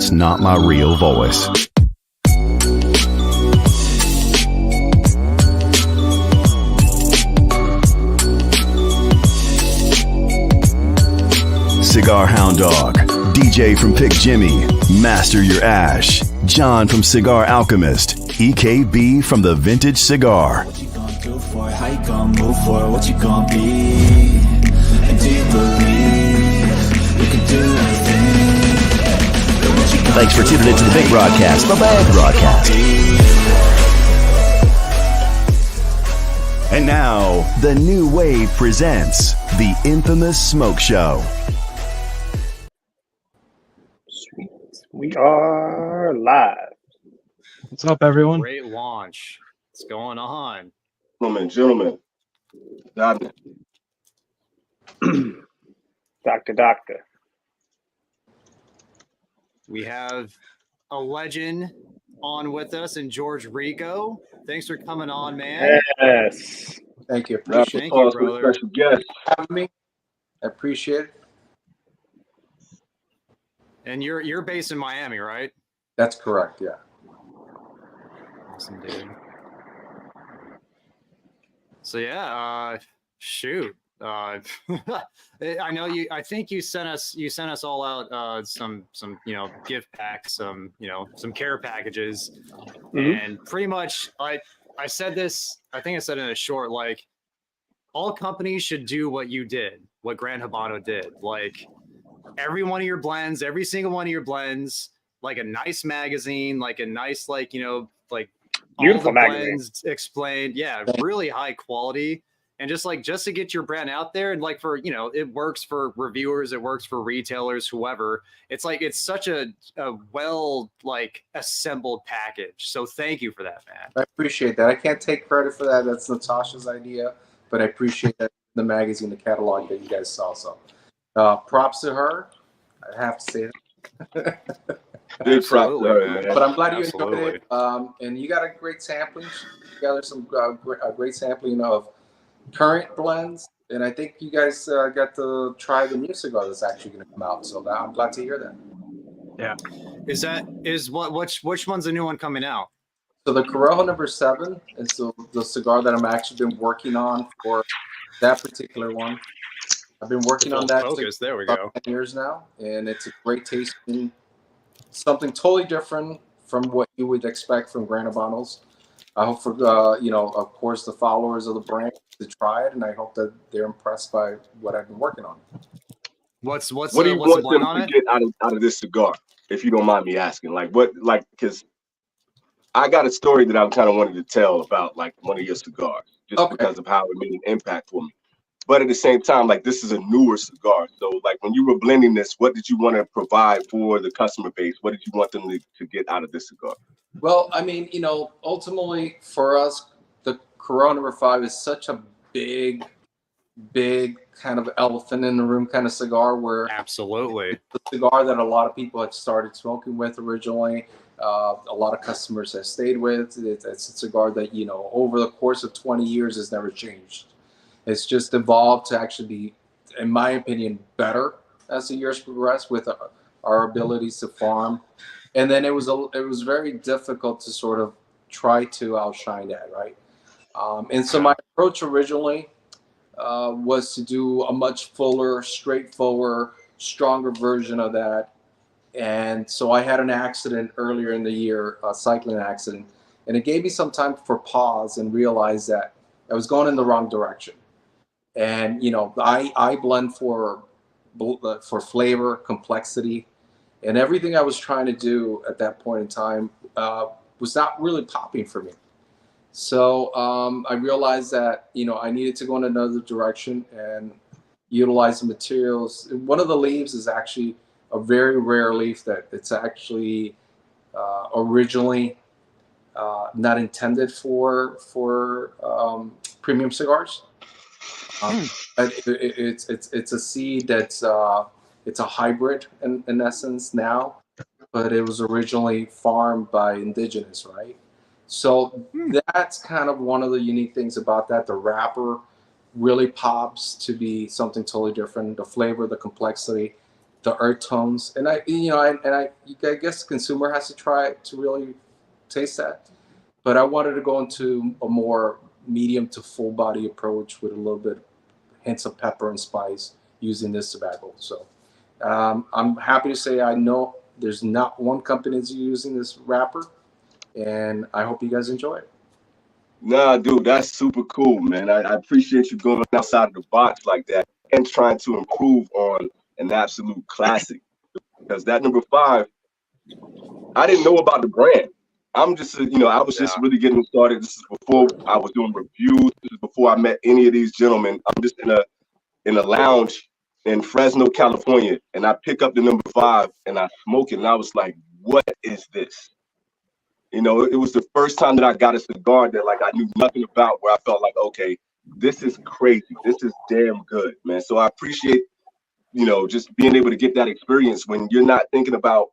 That's not my real voice. Cigar Hound Dog, DJ from Pick Jimmy, Master Your Ash, John from Cigar Alchemist, EKB from The Vintage Cigar. What you gonna do for it? How you gonna move for it? What you gonna be? And do you believe you can do anything? Thanks for tuning into the big broadcast, the bad broadcast. And now, the New Wave presents the infamous Smoke Show. We are live. What's up, everyone? Great launch. What's going on? Gentlemen. Doctor. We have a legend on with us and George Rico. Thanks for coming on, man. Yes. Thank you. Thank you, brother. Special guest. Having me. I appreciate it. And you're based in Miami, right? That's correct, yeah. Awesome, dude. So yeah, shoot. I know you. I think you sent us all out some gift packs, some care packages, and pretty much I said this. I think I said in a short, like, all companies should do what you did, what Gran Habano did, like. Every one of your blends, every single one of your blends, like a nice magazine, like a nice, like Beautiful all the magazine. blends explained. Yeah, really high quality. And just to get your brand out there, and like for, it works for reviewers, it works for retailers, whoever. It's like, it's such a well, like, assembled package. So thank you for that, man. I appreciate that. I can't take credit for that. That's Natasha's idea, but I appreciate that, the magazine, the catalog that you guys saw. So props to her. I have to say that. Big props to her, man. But I'm glad you Absolutely. enjoyed it. And you got a great sampling. You gathered some great sampling of current blends. And I think you guys got to try the new cigar that's actually going to come out. So I'm glad to hear that. Yeah. Which one's the new one coming out? So the Corojo number 7 is the cigar that I'm actually been working on for that particular one. I've been working on that focus. There we for go. 10 years now, and it's a great tasting, something totally different from what you would expect from Gran Habanos. I hope for of course, the followers of the brand to try it, and I hope that they're impressed by what I've been working on. What do you want them to get out of this cigar, if you don't mind me asking? Because I got a story that I kind of wanted to tell about, like, one of your cigars, just because of how it made an impact for me. But at the same time, like, this is a newer cigar. So, like, when you were blending this, what did you want to provide for the customer base? What did you want them to get out of this cigar? Well, I mean, ultimately for us, the Corojo number 5 is such a big kind of elephant in the room kind of cigar, where Absolutely. the cigar that a lot of people had started smoking with originally, a lot of customers have stayed with. It's a cigar that, over the course of 20 years has never changed. It's just evolved to actually be, in my opinion, better as the years progressed with our abilities to farm. And then it was very difficult to sort of try to outshine that, right? And so my approach originally was to do a much fuller, straightforward, stronger version of that. And so I had an accident earlier in the year, a cycling accident, and it gave me some time for pause and realize that I was going in the wrong direction. And I blend for flavor, complexity, and everything I was trying to do at that point in time was not really popping for me. So I realized that I needed to go in another direction and utilize the materials. One of the leaves is actually a very rare leaf that it's actually originally not intended for premium cigars. It's a seed that's it's a hybrid in essence now, but it was originally farmed by indigenous, right? So that's kind of one of the unique things about that. The wrapper really pops to be something totally different. The flavor, the complexity, the earth tones, and I guess the consumer has to try it to really taste that. But I wanted to go into a more medium to full body approach with a little bit hints of pepper and spice using this tobacco. So I'm happy to say I know there's not one company that's using this wrapper, and I hope you guys enjoy it. Nah, dude, that's super cool, man. I appreciate you going outside of the box like that and trying to improve on an absolute classic. Because that number 5, I didn't know about the brand. I'm just, I was just really getting started. This is before I was doing reviews. This is before I met any of these gentlemen. I'm just in a lounge in Fresno, California, and I pick up the number 5 and I smoke it, and I was like, what is this? It was the first time that I got a cigar that like I knew nothing about, where I felt like, okay, this is crazy. This is damn good, man. So I appreciate, just being able to get that experience when you're not thinking about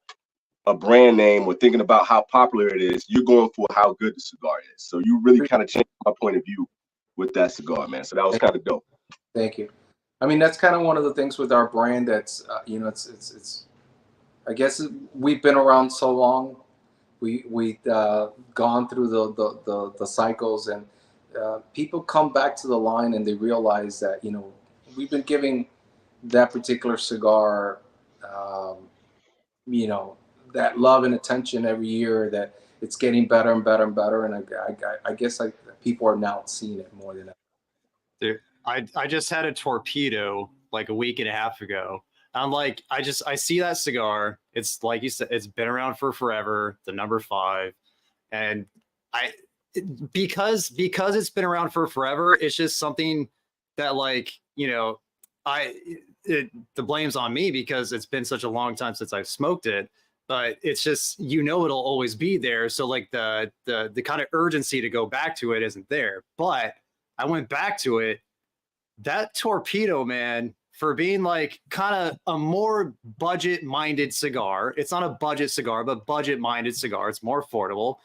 a brand name or thinking about how popular it is. You're going for how good the cigar is. So you really kind of changed my point of view with that cigar, man. So that was kind of dope. Thank you. I mean, that's kind of one of the things with our brand that's, it's I guess we've been around so long. We've gone through the cycles, and people come back to the line and they realize that, we've been giving that particular cigar, that love and attention every year, that it's getting better and better and better. And I guess people are now seeing it more than ever. Dude, I just had a torpedo like a week and a half ago. I'm like, I see that cigar. It's like you said, it's been around for forever. The number 5, and because it's been around for forever, it's just something that like, the blame's on me because it's been such a long time since I've smoked it. But it's just, it'll always be there. So like the kind of urgency to go back to it isn't there. But I went back to it. That torpedo, man, for being like kind of a more budget-minded cigar. It's not a budget cigar, but budget-minded cigar. It's more affordable.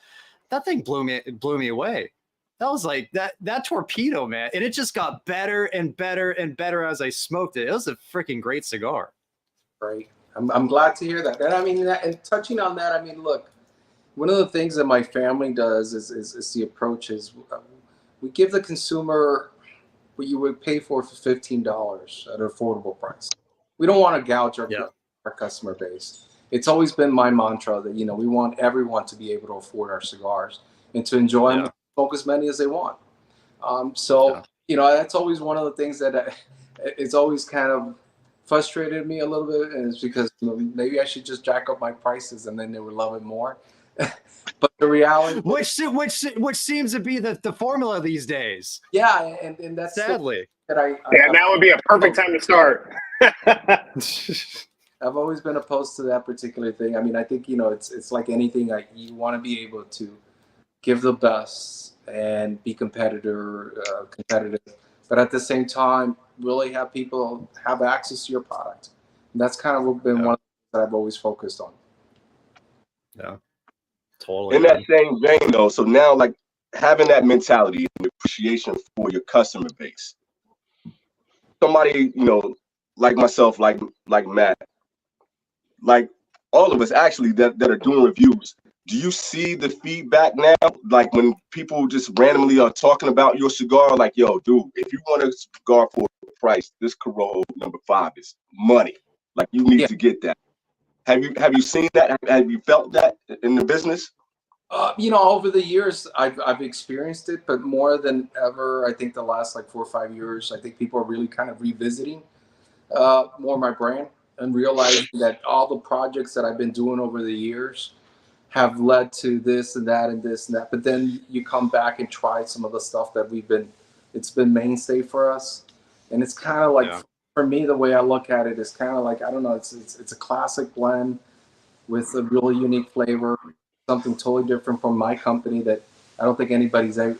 That thing blew me away. That was like that torpedo, man. And it just got better and better and better as I smoked it. It was a freaking great cigar. Right. I'm glad to hear that. And I mean, and touching on that, I mean, look, one of the things that my family does is the approach is we give the consumer what you would pay for $15 at an affordable price. We don't want to gouge our customer base. It's always been my mantra that, we want everyone to be able to afford our cigars and to enjoy them, smoke as many as they want. That's always one of the things that it's always kind of frustrated me a little bit, and it's because maybe I should just jack up my prices and then they would love it more. But the reality, which seems to be the formula these days. Yeah, and that's sadly that now would be a perfect time to start. I've always been opposed to that particular thing. I mean, I think it's like anything. You want to be able to give the best and be competitive, but at the same time, really have people have access to your product. And that's kind of been one of the things that I've always focused on. Yeah. Totally. In that same vein, though, so now like having that mentality and appreciation for your customer base, somebody like myself, like Matt, like all of us actually that are doing reviews, do you see the feedback now? Like when people just randomly are talking about your cigar, like, yo, dude, if you want a cigar for a price, this Corojo number 5 is money. Like you need to get that. Have you seen that? Have you felt that in the business? Over the years, I've experienced it, but more than ever, I think the last like 4 or 5 years, I think people are really kind of revisiting more my brand and realizing that all the projects that I've been doing over the years have led to this and that and this and that. But then you come back and try some of the stuff that it's been mainstay for us, and it's kind of like. For me, the way I look at it is kind of like, I don't know, it's a classic blend with a really unique flavor, something totally different from my company that I don't think anybody's ever,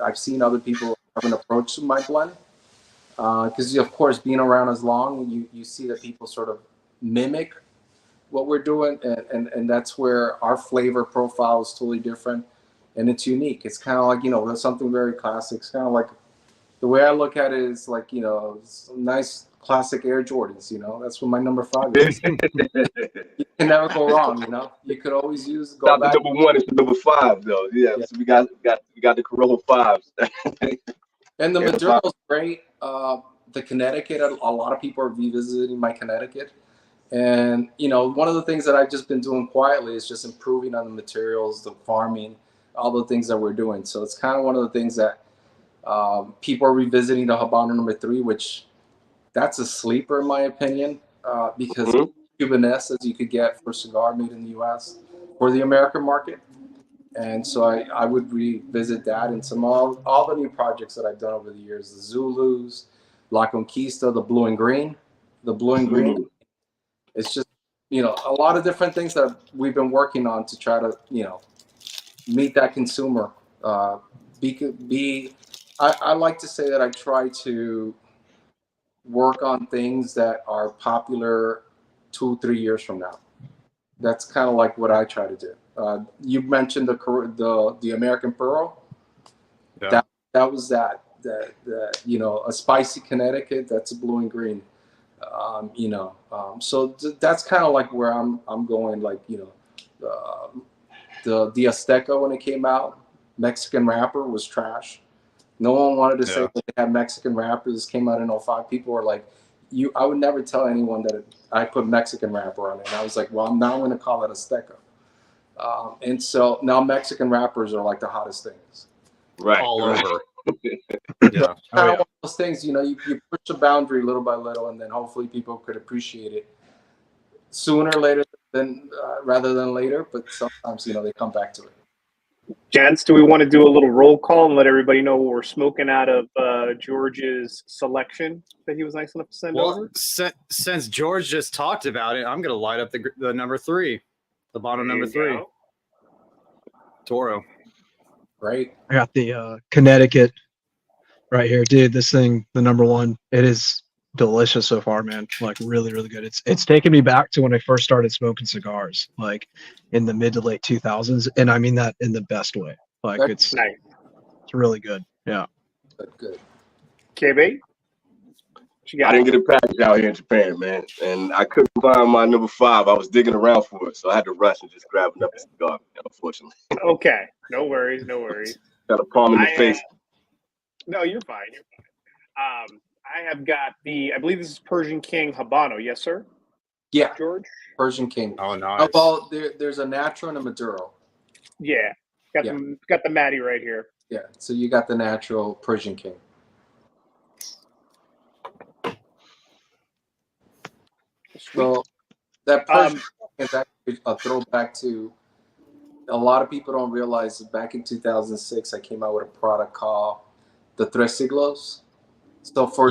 I've seen other people have an approach to my blend. Because, of course, being around as long, you see that people sort of mimic what we're doing, and that's where our flavor profile is totally different, and it's unique. It's kind of like, something very classic. It's kind of like, the way I look at it is like, it's a nice classic Air Jordans. You know, that's what my number 5 is. You can never go wrong. You know, you could always go Not back. the number 1, it's the number 5 though. Yeah, Yeah. so we got the Corolla 5s. And the Yeah, material is great. The Connecticut, a lot of people are revisiting my Connecticut. And, you know, one of the things that I've just been doing quietly is just improving on the materials, the farming, all the things that we're doing. So it's kind of one of the things that people are revisiting the Habano number 3, which that's a sleeper in my opinion, because Cubanese as you could get for cigar made in the U.S. for the American market. And so I would revisit that and all the new projects that I've done over the years, the Zulus, La Conquista, the blue and green. It's just, you know, a lot of different things that we've been working on to try to, you know, meet that consumer. I like to say that I try to work on things that are popular 2-3 years from now. That's kind of like what I try to do. You mentioned the American Pearl. Yeah. That was that you know, a spicy Connecticut. That's a blue and green. You know, so that's kind of like where I'm going. Like, you know, the Azteca when it came out, Mexican wrapper was trash. No one wanted to say that they had Mexican wrappers. Came out in 05. People were like, I would never tell anyone that I put Mexican wrapper on it. And I was like, well, now I'm going to call it Azteca. And so now Mexican wrappers are like the hottest things. Right. All over. Yeah. Kind of one of those things, you know, you push the boundary little by little, and then hopefully people could appreciate it sooner or later rather than later. But sometimes, you know, they come back to it. Gents, do we want to do a little roll call and let everybody know what we're smoking out of George's selection that he was nice enough to send over? Since George just talked about it, I'm going to light up the number 3, the bottom number 3, Toro. Right. I got the Connecticut right here, dude. This thing, the number 1, it is delicious so far, man. Like really, really good. It's taken me back to when I first started smoking cigars, like in the mid to late 2000s, and I mean that in the best way. Like That's nice. It's really good. Yeah. Good. KB? I didn't get a package out here in Japan, man, and I couldn't find my number 5. I was digging around for it, so I had to rush and just grab another cigar, unfortunately. Okay, no worries. Got a palm in the face. No, you're fine. I have got I believe this is Persian King Habano. Yes, sir? Yeah. George? Persian King. Oh, nice. Well, there's a natural and a Maduro. Yeah. Got the Matty right here. Yeah. So you got the natural Persian King. So that Persian is actually a throwback to a lot of people don't realize that back in 2006, I came out with a product called the Tres Siglos. So for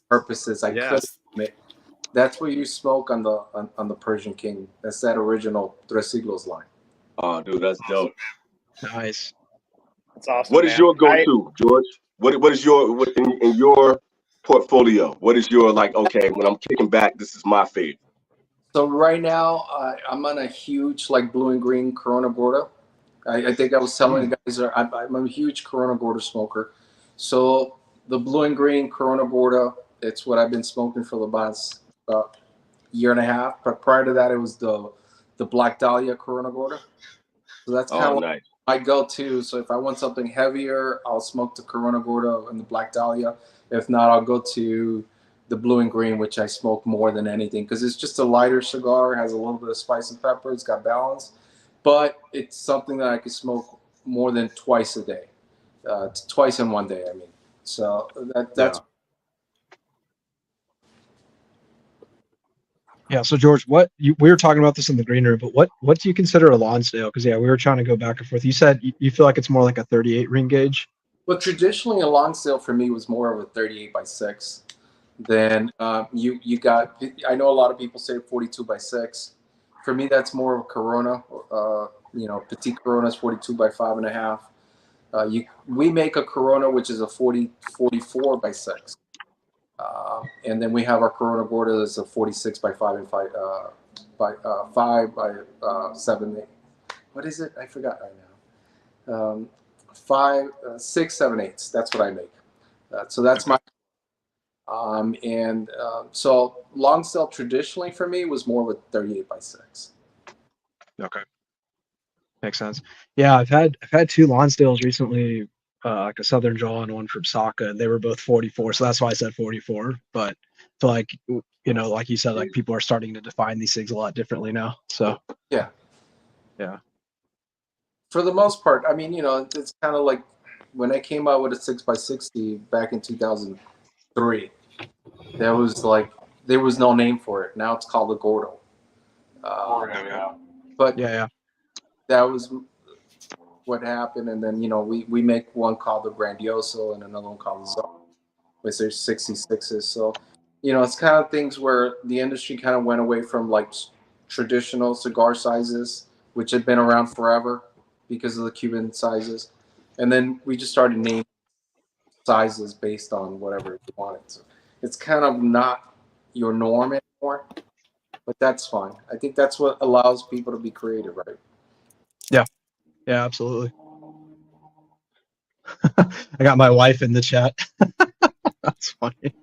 purposes, I could admit that's where you smoke on the Persian King. That's that original Tres Siglos line. Oh, dude, that's dope. Nice. That's awesome. What is your go-to, George? What is your in your portfolio? What is your like? Okay, when I'm kicking back, this is my favorite. So right now, I'm on a huge like blue and green Corona Gorda. I think I was telling you guys, I'm a huge Corona Gorda smoker. So the blue and green Corona Gorda, it's what I've been smoking for the last year and a half. But prior to that, it was the Black Dahlia Corona Gorda. So that's kind of nice. my go-to. So if I want something heavier, I'll smoke the Corona Gorda and the Black Dahlia. If not, I'll go to the blue and green, which I smoke more than anything because it's just a lighter cigar, has a little bit of spice and pepper, it's got balance, but it's something that I could smoke more than twice a day, twice in one day. I mean, so that's. Yeah. So George, we were talking about this in the green room, but what do you consider a Lonsdale? Because we were trying to go back and forth. You said you feel like it's more like a 38 ring gauge. Well, traditionally a Lonsdale for me was more of a 38x6. Then you got, I know a lot of people say 42x6. For me, that's more of a Corona. Petite Corona is 42x5.5. We make a Corona which is a 44x6, and then we have our Corona Gorda that's a 46x5 and 5x7. What is it? I forgot right now. 5, 6, 7, 8. That's what I make. So that's my. So long sale traditionally for me was more with 38x6. Okay. Makes sense. Yeah, I've had 2 Lonsdales recently, like a Southern Jaw and one from Saka, and they were both 44. So that's why I said 44. But so like like you said, like people are starting to define these things a lot differently now. So yeah. Yeah. For the most part, I mean, it's kind of like when I came out with a 6x60 back in 2003. There was no name for it. Now it's called a Gordo. But yeah. That was what happened, and then we make one called the Grandioso and another one called the Czar, which there's 66s. So it's kind of things where the industry kind of went away from like traditional cigar sizes, which had been around forever because of the Cuban sizes, and then we just started naming sizes based on whatever you wanted. So it's kind of not your norm anymore, but that's fine. I think that's what allows people to be creative, right? Yeah, absolutely. I got my wife in the chat. That's funny.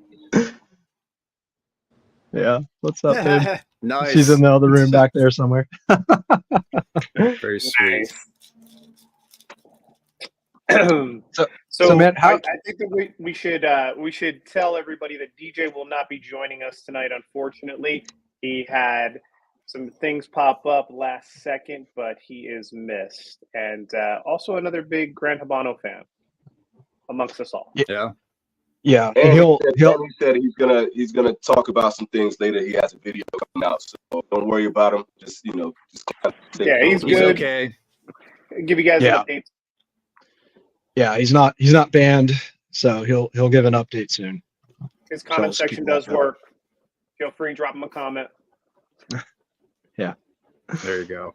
Yeah. What's up, babe? Nice. She's in the other room back there somewhere. Very sweet. So man, I think that we should tell everybody that DJ will not be joining us tonight. Unfortunately, he had some things pop up last second, but he is missed, and also another big Gran Habano fan amongst us all. Yeah, and he'll he said he's gonna talk about some things later. He has a video coming out, so don't worry about him. Just kind of he's good. Okay. Give you guys an update. Yeah, he's not banned, so he'll give an update soon. His comment section does work. Feel free to drop him a comment. Yeah. There you go.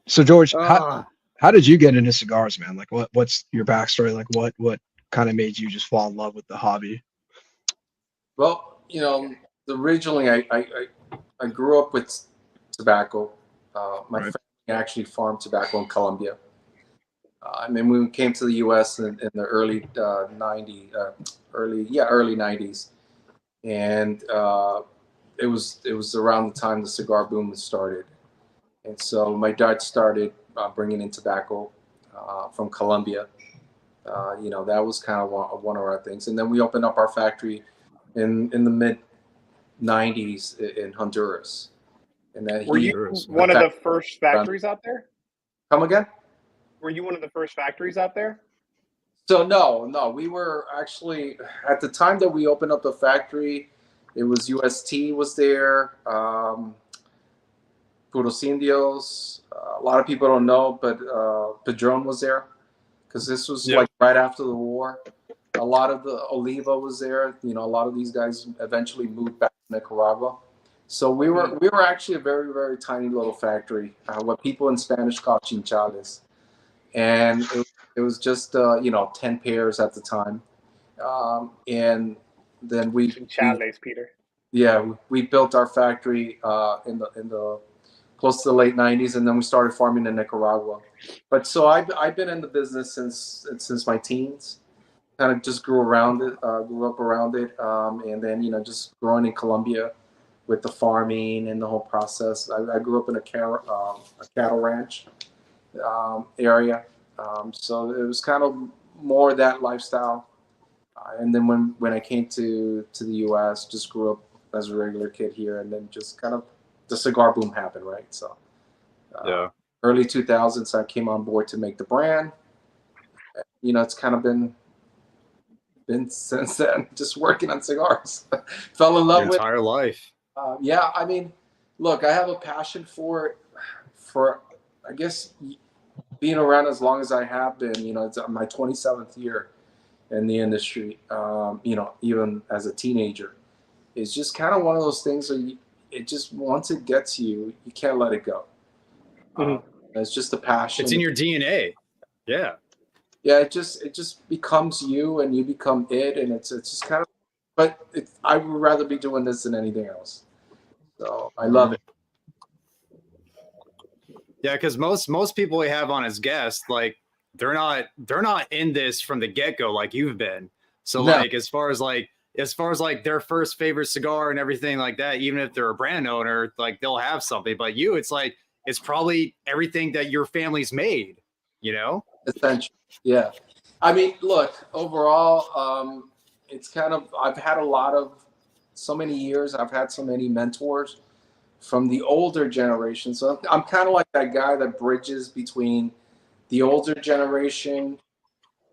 So George, how did you get into cigars, man? Like what's your backstory? Like what kind of made you just fall in love with the hobby? Well, originally I grew up with tobacco. My family actually farmed tobacco in Colombia. I mean, when we came to the U.S. in the early 90s, and it was around the time the cigar boom started, and so my dad started bringing in tobacco from Colombia. That was kind of one of our things, and then we opened up our factory in the mid 90s in Honduras. And then were you one of the first factories out there? Come again? Were you one of the first factories out there? So no, we were actually at the time that we opened up the factory. It was UST was there, Puros Indios. A lot of people don't know, but Padron was there because this was like right after the war. A lot of the Oliva was there. A lot of these guys eventually moved back to Nicaragua. So we were actually a very, very tiny little factory, what people in Spanish call chinchales. And it was just 10 pairs at the time, and then Peter. Yeah, we built our factory in the close to the late 90s, and then we started farming in Nicaragua. But so I've been in the business since my teens. Kind of just grew up around it, and then just growing in Colombia with the farming and the whole process. I grew up in a cattle ranch area, so it was kind of more that lifestyle. And then when I came to the U.S., just grew up as a regular kid here, and then just kind of the cigar boom happened, right? So early 2000s, I came on board to make the brand. It's kind of been since then, just working on cigars. Fell in love with entire life. Yeah, I mean, look, I have a passion for it. For I guess being around as long as I have been, it's my 27th year in the industry. Even as a teenager, it's just kind of one of those things where it just once it gets you, you can't let it go. It's just a passion. It's in your DNA. Yeah. Yeah, it just becomes you, and you become it, and it's just kind of. But I would rather be doing this than anything else. So I love it. Yeah, because most people we have on as guests, like they're not in this from the get-go like you've been. So like as far as like as far as like their first favorite cigar and everything like that, even if they're a brand owner, like they'll have something. But you, it's like it's probably everything that your family's made, you know? Essentially, yeah. I mean, look, overall, it's kind of, I've had so many years, I've had so many mentors from the older generation. So I'm kind of like that guy that bridges between the older generation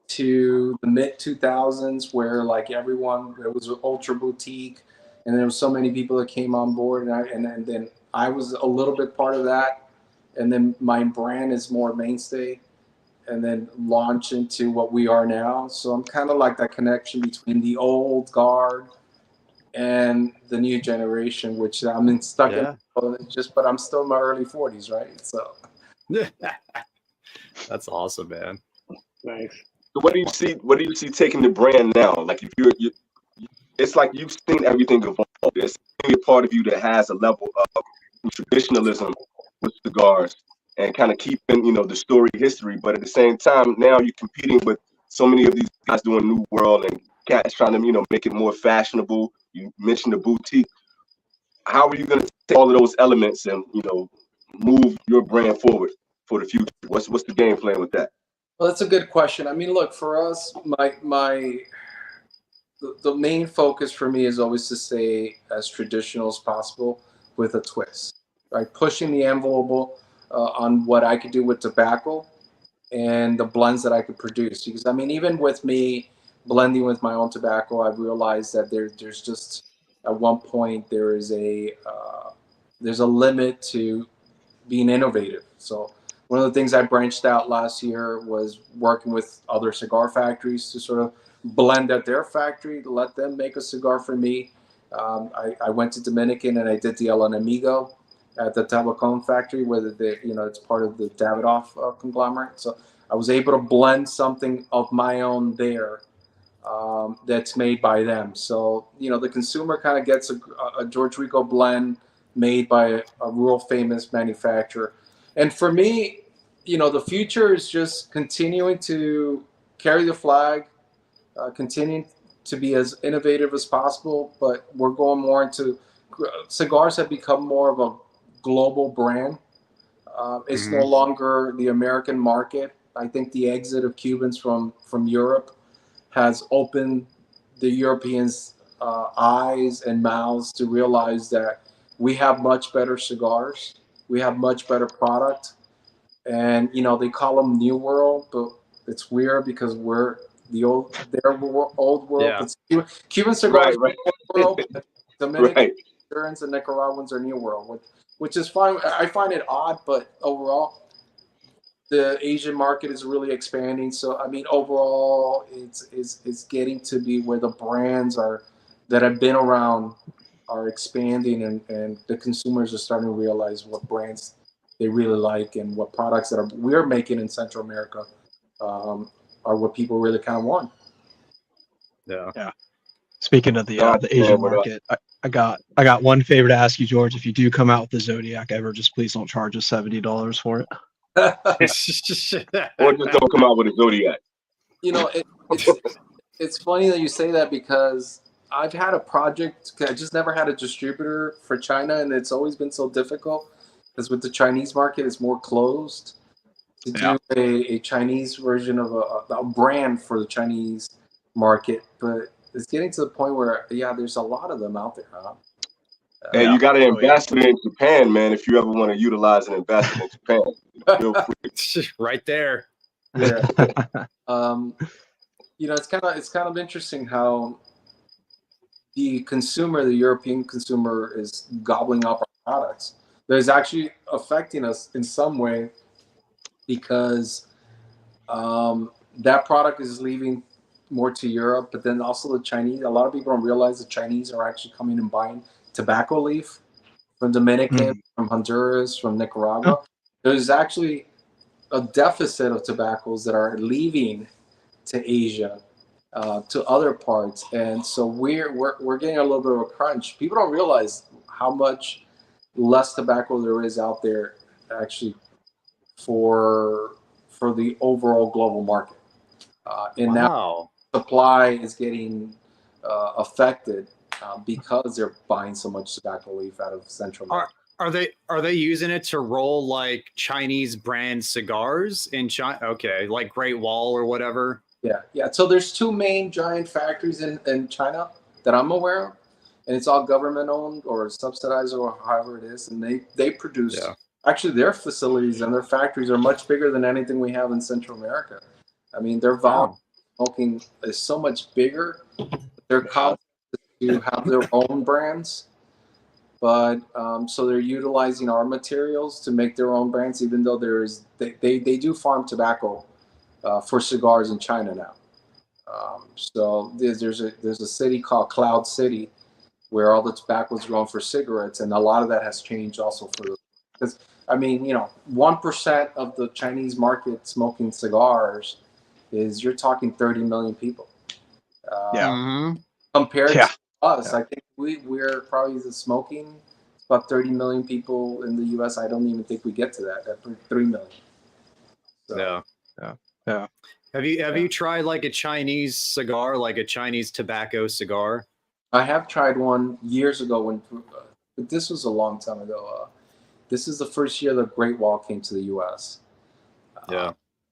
to the mid 2000s, where like everyone, it was ultra boutique, and there was so many people that came on board, and then I was a little bit part of that, and then my brand is more mainstay, and then launch into what we are now. So I'm kind of like that connection between the old guard and the new generation, which I'm stuck in just, but I'm still in my early 40s, right? So that's awesome, man. Nice. So what do you see? What do you see taking the brand now? Like if you it's like you've seen everything evolve. There's a part of you that has a level of traditionalism with cigars and kind of keeping, you know, the story history. But at the same time, now you're competing with so many of these guys doing New World and cats trying to, you know, make it more fashionable. You mentioned the boutique. How are you going to take all of those elements and, you know, move your brand forward for the future? What's the game plan with that? Well, that's a good question. I mean, look, for us, the main focus for me is always to stay as traditional as possible with a twist, right? Pushing the envelope on what I could do with tobacco and the blends that I could produce. Because I mean, even with me blending with my own tobacco, I've realized that there's just at one point there's a limit to being innovative. So one of the things I branched out last year was working with other cigar factories to sort of blend at their factory, let them make a cigar for me. I went to Dominican and I did the El Enemigo at the Tabacon factory, where it's part of the Davidoff conglomerate. So I was able to blend something of my own there that's made by them. So, you know, the consumer kind of gets a George Rico blend made by a real famous manufacturer. And for me, you know, the future is just continuing to carry the flag, continuing to be as innovative as possible, but we're going more into cigars have become more of a global brand. It's no longer the American market. I think the exit of Cubans from Europe has opened the Europeans' eyes and mouths to realize that we have much better cigars, we have much better product, and you know they call them New World, but it's weird because we're old world. Yeah. But Cuban cigars Right. are Old World. Dominican, Right. and Nicaraguans are New World, which is fine. I find it odd, but overall, the Asian market is really expanding. So I mean, overall, it's getting to be where the brands that have been around are expanding, and the consumers are starting to realize what brands they really like and what products that we're making in Central America are what people really kind of want. Yeah. Speaking of the Asian market, I got one favor to ask you, George. If you do come out with the Zodiac ever, just please don't charge us $70 for it. Or just don't come out with a Zodiac. You know, it's funny that you say that because I've had a project. I just never had a distributor for China, and it's always been so difficult because with the Chinese market, it's more closed. To do a Chinese version of a brand for the Chinese market, but it's getting to the point where there's a lot of them out there, huh? And you got an ambassador in Japan, man. If you ever want to utilize an ambassador in Japan, feel free. Right there. Yeah. You know, it's kind of interesting how the European consumer, is gobbling up our products. That is actually affecting us in some way because that product is leaving more to Europe, but then also the Chinese. A lot of people don't realize the Chinese are actually coming and buying tobacco leaf from Dominican, from Honduras, from Nicaragua. There's actually a deficit of tobaccos that are leaving to Asia, to other parts, and so we're getting a little bit of a crunch. People don't realize how much less tobacco there is out there actually for the overall global market. And now supply is getting affected because they're buying so much tobacco leaf out of Central America. Are they using it to roll like Chinese brand cigars in China? Okay, like Great Wall or whatever. Yeah. So there's two main giant factories in China that I'm aware of, and it's all government owned or subsidized or however it is, and they produce. Yeah. Actually, their facilities and their factories are much bigger than anything we have in Central America. I mean, their volume smoking is so much bigger. Their cost to have their own brands, but so they're utilizing our materials to make their own brands, even though they do farm tobacco for cigars in China now. So there's a city called Cloud City where all the tobacco is grown for cigarettes, and a lot of that has changed also because I mean, 1% of the Chinese market smoking cigars is, you're talking 30 million people. Compared to us, I think we're probably the smoking about 30 million people in the U.S. I don't even think we get to that. That's 3 million. So. Yeah. Have you tried like a Chinese cigar, like a Chinese tobacco cigar? I have tried one years ago but this was a long time ago. This is the first year the Great Wall came to the U.S.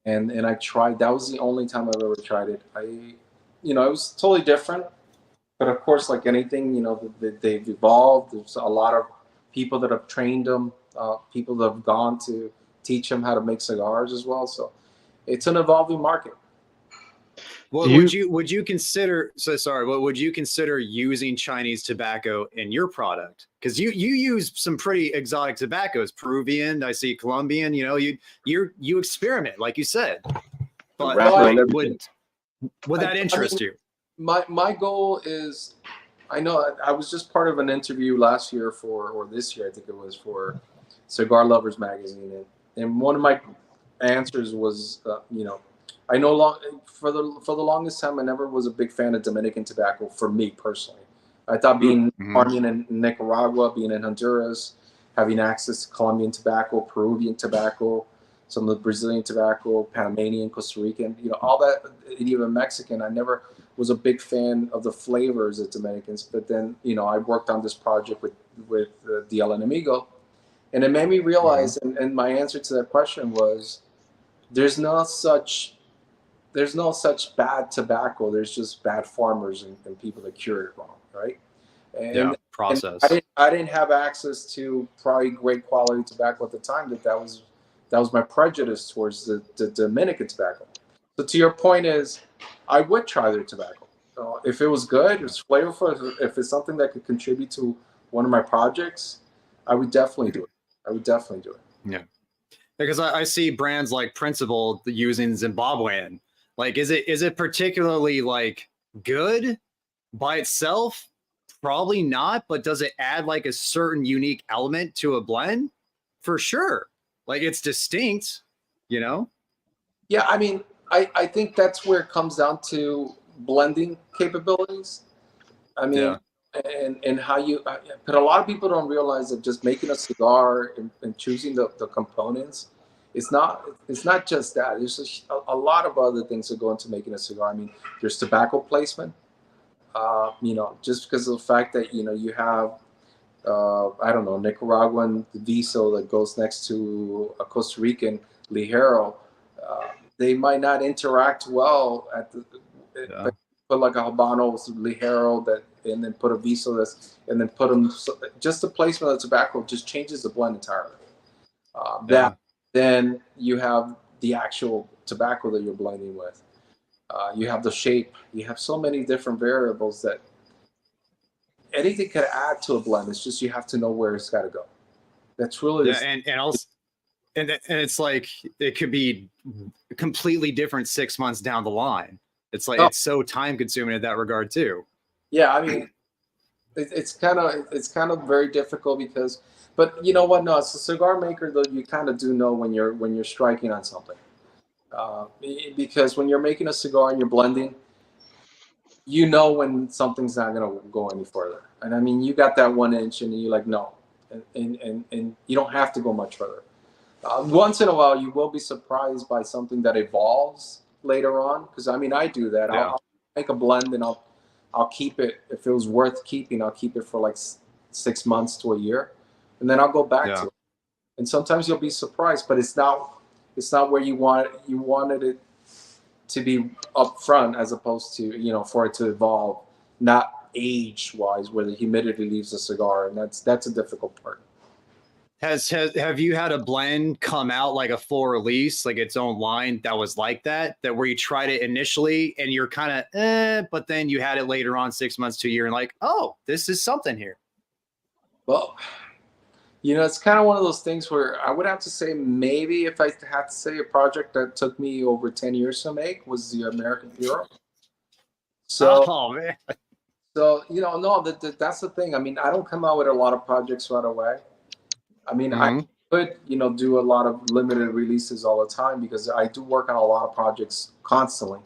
And I tried. That was the only time I've ever tried it. It was totally different. But of course, like anything, they've evolved. There's a lot of people that have trained them, people that have gone to teach them how to make cigars as well. So it's an evolving market. Well, would you consider? So sorry. What would you consider using Chinese tobacco in your product? Because you use some pretty exotic tobaccos, Peruvian. I see Colombian. You experiment, like you said. But would that interest you? My goal is, I know I was just part of an interview last year or this year, I think it was, for Cigar Lovers magazine, and one of my answers was, I know for the longest time I never was a big fan of Dominican tobacco for me personally. I thought being farming in Nicaragua, being in Honduras, having access to Colombian tobacco, Peruvian tobacco, some of the Brazilian tobacco, Panamanian, Costa Rican, all that, and even Mexican, I never was a big fan of the flavors of Dominicans. But then, I worked on this project with the El Enemigo, and it made me realize, and my answer to that question was, there's no such bad tobacco. There's just bad farmers and people that cure it wrong, right? Process. And I didn't have access to probably great quality tobacco at the time. That was my prejudice towards the Dominican tobacco. So to your point is, I would try their tobacco. If it was good, if it's flavorful, if it's something that could contribute to one of my projects, I would definitely do it. Yeah. Because I see brands like Principal using Zimbabwean. Like, is it particularly like good by itself? Probably not, but does it add like a certain unique element to a blend? For sure. Like, it's distinct, Yeah, I mean, I think that's where it comes down to blending capabilities. I mean, and how but a lot of people don't realize that just making a cigar and choosing the components, it's not just that. There's a lot of other things that go into making a cigar. I mean, there's tobacco placement. Just because of the fact that you have Nicaraguan viso that goes next to a Costa Rican Ligero, they might not interact well put like a Habano Ligero and then put a viso and then put them. Just the placement of the tobacco just changes the blend entirely. Then you have the actual tobacco that you're blending with. You have the shape. You have so many different variables that anything could add to a blend. It's just you have to know where it's got to go. That's really and also, and it's like it could be completely different 6 months down the line. It's like it's so time consuming in that regard too. Yeah, I mean, it's kind of very difficult because, but you know what? No, as a cigar maker though, you kind of do know when you're striking on something. Because when you're making a cigar and you're blending, when something's not going to go any further. And I mean, you got that 1 inch and you're like, no. And you don't have to go much further. Once in a while, you will be surprised by something that evolves later on. Because, I mean, I do that. I'll make a blend and I'll I'll keep it. If it was worth keeping, I'll keep it for like 6 months to a year, and then I'll go back to it. And sometimes you'll be surprised, but it's not where you want it. You wanted it to be up front as opposed to, you know, for it to evolve, not age wise, where the humidity leaves the cigar, and that's a difficult part. Have you had a blend come out like a full release, like its own line that was like that where you tried it initially and you're kind of but then you had it later on 6 months to a year and like, oh, this is something here? Well, you know, it's kind of one of those things where I would have to say, maybe if I had to say a project that took me over 10 years to make was the American Puro. So, oh man. So, you know, no, that's the thing. I mean, I don't come out with a lot of projects right away. I mean, I could, you know, do a lot of limited releases all the time because I do work on a lot of projects constantly.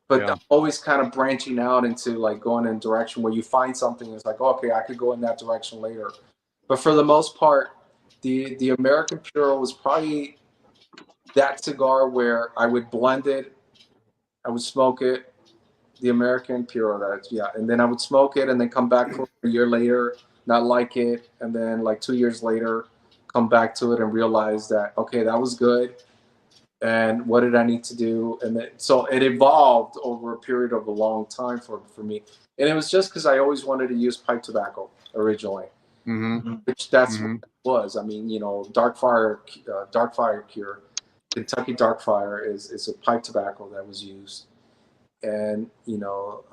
But I'm always kind of branching out into like going in a direction where you find something that's like, okay, I could go in that direction later. But for the most part, the American Puro was probably that cigar where I would blend it, I would smoke it, the American Puro, and then I would smoke it and then come back for a year later, not like it, and then like 2 years later, come back to it and realize that, okay, that was good, and what did I need to do? And then, so it evolved over a period of a long time for me. And it was just because I always wanted to use pipe tobacco originally, which that's what it was. I mean, you know, Dark Fire Cure, Kentucky Dark Fire is a pipe tobacco that was used. And, you know,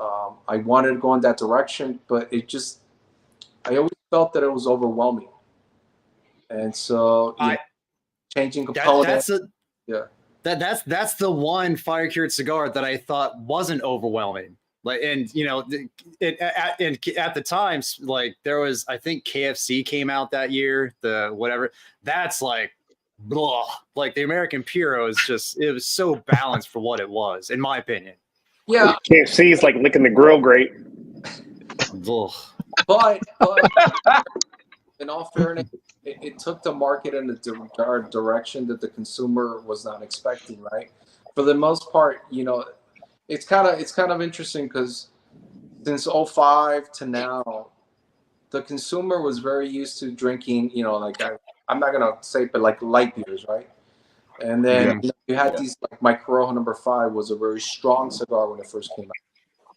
I wanted to go in that direction, but it just, I always felt that it was overwhelming. And so, changing components. That's the one fire cured cigar that I thought wasn't overwhelming. Like, and you know, at the times, like there was, I think KFC came out that year. The whatever, that's like, blah. Like the American Puro is just, it was so balanced for what it was, in my opinion. Yeah, KFC is like licking the grill grate. But in all fairness, it took the market in a direction that the consumer was not expecting, right? For the most part, you know, it's kind of interesting because since 2005 to now, the consumer was very used to drinking, you know, like I'm not gonna say, but like light beers, right? And then you had these, like my Corojo No. 5 was a very strong cigar when it first came out,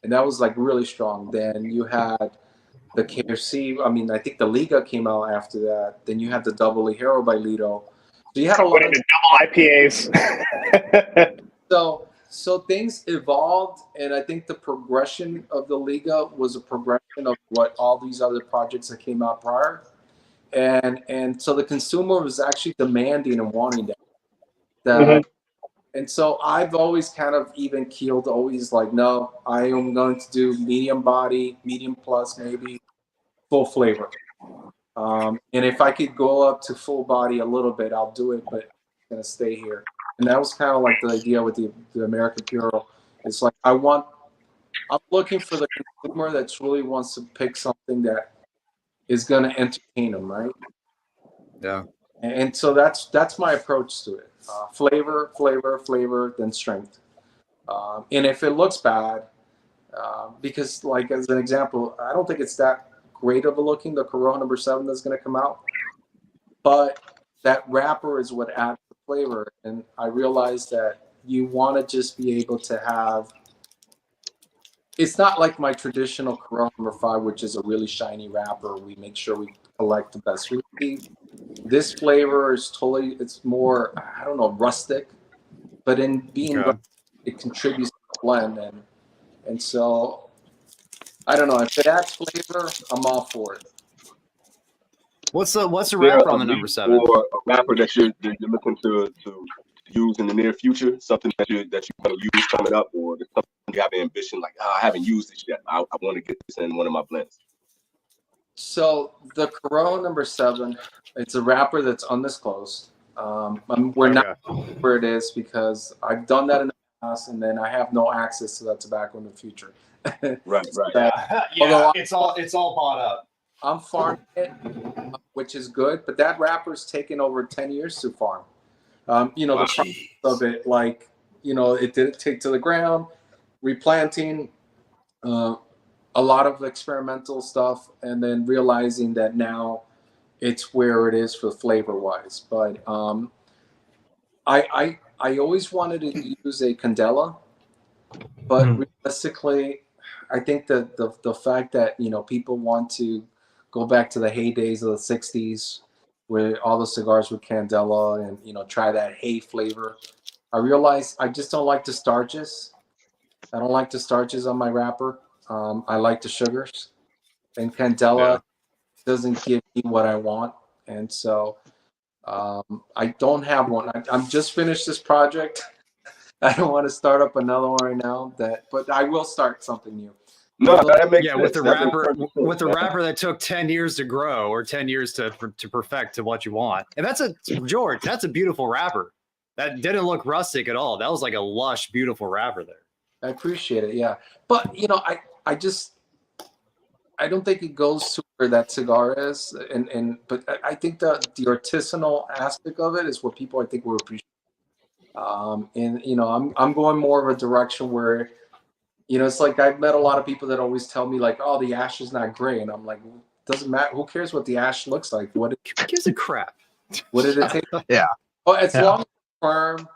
and that was like really strong. Then you had the KFC. I mean, I think the Liga came out after that. Then you had the Double Ligero by Lido. So you had a lot of double IPAs. So things evolved, and I think the progression of the Liga was a progression of what all these other projects that came out prior, and so the consumer was actually demanding and wanting that. And so I've always kind of even keeled, always like, no, I am going to do medium body, medium plus, maybe full flavor. And if I could go up to full body a little bit, I'll do it, but I'm going to stay here. And that was kind of like the idea with the American Puro. It's like, I'm looking for the consumer that really wants to pick something that is going to entertain them, right? Yeah. And so that's my approach to it. Flavor, then strength. And if it looks bad, because like as an example, I don't think it's that great of a looking, the Corojo No. 7 that's going to come out, but that wrapper is what adds the flavor. And I realized that you want to just be able to have, it's not like my traditional Corojo No. 5, which is a really shiny wrapper. We make sure we collect the best fruity. This flavor is totally, it's more, I don't know, rustic, but in being rustic, it contributes to the blend. And so, I don't know, if it adds flavor, I'm all for it. What's the wrapper on the No. 7? Or a wrapper that you're looking to use in the near future, something that you want to use coming up, or something you have an ambition, like, I haven't used this yet. I want to get this in one of my blends. So the Corojo No. 7, it's a wrapper that's undisclosed. We're not where it is because I've done that in the past, and then I have no access to that tobacco in the future. Right. Yeah, it's all bought up. I'm farming it, which is good, but that wrapper's taken over 10 years to farm. You know, the process of it, like, you know, it didn't take to the ground, replanting, a lot of experimental stuff, and then realizing that now it's where it is for flavor wise. But I always wanted to use a candela, but realistically, I think that the fact that, you know, people want to go back to the heydays of the 60s where all the cigars were candela and, you know, try that hay flavor. I realized I just don't like the starches. I don't like the starches on my wrapper. I like the sugars, and candela doesn't give me what I want. And so I don't have one. I'm just finished this project. I don't want to start up another one right now. But I will start something new. No, that makes sense. With the wrapper that took 10 years to grow or 10 years to perfect to what you want. And that's a beautiful wrapper. That didn't look rustic at all. That was like a lush, beautiful wrapper there. I appreciate it. Yeah. But, you know, I don't think it goes to where that cigar is. But I think the artisanal aspect of it is what people, I think, will appreciate. And, you know, I'm going more of a direction where, you know, it's like I've met a lot of people that always tell me like, oh, the ash is not gray. And I'm like, doesn't matter. Who cares what the ash looks like? Who gives a crap? What did it take? Yeah. Well, as long as it's firm,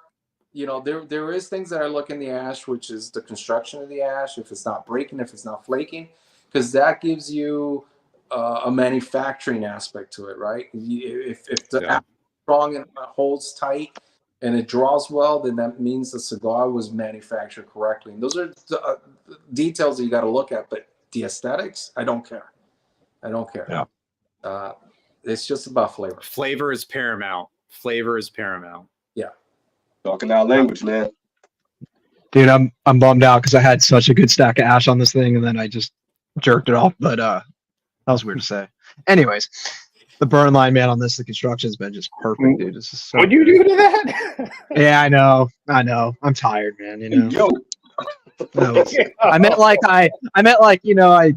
you know, there is things that I look in the ash, which is the construction of the ash, if it's not breaking, if it's not flaking, because that gives you a manufacturing aspect to it, right? If the ash is strong and holds tight, and it draws well, then that means the cigar was manufactured correctly. And those are the details that you got to look at. But the aesthetics, I don't care. I don't care. Yeah. It's just about flavor. Flavor is paramount. Flavor is paramount. Yeah. Talking our language, man. Dude, I'm bummed out because I had such a good stack of ash on this thing, and then I just jerked it off. But that was weird to say. Anyways. The burn line, man, on this, the construction's been just perfect, dude. This is so What'd you do to that? Yeah, I know. I'm tired, man. You know. Yo. I meant like, you know,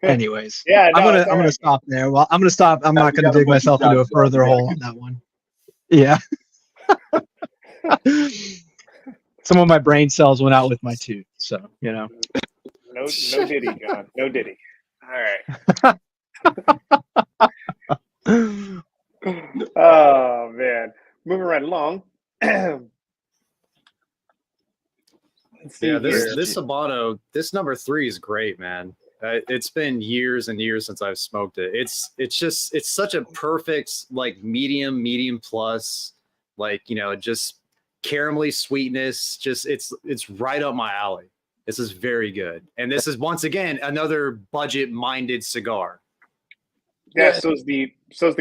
anyways. Yeah, no, I'm gonna stop there. Well, I'm gonna stop. I'm not gonna dig myself into a further hole on that one. Yeah. Some of my brain cells went out with my tooth, so you know. No diddy, John. No diddy. All right. Oh man, moving right along. Let's see this Habano, this number 3 is great, man. It's been years and years since I've smoked it. It's such a perfect like medium plus, like, you know, just caramelly sweetness. Just it's right up my alley. This is very good, and this is once again another budget-minded cigar. Yeah, so's the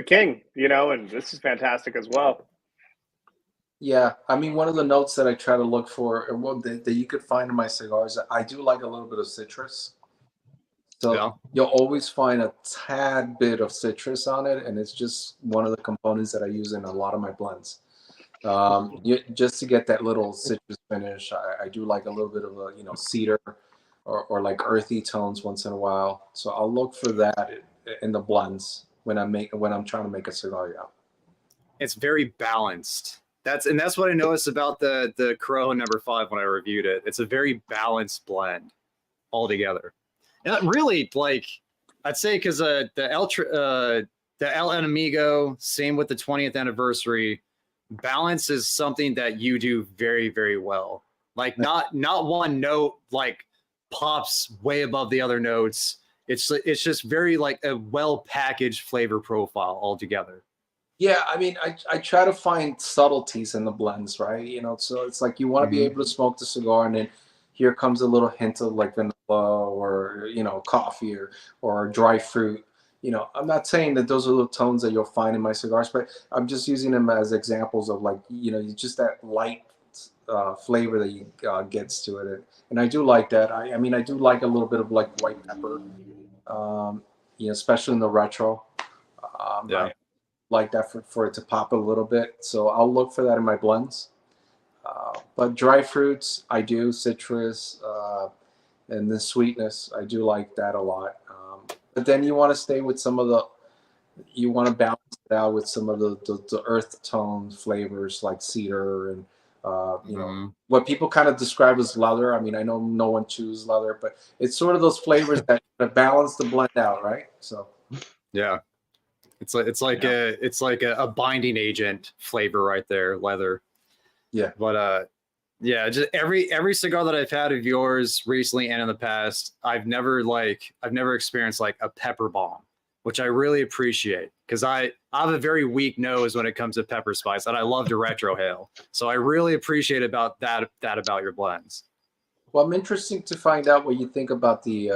king, you know, and this is fantastic as well. Yeah, I mean, one of the notes that I try to look for, that you could find in my cigars, I do like a little bit of citrus. So you'll always find a tad bit of citrus on it, and it's just one of the components that I use in a lot of my blends. Just to get that little citrus finish, I do like a little bit of a, you know, cedar or like earthy tones once in a while. So I'll look for that in the blends when I'm trying to make a cigar. Yeah, it's very balanced. That's what I noticed about the Corojo number 5 when I reviewed it. It's a very balanced blend altogether. And really, like, I'd say because the El Enemigo, same with the 20th anniversary, balance is something that you do very, very well. Like not one note like pops way above the other notes. It's just very like a well packaged flavor profile altogether. Yeah, I mean, I try to find subtleties in the blends, right? You know, so it's like you want to be able to smoke the cigar, and then here comes a little hint of like vanilla or, you know, coffee or dry fruit. You know, I'm not saying that those are the tones that you'll find in my cigars, but I'm just using them as examples of like, you know, just that light flavor that you gets to it. And I do like that. I mean, I do like a little bit of like white pepper, you know, especially in the retro. I like that for it to pop a little bit. So I'll look for that in my blends. But dry fruits, I do, citrus, and the sweetness, I do like that a lot. But then you want to stay with you want to balance it out with some of the earth tone flavors like cedar and You know, what people kind of describe as leather. I mean, I know no one chews leather, but it's sort of those flavors that balance the blend out, right? So yeah, it's like a binding agent flavor right there, leather. Yeah, but yeah, just every cigar that I've had of yours recently and in the past, I've never experienced like a pepper bomb, which I really appreciate, because I have a very weak nose when it comes to pepper spice, and I love to retrohale. So I really appreciate about that about your blends. well, I'm interested to find out what you think about the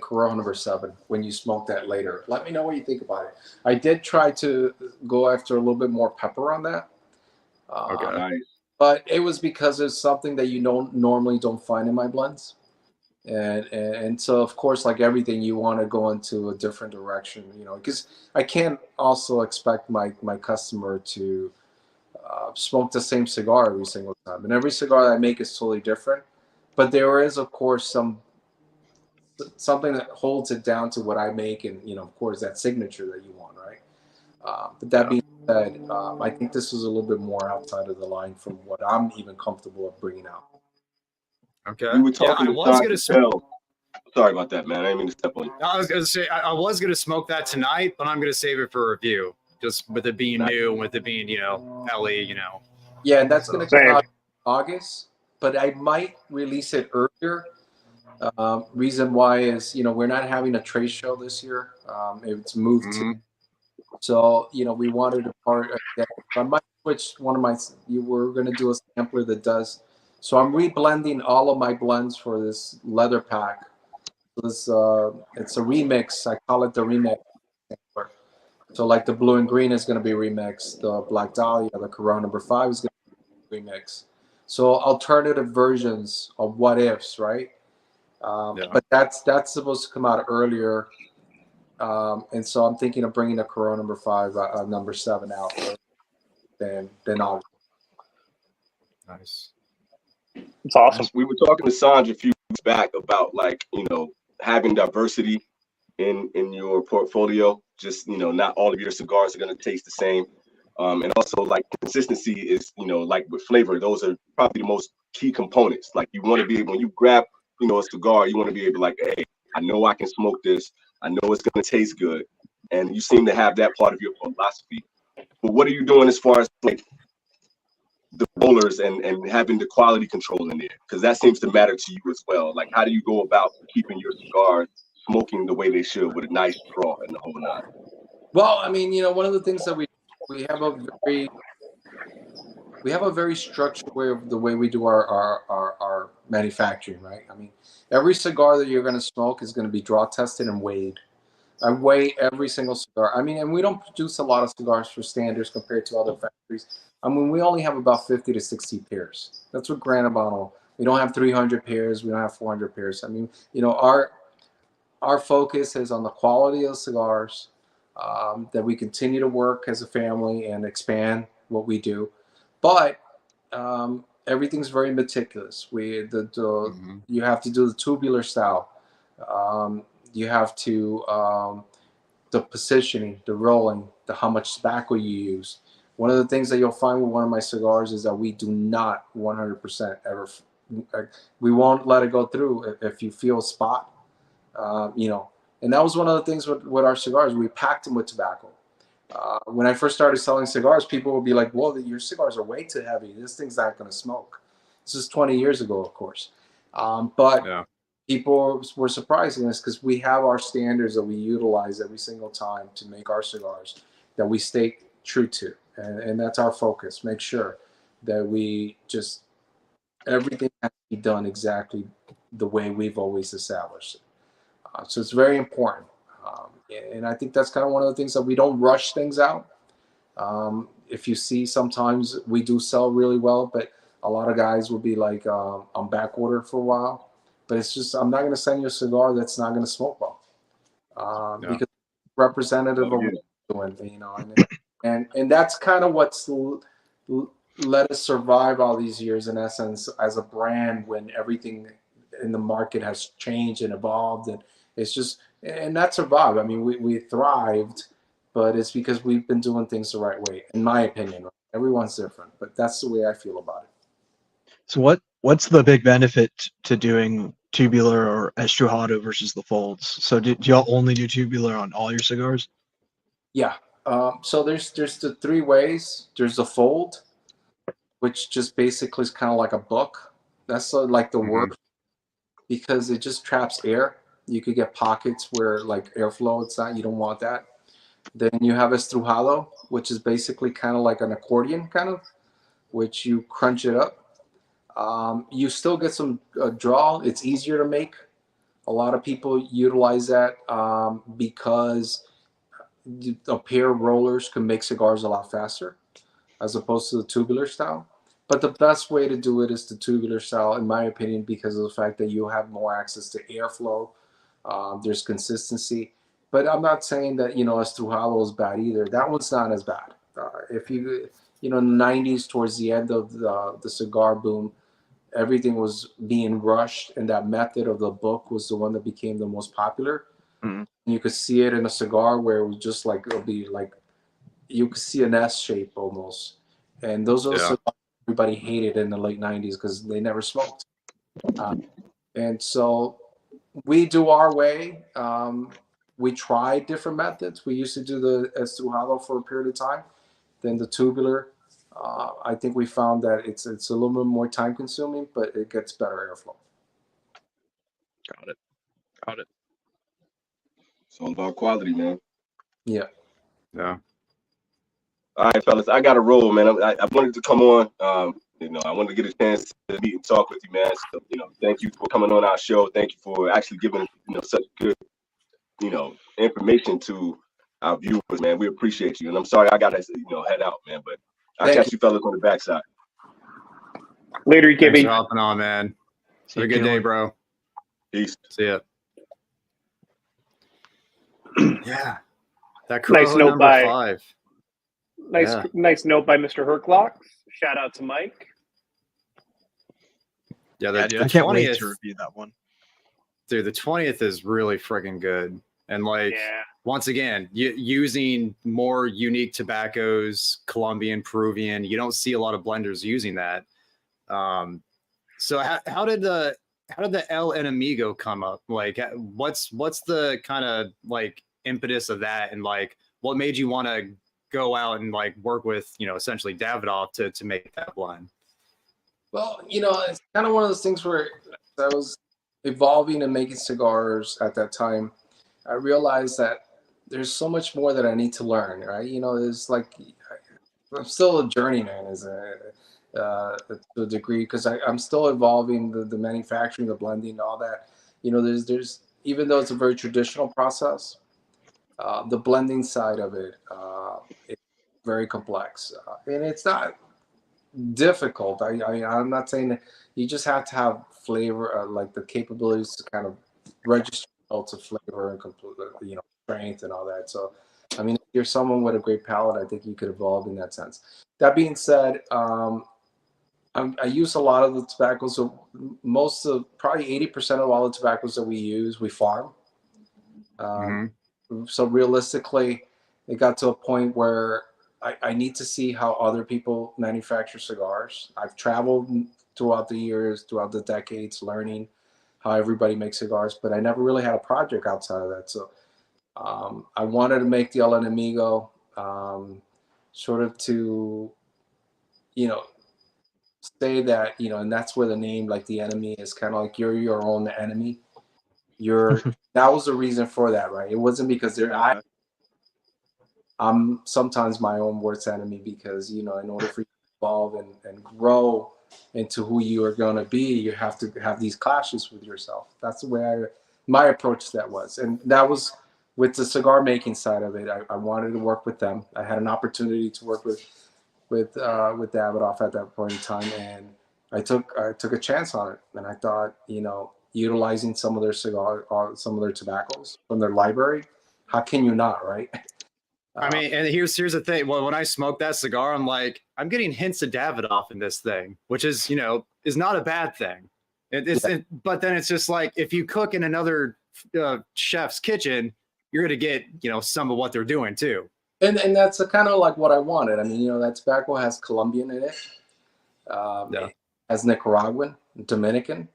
Corona number 7 when you smoke that later. Let me know what you think about it. I did try to go after a little bit more pepper on that. Okay. Nice. But it was because it's something that you normally don't find in my blends. And so, of course, like everything, you want to go into a different direction, you know, because I can't also expect my customer to smoke the same cigar every single time. And every cigar that I make is totally different. But there is, of course, something that holds it down to what I make, and, you know, of course, that signature that you want, right? But that being said, I think this is a little bit more outside of the line from what I'm even comfortable of bringing out. Okay. We were talking I was gonna smoke. Sorry about that, man. I didn't mean to step on you. I was gonna say I was gonna smoke that tonight, but I'm gonna save it for review. Just with it being new and with it being, you know, LE, you know. Yeah, and that's gonna come out in August, but I might release it earlier. Reason why is, you know, we're not having a trade show this year. It's moved to, so, you know, we wanted to part. I might switch one of my. We're gonna do a sampler that does. So I'm reblending all of my blends for this leather pack. It's a remix. I call it the remix sampler. So like the blue and green is going to be remixed. The Black Dahlia, the Corona number 5 is going to be remixed. So alternative versions of what ifs, right? But that's supposed to come out earlier. And so I'm thinking of bringing the Corona number 5, number 7 out than August. Nice. It's awesome. We were talking to Sanj a few weeks back about, like, you know, having diversity in your portfolio. Just, you know, not all of your cigars are going to taste the same. And also, like, consistency is, you know, like with flavor, those are probably the most key components. Like, you want to be able, when you grab, you know, a cigar, you want to be able to, like, hey, I know I can smoke this. I know it's going to taste good. And you seem to have that part of your philosophy. But what are you doing as far as, like, the rollers and having the quality control in there? Because that seems to matter to you as well. Like, how do you go about keeping your cigars smoking the way they should with a nice draw and the whole nine? Well, I mean, you know, one of the things that we have a very structured way of the way we do our manufacturing, right? I mean, every cigar that you're going to smoke is going to be draw tested and weighed. I weigh every single cigar. I mean, and we don't produce a lot of cigars for standards compared to other factories. I mean, we only have about 50 to 60 pairs. That's what Gran Habano. We don't have 300 pairs. We don't have 400 pairs. I mean, you know, our focus is on the quality of cigars, that we continue to work as a family and expand what we do. But everything's very meticulous. You have to do the tubular style. You have to the positioning, the rolling, how much tobacco you use. One of the things that you'll find with one of my cigars is that we do not 100% ever. We won't let it go through if you feel a spot, you know. And that was one of the things with our cigars. We packed them with tobacco. When I first started selling cigars, people would be like, "Whoa, your cigars are way too heavy. This thing's not going to smoke." This is 20 years ago, of course. But people were surprising us because we have our standards that we utilize every single time to make our cigars that we stay true to. And that's our focus. Make sure that we just, everything has to be done exactly the way we've always established it. So it's very important. And I think that's kind of one of the things that we don't rush things out. If you see, sometimes we do sell really well, but a lot of guys will be like, I'm back order for a while. But it's just, I'm not going to send you a cigar that's not going to smoke well. Because it's representative of what we're doing, you know. And that's kind of what's let us survive all these years, in essence, as a brand, when everything in the market has changed and evolved. And it's just, and not survive. I mean, we thrived, but it's because we've been doing things the right way, in my opinion. Everyone's different, but that's the way I feel about it. So what's the big benefit to doing tubular or estrujado versus the folds? So do y'all only do tubular on all your cigars? Yeah. So there's the three ways. There's the fold, which just basically is kind of like a book. That's like the worst because it just traps air. You could get pockets where like airflow, it's not, you don't want that. Then you have estrujado, which is basically kind of like an accordion kind of, which you crunch it up. You still get some draw. It's easier to make. A lot of people utilize that because a pair of rollers can make cigars a lot faster as opposed to the tubular style. But the best way to do it is the tubular style, in my opinion, because of the fact that you have more access to airflow. There's consistency. But I'm not saying that, estrujado is bad either. That one's not as bad. If you in the 90s, towards the end of the cigar boom, everything was being rushed, and that method of the book was the one that became the most popular. You could see it in a cigar where it was just like, it'll be like, you could see an S shape almost. And those are the cigars everybody hated in the late 90s because they never smoked. And so we do our way. We tried different methods. We used to do the estrujado for a period of time, then the tubular. I think we found that it's a little bit more time consuming, but it gets better airflow. Got it. It's all about quality, man. Yeah. All right, fellas, I got to roll, man. I wanted to come on. I wanted to get a chance to meet and talk with you, man. So, thank you for coming on our show. Thank you for actually giving, such good, information to our viewers, man. We appreciate you. And I'm sorry I got to, head out, man. But I'll catch you fellas on the backside. Later, Thanks Gibby. for hopping on, man. Have a good day, bro. Peace. See ya. Yeah. That Nice Corojo note number by 5. Nice note by Mr. Herklock. Shout out to Mike. Yeah, Dude, the I can't wait 20th to review that one. Dude, the 20th is really friggin' good. And once again, using more unique tobaccos, Colombian, Peruvian, you don't see a lot of blenders using that. So how did the El Enemigo come up? Like, what's the kind of impetus of that, and what made you want to go out and work with essentially Davidoff to make that blend? Well, it's kind of one of those things where I was evolving and making cigars at that time. I realized that there's so much more that I need to learn, right? There's I'm still a journeyman to a degree, because I'm still evolving the manufacturing, the blending, all that. There's even though it's a very traditional process, the blending side of it is very complex, and it's not difficult. I'm not saying that you just have to have flavor, the capabilities to kind of register to flavor and complete, strength and all that. So, I mean, if you're someone with a great palate, I think you could evolve in that sense. That being said, I use a lot of the tobaccos. So probably 80% of all the tobaccos that we use, we farm. So realistically, it got to a point where I need to see how other people manufacture cigars. I've traveled throughout the years, throughout the decades, learning how everybody makes cigars, but I never really had a project outside of that. So I wanted to make the El Enemigo sort of to, say that, and that's where the name, the enemy, is kind of like you're your own enemy. That was the reason for that, right? It wasn't because I'm sometimes my own worst enemy, because, in order for you to evolve and grow into who you are going to be, you have to have these clashes with yourself. That's the way my approach to that was. And that was with the cigar making side of it. I wanted to work with them. I had an opportunity to work with Davidoff at that point in time, and I took a chance on it. And I thought, utilizing some of their some of their tobaccos from their library, how can you not, right? I mean, and here's the thing. Well, when I smoked that cigar, I'm like, I'm getting hints of Davidoff in this thing, which is, is not a bad thing. But then it's just like, if you cook in another chef's kitchen, you're going to get, some of what they're doing too. And that's kind of like what I wanted. I mean, you know, that tobacco has Colombian in it. Yeah. It has Nicaraguan, Dominican,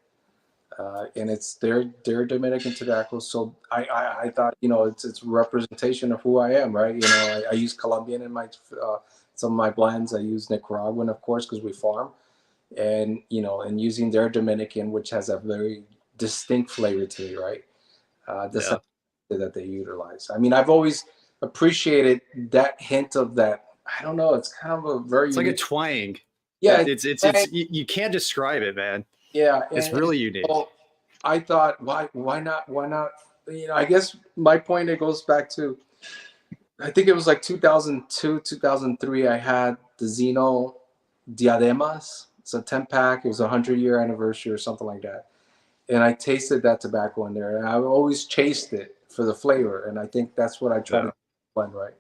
and it's their Dominican tobacco. So I thought, you know, it's a representation of who I am, right? You know, I use Colombian in my some of my blends. I use Nicaraguan, of course, because we farm, and you know, and using their Dominican, which has a very distinct flavor to it, right? That's that they utilize. I mean, I've always appreciated that hint of that. I don't know. It's kind of a very. It's like a twang. Yeah, it's you can't describe it, man. Yeah, it's really unique. Well, I thought, why not? You know, I guess my point, it goes back to, I think it was like 2002, 2003. I had the Zeno Diademas. It's a 10-pack. It was a 100-year anniversary or something like that. And I tasted that tobacco in there, and I always chased it for the flavor. And I think that's what I try to blend, right?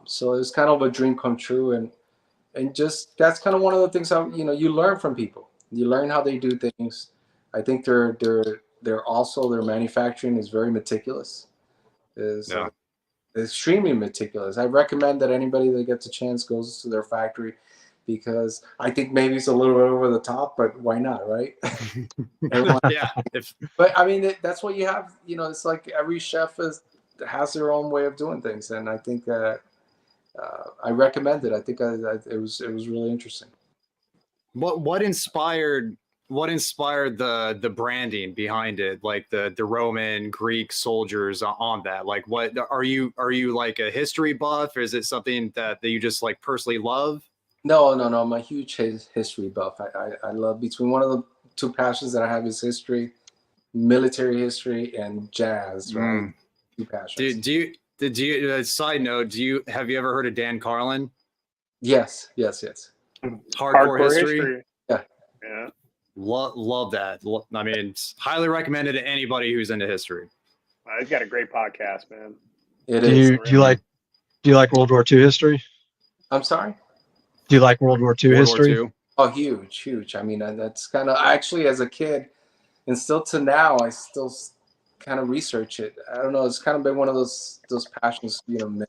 So it was kind of a dream come true, and just that's kind of one of the things how, you know, you learn from people. You learn how they do things. I think they're also, their manufacturing is very meticulous. Is extremely meticulous. I recommend that anybody that gets a chance goes to their factory, because I think maybe it's a little bit over the top, but why not, right? Yeah. But I mean, that's what you have. You know, it's like every chef has their own way of doing things, and I think that I recommend it. I think it was really interesting. What inspired the branding behind it, like the Roman Greek soldiers on that? Like, what are you like a history buff, or is it something that you just like personally love? No, I'm a huge history buff. I love, between one of the two passions that I have is history, military history, and jazz, right? Two passions. Did you side note, have you ever heard of Dan Carlin? Yes. Hardcore history. Yeah. Love that. I mean, it's highly recommended to anybody who's into history. He's got a great podcast, man. It is. Do you like World War II history? I'm sorry? Do you like World War II history? Oh, huge. I mean, that's kind of, actually, as a kid, and still to now, I still kind of research it. I don't know. It's kind of been one of those passions, you know,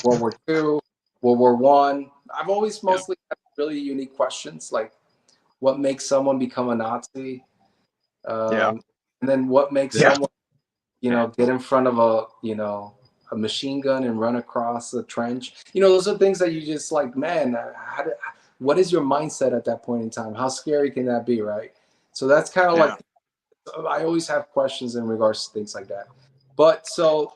World War II, World War I. I've always mostly had really unique questions, like what makes someone become a Nazi? And then what makes someone, you know, get in front of a machine gun and run across a trench? You know, those are things that you just like, man, what is your mindset at that point in time? How scary can that be, right? So that's kind of like, I always have questions in regards to things like that. But so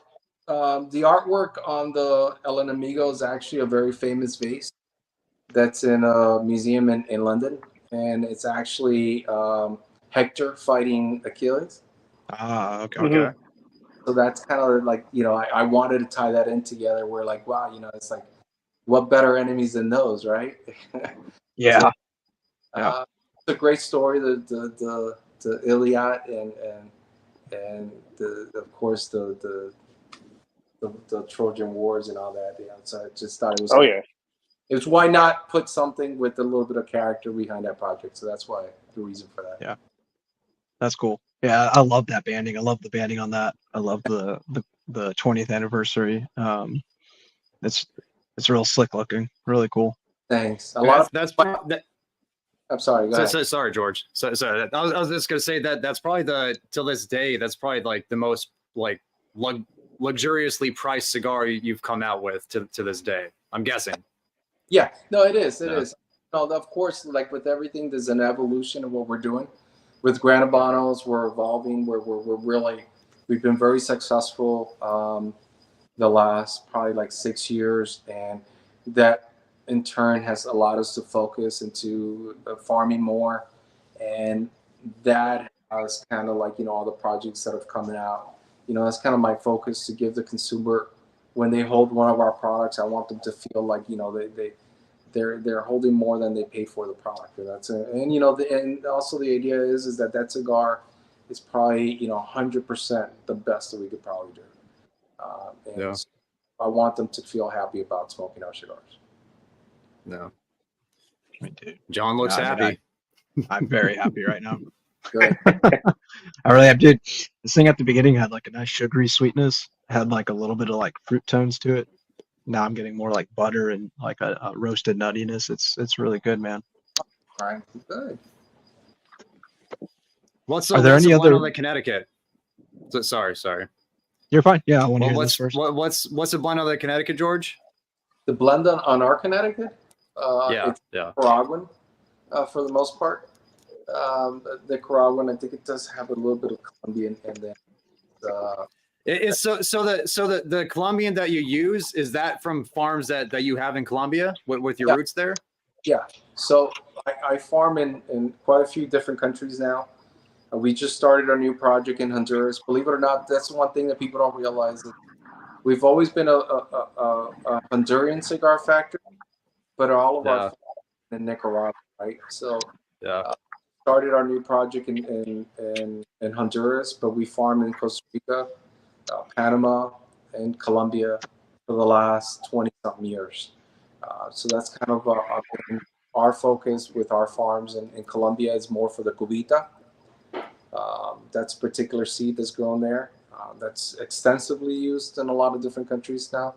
the artwork on the El Enemigo is actually a very famous vase that's in a museum in London. And it's actually Hector fighting Achilles. Okay. So that's kind of like, you know, I wanted to tie that in together, where like, wow, you know, it's like, what better enemies than those, right? Yeah. So, it's a great story, the Iliad and of course the Trojan Wars and all that. You know, so I just thought it was. Oh yeah. It was, why not put something with a little bit of character behind that project? So that's why the reason for that. Yeah, that's cool. Yeah, I love that banding. I love the banding on that. I love the 20th anniversary. It's real slick looking, really cool. Thanks. I'm sorry. Go ahead. Sorry, George. So I was just gonna say that's probably till this day, that's probably like the most like luxuriously priced cigar you've come out with to this day, I'm guessing. Yeah, no, it is. It is. No, of course, like with everything, there's an evolution of what we're doing. With Gran Habanos, we're evolving. We've been very successful the last probably like 6 years, and that in turn has allowed us to focus into farming more, and that has kind of like, you know, all the projects that have coming out. You know, that's kind of my focus, to give the consumer, when they hold one of our products, I want them to feel like, you know, they're holding more than they paid for the product. And that's it. And you know, and also the idea is that cigar is probably, you know, 100% the best that we could probably do. So I want them to feel happy about smoking our cigars. No, Me too. John looks happy. I'm very happy right now. Good. I really am, dude. This thing at the beginning had like a nice sugary sweetness. Had like a little bit of like fruit tones to it. now I'm getting more like butter and like a roasted nuttiness. It's really good, man. Right. Good. What's Are there what's any the blend other? on the Connecticut? Sorry. You're fine. Yeah, I want to Well, hear this first. what's the blend on the Connecticut, George? The blend on our Connecticut, it's Yeah. Nicaraguan for the most part. The Nicaraguan, I think it does have a little bit of Colombian in there. It's so the Colombian that you use, is that from farms that you have in Colombia with your roots there? Yeah. So I farm in quite a few different countries now. We just started our new project in Honduras. Believe it or not, that's one thing that people don't realize. That we've always been a Honduran cigar factory, but all of our in Nicaragua, right? So started our new project in Honduras, but we farm in Costa Rica, Panama, and Colombia for the last 20-something years. So that's kind of our focus with our farms in Colombia is more for the cubita. That's a particular seed that's grown there. That's extensively used in a lot of different countries now.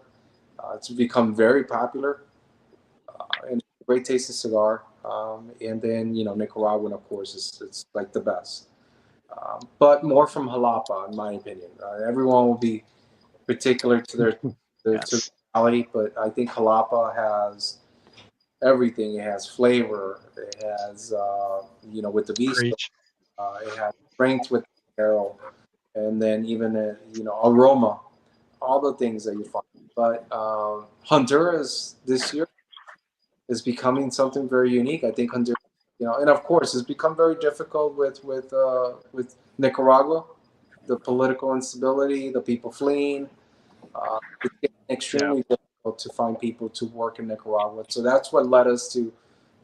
It's become very popular and great tasting cigar. And then, Nicaraguan, of course, it's like the best. But more from Jalapa, in my opinion. Everyone will be particular to their to the valley, but I think Jalapa has everything. It has flavor. It has, with the vista, it has strength with the barrel, and then even aroma, all the things that you find. But Honduras this year is becoming something very unique. I think Honduras, and of course, it's become very difficult with Nicaragua, the political instability, the people fleeing. It's getting extremely difficult to find people to work in Nicaragua. So that's what led us to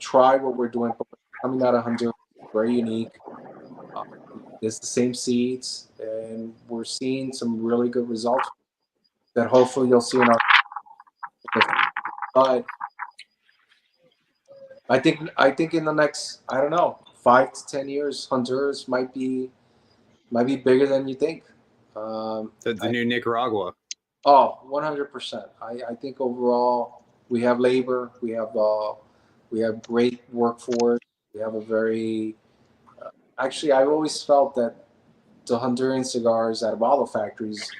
try what we're doing. But coming out of Honduras, very unique. It's the same seeds, and we're seeing some really good results that hopefully you'll see in our. But I think in the next, I don't know, 5 to 10 years, Honduras might be bigger than you think. The new Nicaragua. Oh, 100%. I think overall we have labor, we have great workforce, we have a very actually I've always felt that the Honduran cigars out of all the factories,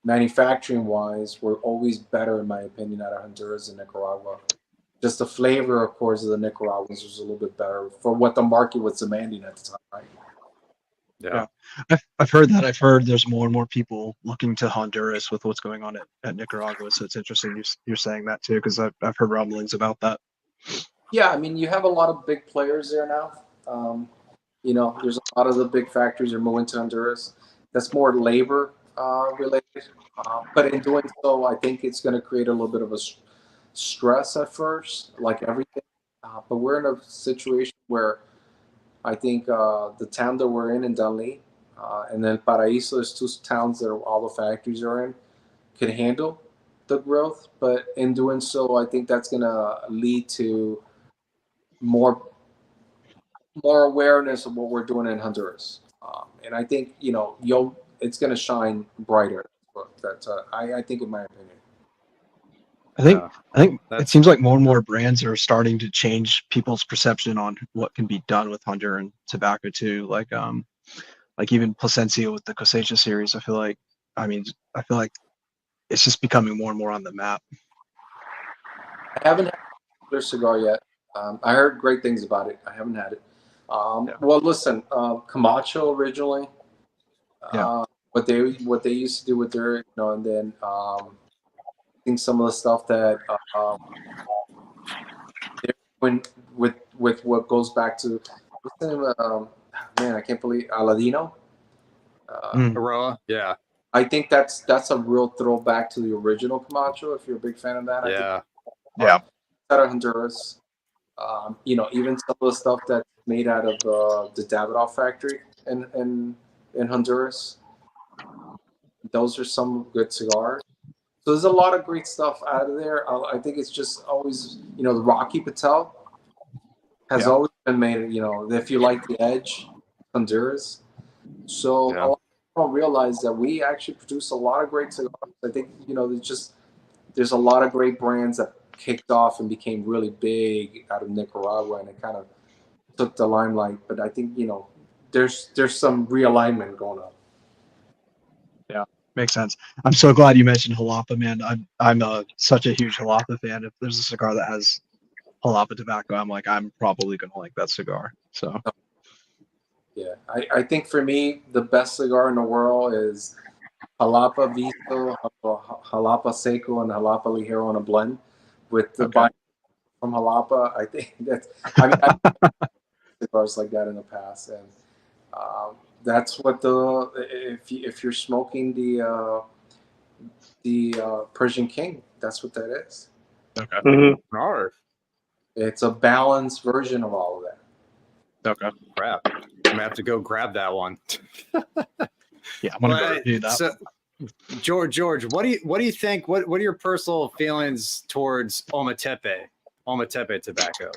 manufacturing wise, were always better in my opinion out of Honduras and Nicaragua. Just the flavor, of course, of the Nicaraguans was a little bit better for what the market was demanding at the time, right? Yeah. I've heard that. I've heard there's more and more people looking to Honduras with what's going on at Nicaragua. So it's interesting you're saying that too, because I've heard rumblings about that. Yeah, I mean, you have a lot of big players there now. There's a lot of the big factories are moving to Honduras. That's more labor related. But in doing so, I think it's going to create a little bit of a stress at first, like everything. But we're in a situation where I think the town that we're in Dunley, and then Paraíso, there's two towns that all the factories are in, can handle the growth. But in doing so, I think that's going to lead to more awareness of what we're doing in Honduras. And I think, it's going to shine brighter. That's I think, in my opinion. I think it seems like more and more brands are starting to change people's perception on what can be done with Honduran tobacco too. Like even Plasencia with the Cosecha series. I feel like it's just becoming more and more on the map. I haven't had their cigar yet. I heard great things about it. I haven't had it. Well, listen, Camacho originally, what they used to do with their, and then I think some of the stuff that when with what goes back to what's the name? Man, I can't believe Aladino. Aroa, yeah. I think that's a real throwback to the original Camacho. If you're a big fan of that, Yeah, out of Honduras. Even some of the stuff that's made out of the Davidoff factory in Honduras. Those are some good cigars. So there's a lot of great stuff out of there. I think it's just always, the Rocky Patel has always been made, if you like the edge, Honduras. So a lot of people don't realize that we actually produce a lot of great cigars. I think, there's a lot of great brands that kicked off and became really big out of Nicaragua, and it kind of took the limelight. But I think, you know, there's some realignment going on. Yeah, makes sense. I'm so glad you mentioned Jalapa, man. I'm such a huge Jalapa fan. If there's a cigar that has Jalapa tobacco, I'm probably gonna like that cigar. So yeah, I think for me the best cigar in the world is Jalapa Visto, Jalapa Seco, and Jalapa Ligero on a blend with the bite from Jalapa. I think that's, I mean, I've had cigars like that in the past, and that's what if you're smoking the Persian King, that's what that is. okay. Mm-hmm. It's a balanced version of all of that. Okay. Crap. I'm gonna have to go grab that one. Yeah, I'm gonna go review that. So, George, what do you think? What are your personal feelings towards Ometepe tobacco?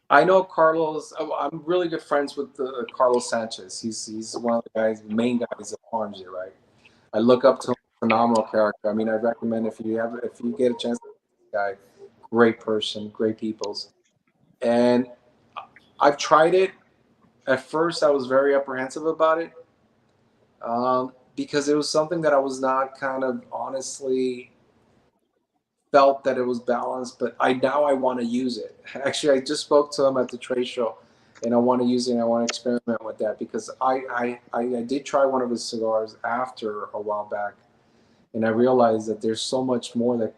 I know Carlos. I'm really good friends with Carlos Sanchez. He's one of the main guys that farms it, right? I look up to him. Phenomenal character. I mean, I recommend if you get a chance to this guy, great person, great peoples. And I've tried it. At first, I was very apprehensive about it because it was something that I was not kind of honestly felt that it was balanced. But now I want to use it. Actually, I just spoke to him at the trade show, and I want to use it. And I want to experiment with that because I did try one of his cigars after a while back. And I realized that there's so much more that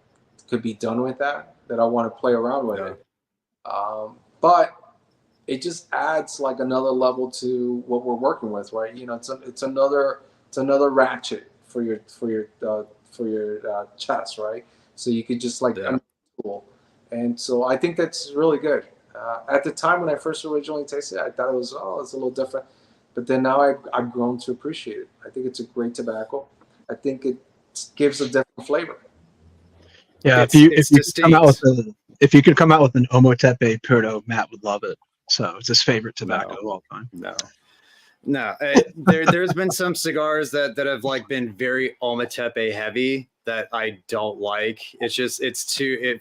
could be done with that I want to play around with it. But it just adds like another level to what we're working with, right? You know, it's another ratchet for your chest, right? So you could just tool. And so I think that's really good. At the time when I first originally tasted it, I thought it's a little different. But then now I've grown to appreciate it. I think it's a great tobacco. I think it gives a different flavor. Yeah, if you could come out with an Ometepe Puro, Matt would love it. So it's his favorite tobacco of all time. No. There's been some cigars that have like been very Ometepe heavy that I don't like.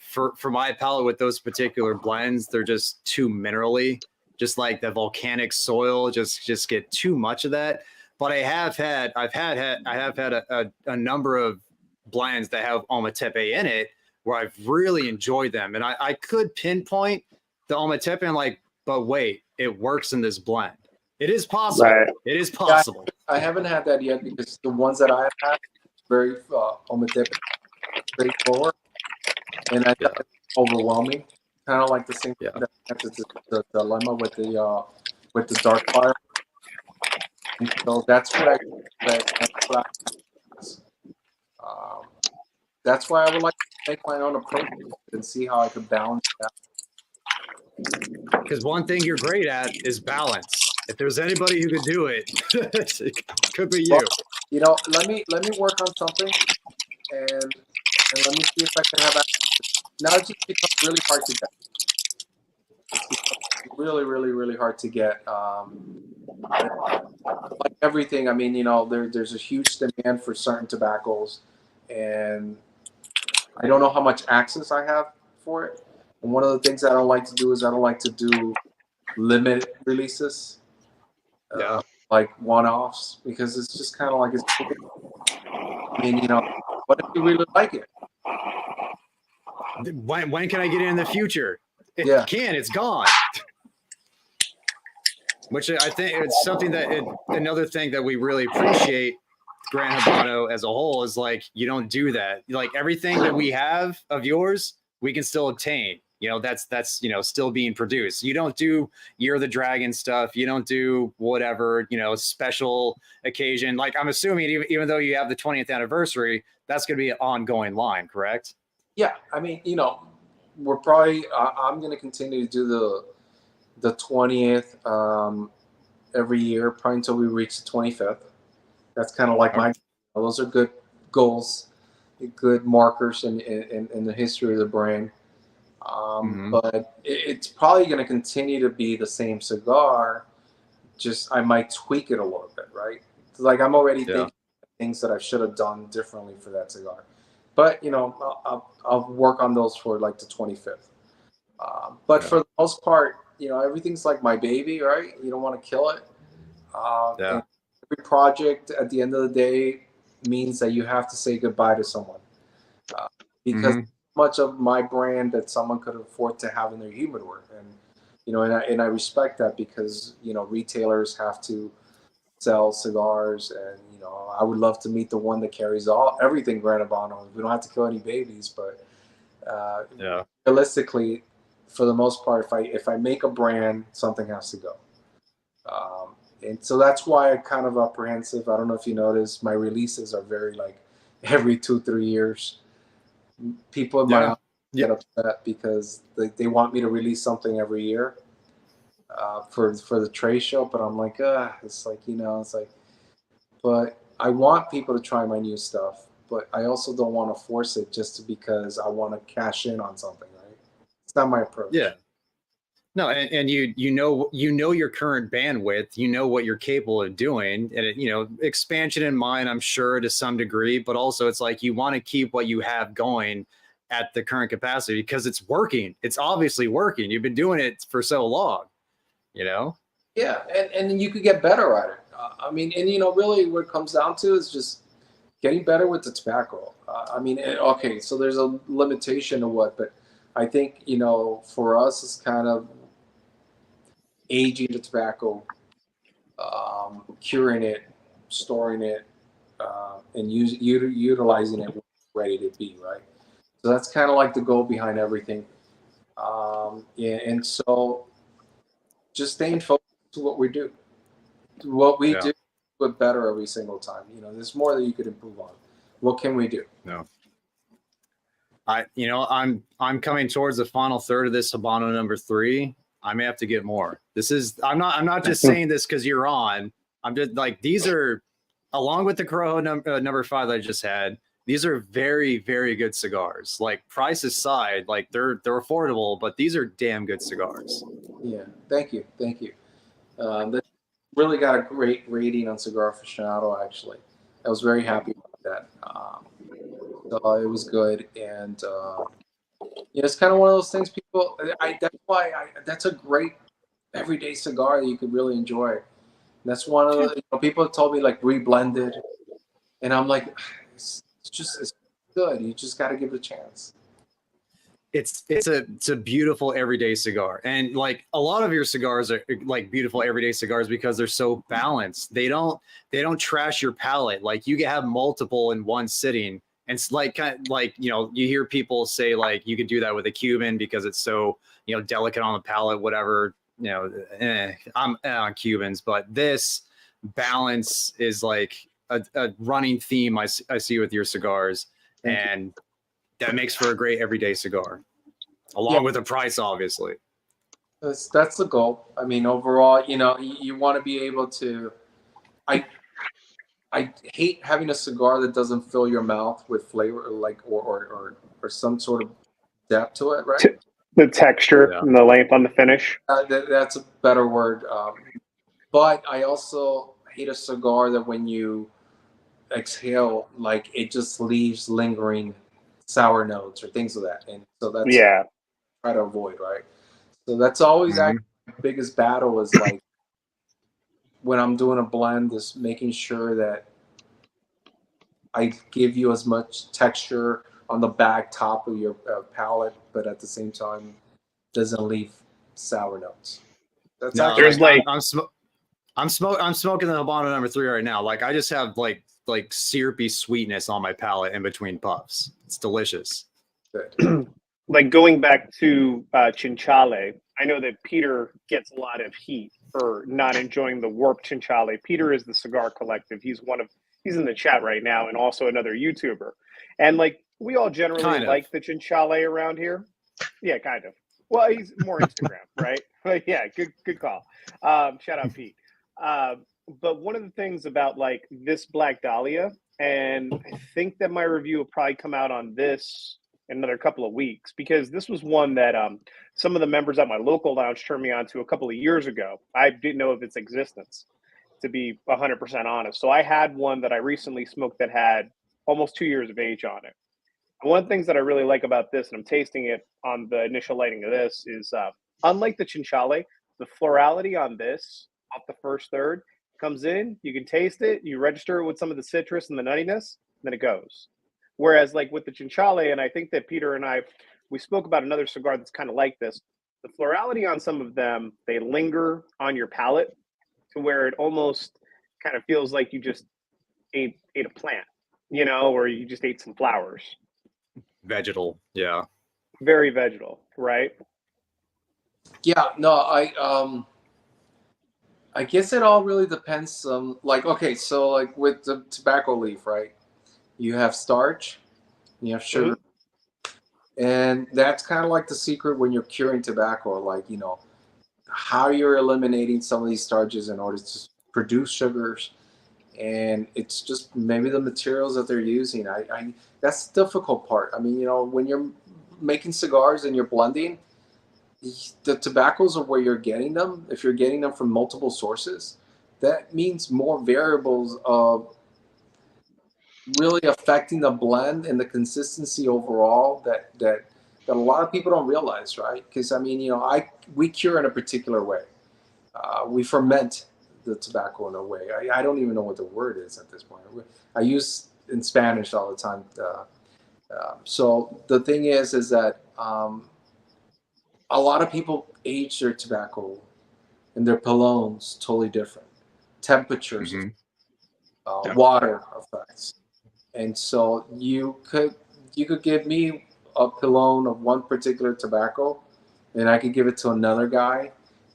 For my palate with those particular blends, they're just too minerally. Just like the volcanic soil, just get too much of that. But I have had a number of blends that have Ometepe in it where I've really enjoyed them. And I could pinpoint the Ometepe and like, but wait, it works in this blend. It is possible. Right. It is possible. Yeah, I haven't had that yet because the ones that I have had very Ometepe straightforward. And I thought it's overwhelming. Kind of like the same thing that the dilemma with the dark fire. And so that's what that's why I would like to make my own approach and see how I could balance that. Because one thing you're great at is balance. If there's anybody who could do it, it could be you. Well, you know, let me work on something, and let me see if I can have access. Now it's just become really hard to get. It's really, really, really hard to get. Like everything, I mean, you know, there's a huge demand for certain tobaccos, and I don't know how much access I have for it. And one of the things I don't like to do is I don't like to do limited releases, like one-offs, because it's just kind of like I mean, you know, what if you really like it? When can I get it in the future? If you can, it's gone. Which I think it's something another thing that we really appreciate Gran Habano as a whole is like, you don't do that. Like everything that we have of yours, we can still obtain. You know, that's you know, still being produced. You don't do Year of the Dragon stuff. You don't do whatever, you know, special occasion. Like I'm assuming even though you have the 20th anniversary, that's going to be an ongoing line, correct? Yeah. I mean, you know, we're probably, I'm going to continue to do the 20th every year, probably until we reach the 25th. That's kind of like those are good goals, good markers in the history of the brand. But it's probably going to continue to be the same cigar. Just I might tweak it a little bit, right? Like I'm already thinking things that I should have done differently for that cigar. But you know, I'll work on those for like the 25th. But for the most part, you know, everything's like my baby, right? You don't want to kill it. And every project at the end of the day means that you have to say goodbye to someone, because much of my brand that someone could afford to have in their humidor, and you know, and I respect that, because you know, retailers have to sell cigars, and you know, I would love to meet the one that carries everything Gran Habano. We don't have to kill any babies, but realistically, for the most part, if I make a brand, something has to go. And so that's why I'm kind of apprehensive. I don't know if you noticed, my releases are very like every 2-3 years. People in my office get upset because they want me to release something every year for the trade show. But I'm like, it's like, you know, it's like, but I want people to try my new stuff, but I also don't want to force it just because I want to cash in on something, right? It's not my approach. Yeah. No, and you know your current bandwidth, you know what you're capable of doing, and you know, expansion in mind, I'm sure, to some degree, but also it's like you want to keep what you have going at the current capacity because it's working. It's obviously working. You've been doing it for so long, you know? Yeah, and you could get better at it. I mean, and you know, really what it comes down to is just getting better with the tobacco. I mean, okay, so there's a limitation to what, but I think, you know, for us, it's kind of aging the tobacco, curing it, storing it, and utilizing it when it's ready to be, right? So that's kind of like the goal behind everything. And so just staying focused to what we do. What we do better every single time. You know, there's more that you could improve on. What can we do? No. I'm coming towards the final third of this Habano number 3. I may have to get more. I'm not just saying this because you're on. I'm just like, these are, along with the Corojo number 5 that I just had, these are very, very good cigars. Like, price aside, like they're affordable, but these are damn good cigars. Yeah, thank you. That really got a great rating on Cigar Aficionado, actually. I was very happy about that. So it was good, and you know, it's kind of one of those things. People, that's a great everyday cigar that you could really enjoy. And that's one of the, you know, people have told me like reblended, and I'm like, it's good. You just got to give it a chance. It's a beautiful everyday cigar, and like a lot of your cigars are like beautiful everyday cigars because they're so balanced. They don't trash your palate. Like, you can have multiple in one sitting. And it's like, kind of like, you know, you hear people say like you could do that with a Cuban because it's so, you know, delicate on the palate, whatever, you know, I'm on Cubans, but this balance is like a running theme I see with your cigars. And that makes for a great everyday cigar, along with the price, obviously. That's the goal. I mean, overall, you know, you want to be able to, I hate having a cigar that doesn't fill your mouth with flavor, like or some sort of depth to it, right? The texture and the length on the finish. That's a better word. But I also hate a cigar that when you exhale, like it just leaves lingering sour notes or things of that. And so that's try to avoid, right? So that's always actually the biggest battle is like, when I'm doing a blend, is making sure that I give you as much texture on the back top of your palate, but at the same time doesn't leave sour notes. That's there's like I'm smoking the Habano number 3 right now. Like, I just have like syrupy sweetness on my palate in between puffs. It's delicious. Good. Like, going back to Chinchale, I know that Peter gets a lot of heat for not enjoying the warped Chinchale. Peter is the Cigar Collective. He's in the chat right now, and also another YouTuber. And like, we all generally like the Chinchale around here. Yeah, kind of. Well, he's more Instagram, right? But yeah, good call. Shout out Pete. But one of the things about like this Black Dahlia, and I think that my review will probably come out on this in another couple of weeks, because this was one that some of the members at my local lounge turned me on to a couple of years ago. I didn't know of its existence. to be 100% honest. So I had one that I recently smoked that had almost 2 years of age on it. And one of the things that I really like about this, and I'm tasting it on the initial lighting of this, is unlike the Chinchale, the florality on this off the first third comes in, you can taste it, you register it with some of the citrus and the nuttiness, then it goes. Whereas like with the Chinchale, and I think that Peter and I, we spoke about another cigar that's kind of like this, the florality on some of them, they linger on your palate to where it almost kind of feels like you just ate a plant, you know, or you just ate some flowers. Vegetal, yeah. Very vegetal, right? Yeah, no, I guess it all really depends. Like, okay, so like with the tobacco leaf, right? You have starch, you have sugar, and that's kind of like the secret when you're curing tobacco. Like, you know, how you're eliminating some of these starches in order to produce sugars, and it's just maybe the materials that they're using. That's the difficult part. I mean, you know, when you're making cigars and you're blending, the tobaccos are where you're getting them. If you're getting them from multiple sources, that means more variables of really affecting the blend and the consistency overall that a lot of people don't realize, right? Because I mean, you know, we cure in a particular way. We ferment the tobacco in a way. I don't even know what the word is at this point. I use in Spanish all the time. So the thing is that a lot of people age their tobacco and their pilones totally different. Temperatures, water effects. And so you could give me a pilone of one particular tobacco, and I could give it to another guy,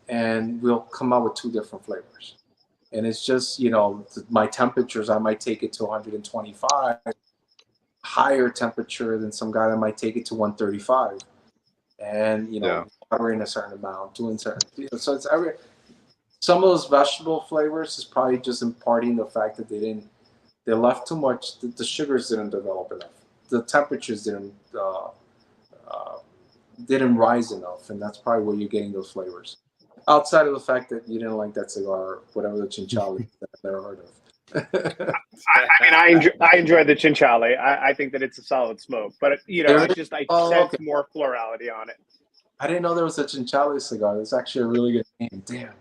and we'll come out with two different flavors. And it's just, you know, my temperatures, I might take it to 125, higher temperature than some guy that might take it to 135. And, you know, watering a certain amount, doing certain, you know, so it's some of those vegetable flavors is probably just imparting the fact that they left too much, the sugars didn't develop enough. The temperatures didn't rise enough, and that's probably where you're getting those flavors. Outside of the fact that you didn't like that cigar, whatever the Chinchale that I've never heard of. I mean, I enjoy the Chinchale. I think that it's a solid smoke, but you know, I sense more florality on it. I didn't know there was a Chinchale cigar. It's actually a really good name. Damn.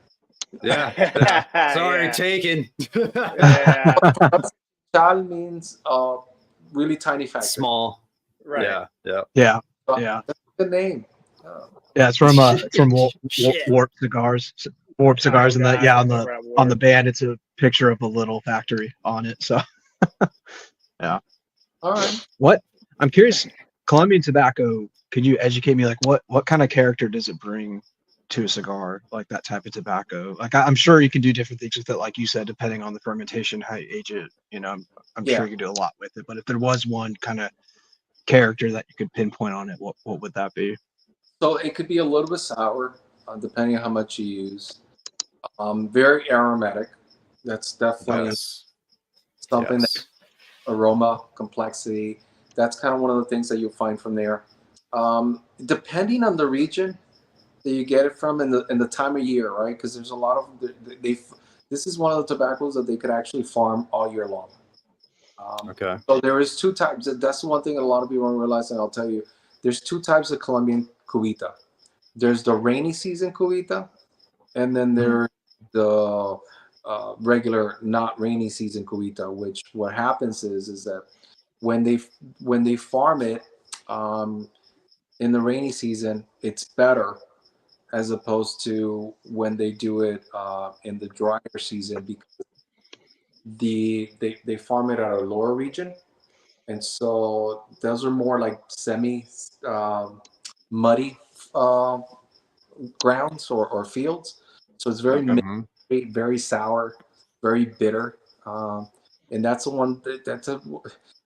Yeah. Sorry, taken. Chinchale means really tiny factory. Small. Right. Yeah. That's a good name. Yeah, it's from Warp Cigars. Warp Cigars, and that on the band, it's a picture of a little factory on it. So, yeah. All right. What I'm curious, Colombian tobacco. Could you educate me? Like, what kind of character does it bring to a cigar? Like that type of tobacco. Like, I'm sure you can do different things with it, like you said, depending on the fermentation, how you age it. You know, I'm sure you can do a lot with it. But if there was one kind of character that you could pinpoint on it, what would that be? So it could be a little bit sour, depending on how much you use. Very aromatic. That's definitely something that aroma, complexity. That's kind of one of the things that you'll find from there. Depending on the region that you get it from and the time of year, right? Because there's a lot of this is one of the tobaccos that they could actually farm all year long. So there is two types. That's the one thing that a lot of people don't realize, and I'll tell you. There's two types of Colombian cubita. There's the rainy season cubita, and then there's the regular not rainy season cubita. Which what happens is that when they farm it in the rainy season, it's better as opposed to when they do it in the drier season, because they farm it at a lower region. And so those are more like semi muddy grounds or fields. So it's very very sour, very bitter. And that's the one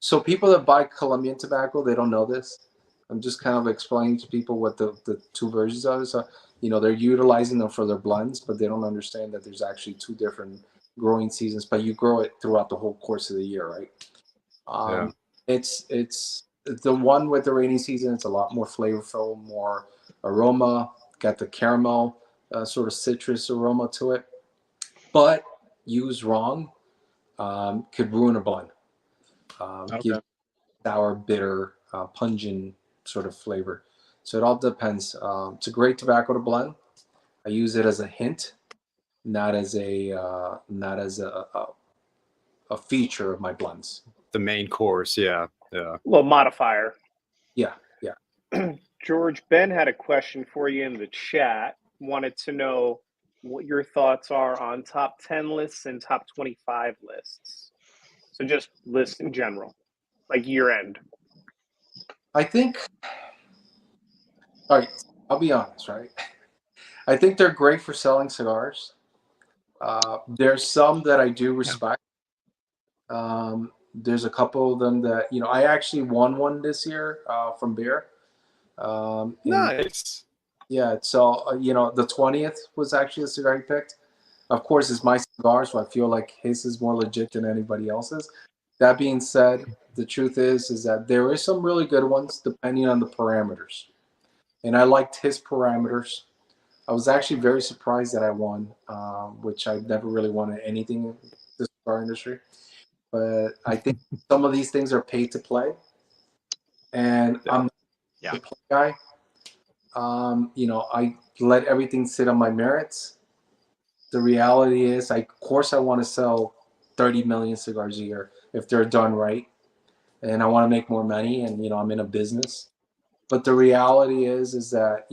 so people that buy Colombian tobacco, they don't know this. I'm just kind of explaining to people what the two versions of it. So, you know, they're utilizing them for their blends, but they don't understand that there's actually two different growing seasons, but you grow it throughout the whole course of the year, right? It's the one with the rainy season. It's a lot more flavorful, more aroma. Got the caramel sort of citrus aroma to it. But used wrong, could ruin a blend. Give sour, bitter, pungent sort of flavor. So it all depends. It's a great tobacco to blend. I use it as a hint, not as a feature of my blends. The main course, yeah. A little modifier. Yeah. George, Ben had a question for you in the chat. Wanted to know what your thoughts are on top 10 lists and top 25 lists. So just lists in general, like year end. I think, all right, I'll be honest, right? I think they're great for selling cigars. There's some that I do respect. There's a couple of them that, I actually won one this year from Beer. Nice. Yeah, so, the 20th was actually a cigar he picked. Of course, it's my cigar, so I feel like his is more legit than anybody else's. That being said, the truth is that there is some really good ones depending on the parameters. And I liked his parameters. I was actually very surprised that I won, which I've never really won anything in the cigar industry. But I think some of these things are paid to play. And I'm the play guy. I let everything sit on my merits. The reality is, of course, I want to sell 30 million cigars a year if they're done right. And I want to make more money, and, I'm in a business. But the reality is that,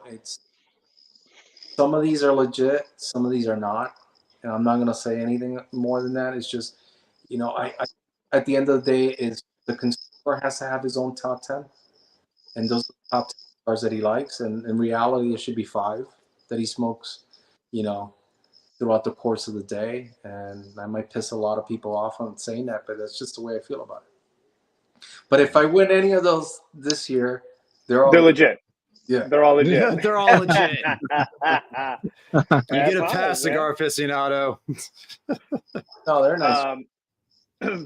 it's some of these are legit, some of these are not. And I'm not going to say anything more than that. It's just, I at the end of the day, is the consumer has to have his own top 10. And those are the top 10 cigars that he likes. And in reality, it should be 5 that he smokes, throughout the course of the day. And I might piss a lot of people off on saying that, but that's just the way I feel about it. But if I win any of those this year, they're legit. Yeah, they're all legit. They're all legit. You get a fine, pass, cigar aficionado. No, they're nice.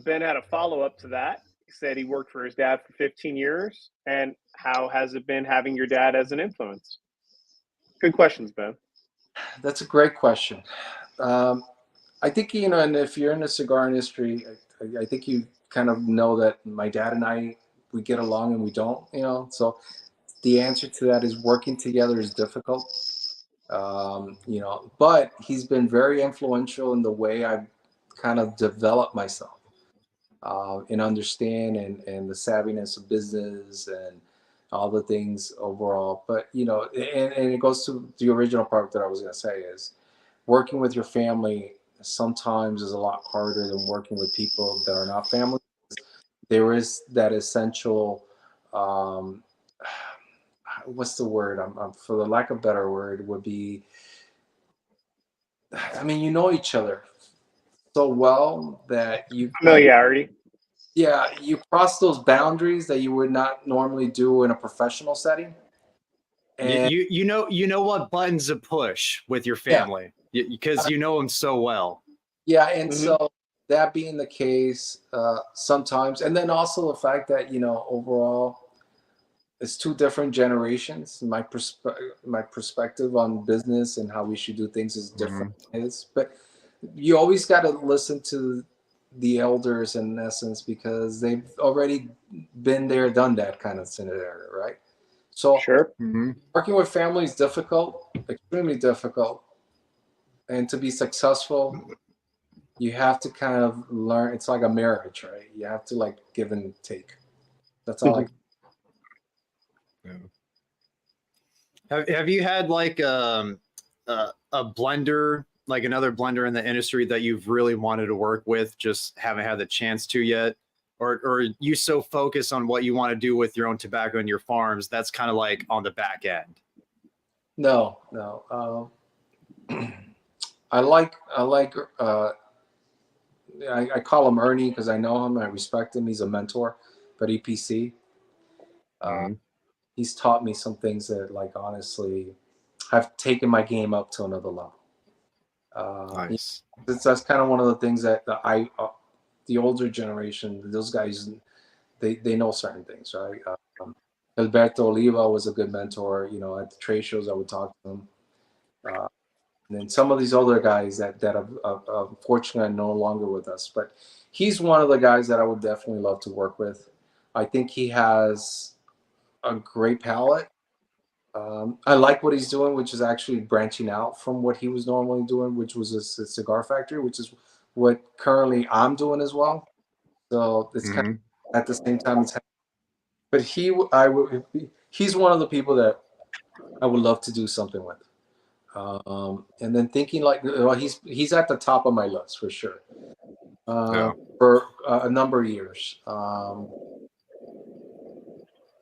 Ben had a follow-up to that. He said he worked for his dad for 15 years. And how has it been having your dad as an influence? Good questions, Ben. That's a great question. I think, and if you're in the cigar industry, I think you kind of know that my dad and I, we get along and we don't, so the answer to that is working together is difficult. But he's been very influential in the way I've kind of developed myself and understand and the savviness of business and all the things overall. But, and it goes to the original part that I was going to say is working with your family sometimes is a lot harder than working with people that are not family. There is that essential, what's the word? For the lack of a better word, would be, you know each other so well that you familiarity. Yeah, you cross those boundaries that you would not normally do in a professional setting. And you know what buttons to push with your family because you know them so well. Yeah, and so that being the case, sometimes, and then also the fact that overall, it's 2 different generations. My perspective on business and how we should do things is different. But you always got to listen to the elders in essence because they've already been there, done that kind of scenario, right? So working with family is difficult, extremely difficult, and to be successful, you have to kind of learn. It's like a marriage, right? You have to give and take. That's all. Have you had a blender, like another blender in the industry that you've really wanted to work with, just haven't had the chance to yet? Or you so focused on what you want to do with your own tobacco and your farms, that's kind of on the back end? No. I call him Ernie because I know him, I respect him. He's a mentor, but EPC, he's taught me some things that honestly have taken my game up to another level. Nice. That's kind of one of the things that the older generation, those guys, they know certain things, right? Alberto Oliva was a good mentor. At the trade shows, I would talk to him. and then some of these older guys that unfortunately are no longer with us. But he's one of the guys that I would definitely love to work with. I think he has a great palate. I like what he's doing, which is actually branching out from what he was normally doing, which was a cigar factory, which is what currently I'm doing as well. So it's kind of at the same time. But he's one of the people that I would love to do something with. And then thinking like, well, he's at the top of my list for sure. For a number of years.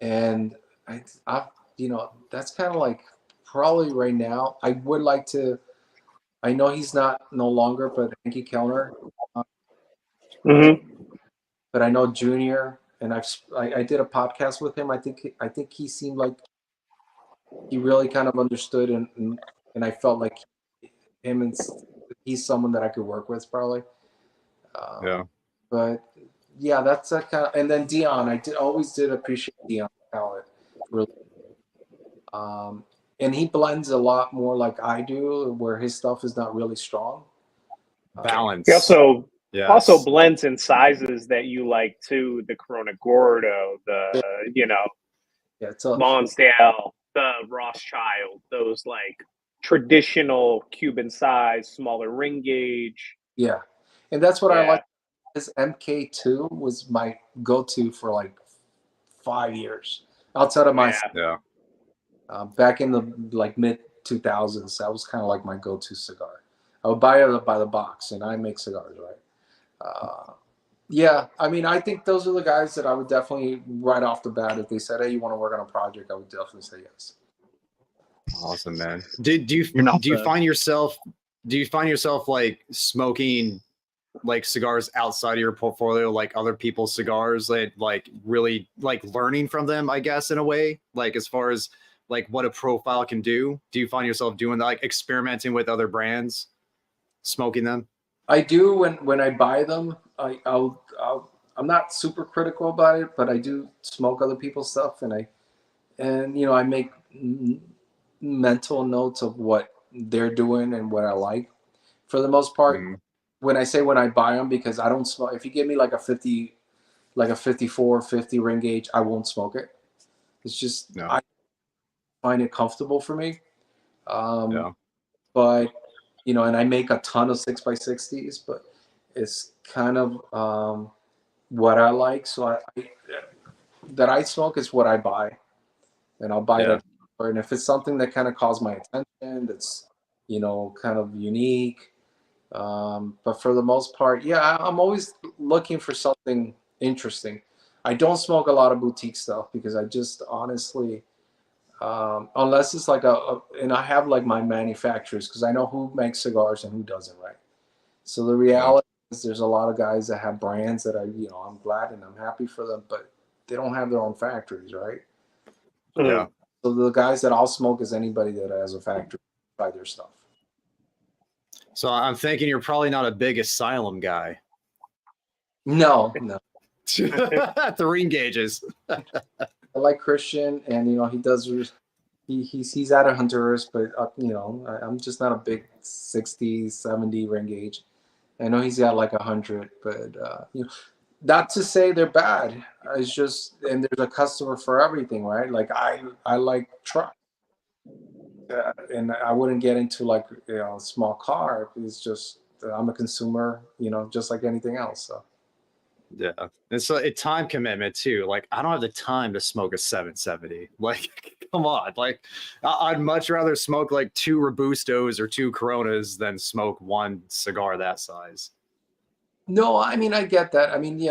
And I that's kind of like probably right now. I would like to. I know he's no longer, but Henke Kellner. But I know Junior, and I did a podcast with him. I think he seemed like he really kind of understood, and I felt like he's someone that I could work with probably. But yeah, that's that kind of. And then Dion, I always did appreciate Dion's palette, really. And he blends a lot more like I do, where his stuff is not really strong. Balance. He also blends in sizes that you like too. The Corona Gordo, the Lonsdale, the Rothschild, those like traditional Cuban size, smaller ring gauge. Yeah, and that's what I like. His MK2 was my go-to for like 5 years outside of my back in the like mid 2000s. That was kind of like my go-to cigar. I would buy it by the box, and I make cigars, right? Yeah, I mean, I think those are the guys that I would definitely right off the bat, if they said, "Hey, you want to work on a project?" I would definitely say yes. Awesome, man. Do you find yourself like smoking like cigars outside of your portfolio, like other people's cigars, like really like learning from them, I guess, in a way, like as far as like what a profile can do? Do you find yourself doing that, like experimenting with other brands, smoking them? I do when I buy them. I'm not super critical about it, but I do smoke other people's stuff, and I make mental notes of what they're doing and what I like. For the most part, when I buy them, because I don't smoke. If you give me like a 54, 50 ring gauge, I won't smoke it. It's just I find it comfortable for me. But and I make a ton of 6x60s, but it's kind of what I like. So that I smoke is what I buy, and I'll buy that. And if it's something that kind of calls my attention, that's kind of unique. But for the most part, I'm always looking for something interesting. I don't smoke a lot of boutique stuff because I just honestly, unless it's like and I have like my manufacturers, because I know who makes cigars and who doesn't, right? So the reality is there's a lot of guys that have brands that I'm glad and I'm happy for them, but they don't have their own factories, right? Yeah. So the guys that I'll smoke is anybody that has a factory by their stuff. So I'm thinking you're probably not a big Asylum guy. No. The ring gauges. I like Christian, and he does. He's out of Honduras, but I'm just not a big 60, 70 ring gauge. I know he's got like 100, but not to say they're bad. It's just, and there's a customer for everything, right? Like I like trucks, and I wouldn't get into like a small car. It's just I'm a consumer, just like anything else. So. Yeah, it's a time commitment too. Like I don't have the time to smoke a 770. Like, come on. Like I'd much rather smoke like 2 Robustos or 2 Coronas than smoke 1 cigar that size. No, I mean, I get that. I mean,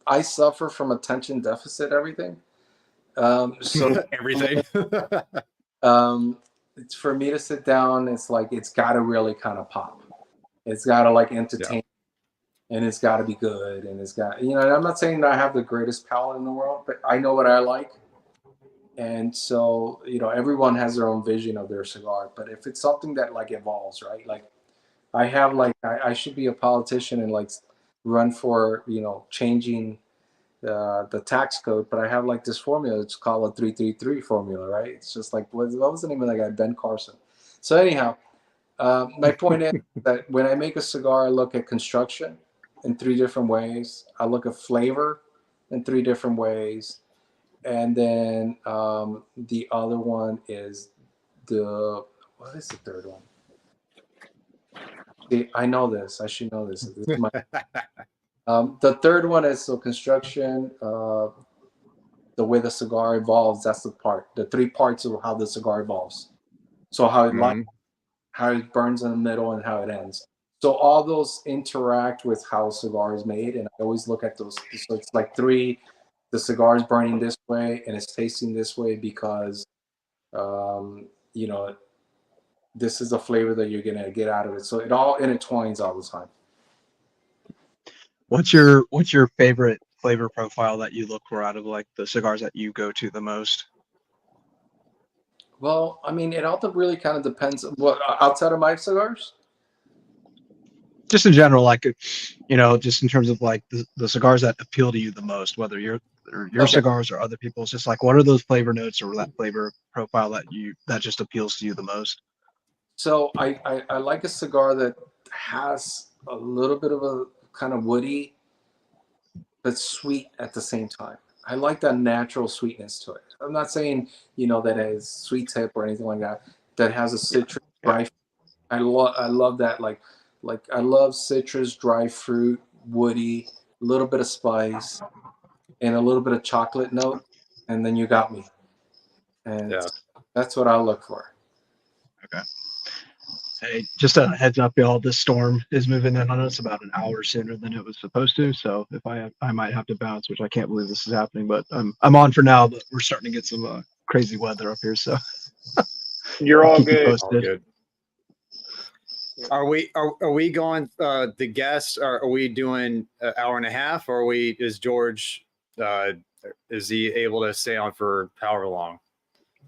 I suffer from attention deficit, everything. So everything. It's for me to sit down. It's like, it's got to really kind of pop. It's got to like entertain, and it's got to be good. And it's got, and I'm not saying that I have the greatest palate in the world, but I know what I like. And so, everyone has their own vision of their cigar, but if it's something that like evolves, right? Like I have like, I should be a politician and like run for, changing the tax code, but I have like this formula. It's called a 333 formula, right? It's just like, what was the name of that guy? Ben Carson. So anyhow, My point is that when I make a cigar, I look at construction in 3 different ways. I look at flavor in 3 different ways. And then the other one is what is the third one? See, I know this. I should know this. This is my, the third one is construction, the way the cigar evolves. That's the 3 parts of how the cigar evolves. So how it lights, how it burns in the middle, and how it ends. So all those interact with how a cigar is made, and I always look at those. So it's like 3. The cigar is burning this way and it's tasting this way because, this is the flavor that you're gonna get out of it. So it all intertwines all the time. What's your favorite flavor profile that you look for out of like the cigars that you go to the most? Well, I mean, it all really kind of depends. What outside of my cigars? Just in general, like, just in terms of like the cigars that appeal to you the most, whether your cigars or other people's, just like what are those flavor notes or that flavor profile that just appeals to you the most? So I like a cigar that has a little bit of a kind of woody, but sweet at the same time. I like that natural sweetness to it. I'm not saying, that it has sweet tip or anything like that. That has a citrus dry. I love that. Like I love citrus, dry fruit, woody, a little bit of spice, and a little bit of chocolate note, and then you got me. And that's what I look for. Okay. Hey, just a heads up, y'all. This storm is moving in on us about an hour sooner than it was supposed to. So if I might have to bounce, which I can't believe this is happening, but I'm on for now. But we're starting to get some crazy weather up here, so you're all good. All good. Are we going the guests? Are we doing an hour and a half, or is George is he able to stay on for however long?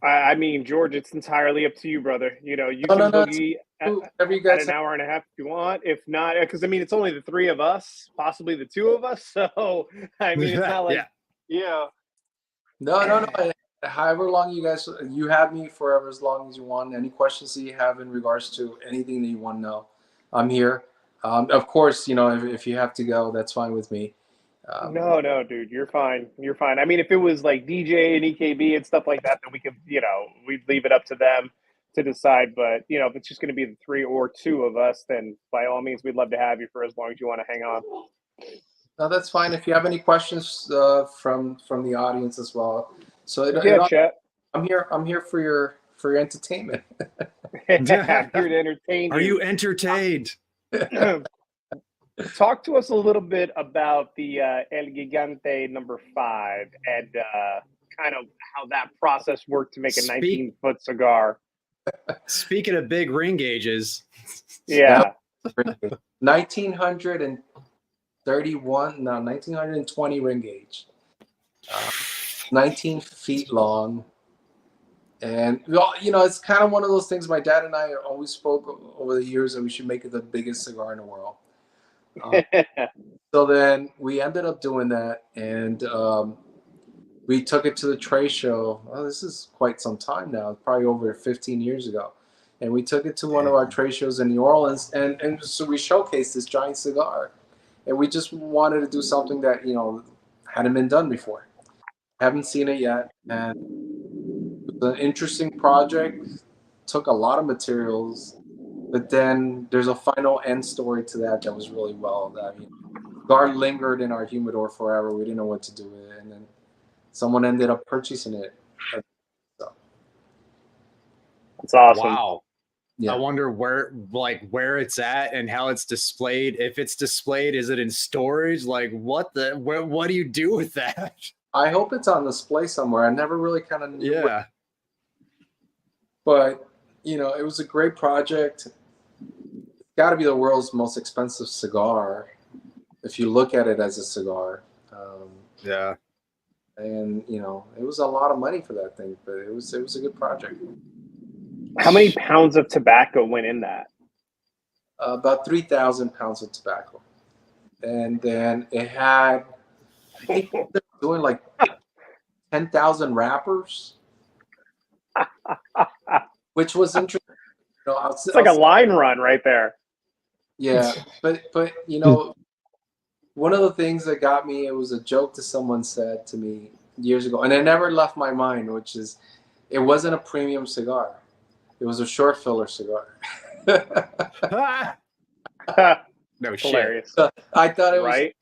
I mean, George, it's entirely up to you, brother. You can boogie at an hour and a half if you want. If not, because I mean, it's only the 3 of us, possibly the 2 of us. So I mean, it's not like No. However long you have me forever, as long as you want. Any questions that you have in regards to anything that you want to know, I'm here. Of course, if you have to go, that's fine with me. No, dude, you're fine. You're fine. I mean, if it was like DJ and EKB and stuff like that, then we could, we'd leave it up to them to decide. But, if it's just going to be the 3 or 2 of us, then by all means, we'd love to have you for as long as you want to hang on. No, that's fine. If you have any questions from the audience as well. So chat. I'm here for your entertainment. I'm here to entertain you. Are you entertained? Talk to us a little bit about the El Gigante number 5 and kind of how that process worked to make a 19-foot cigar. Speaking of big ring gauges. Yeah. 1920 ring gauge. 19 feet long. And, it's kind of one of those things. My dad and I always spoke over the years that we should make it the biggest cigar in the world. So then we ended up doing that, and we took it to the trade show. Well, this is quite some time now, probably over 15 years ago. And we took it to one of our trade shows in New Orleans, and so we showcased this giant cigar. And we just wanted to do something that, hadn't been done before. Haven't seen it yet. And it was an interesting project. Took a lot of materials. But then there's a final end story to that was really well. Cigar lingered in our humidor forever. We didn't know what to do with it. And then someone ended up purchasing it. So. That's awesome. Wow. Yeah. I wonder where it's at and how it's displayed. If it's displayed, is it in storage? Like what do you do with that? I hope it's on display somewhere. I never really kind of knew. Yeah. But, it was a great project. It's got to be the world's most expensive cigar if you look at it as a cigar. Yeah. And, it was a lot of money for that thing, but it was a good project. How many pounds of tobacco went in that? About 3,000 pounds of tobacco. And then it had, I think they're doing like 10,000 wrappers, which was interesting. It's like a line run right there. Yeah, but you know, one of the things that got me, it was a joke that someone said to me years ago, and it never left my mind, which is, it wasn't a premium cigar. It was a short filler cigar. No shit. Hilarious. So I thought it was, Right?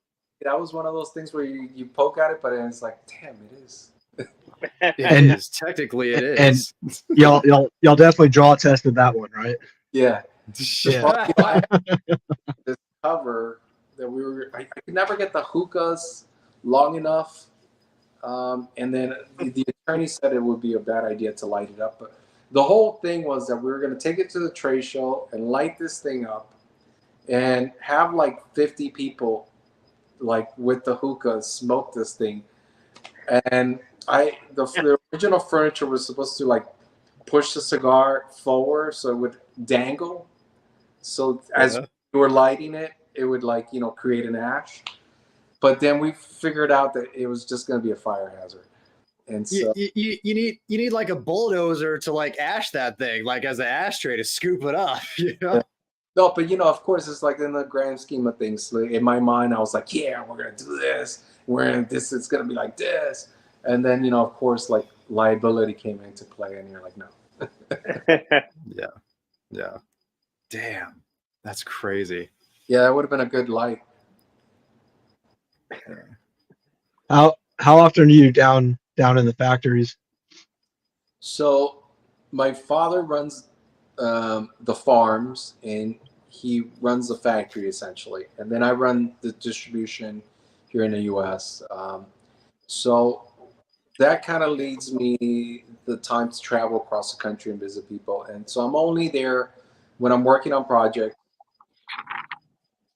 that was one of those things where you poke at it, but it's like, damn, it is. It is. Technically, it is. And y'all definitely draw tested that one, right? Yeah. Yeah. This cover that I could never get the hookahs long enough. And then the attorney said it would be a bad idea to light it up. But the whole thing was that we were going to take it to the trade show and light this thing up and have like 50 people like with the hookahs smoke this thing. And the original furniture was supposed to like push the cigar forward so it would dangle. So as we were lighting it, it would like, you know, create an ash. But then we figured out that it was just going to be a fire hazard. And so you need like a bulldozer to like ash that thing, like as an ashtray to scoop it up. You know? Yeah. No, but you know, of course, it's like in the grand scheme of things. In my mind, I was like, yeah, we're gonna do this. It's gonna be like this. And then, you know, of course, like liability came into play, and you're like, no. Yeah. Damn, that's crazy. Yeah, that would have been a good light. How often are you down in the factories? So my father runs the farms, and he runs the factory essentially, and then I run the distribution here in the U.S. So that kind of leads me the time to travel across the country and visit people, and so I'm only there when I'm working on projects,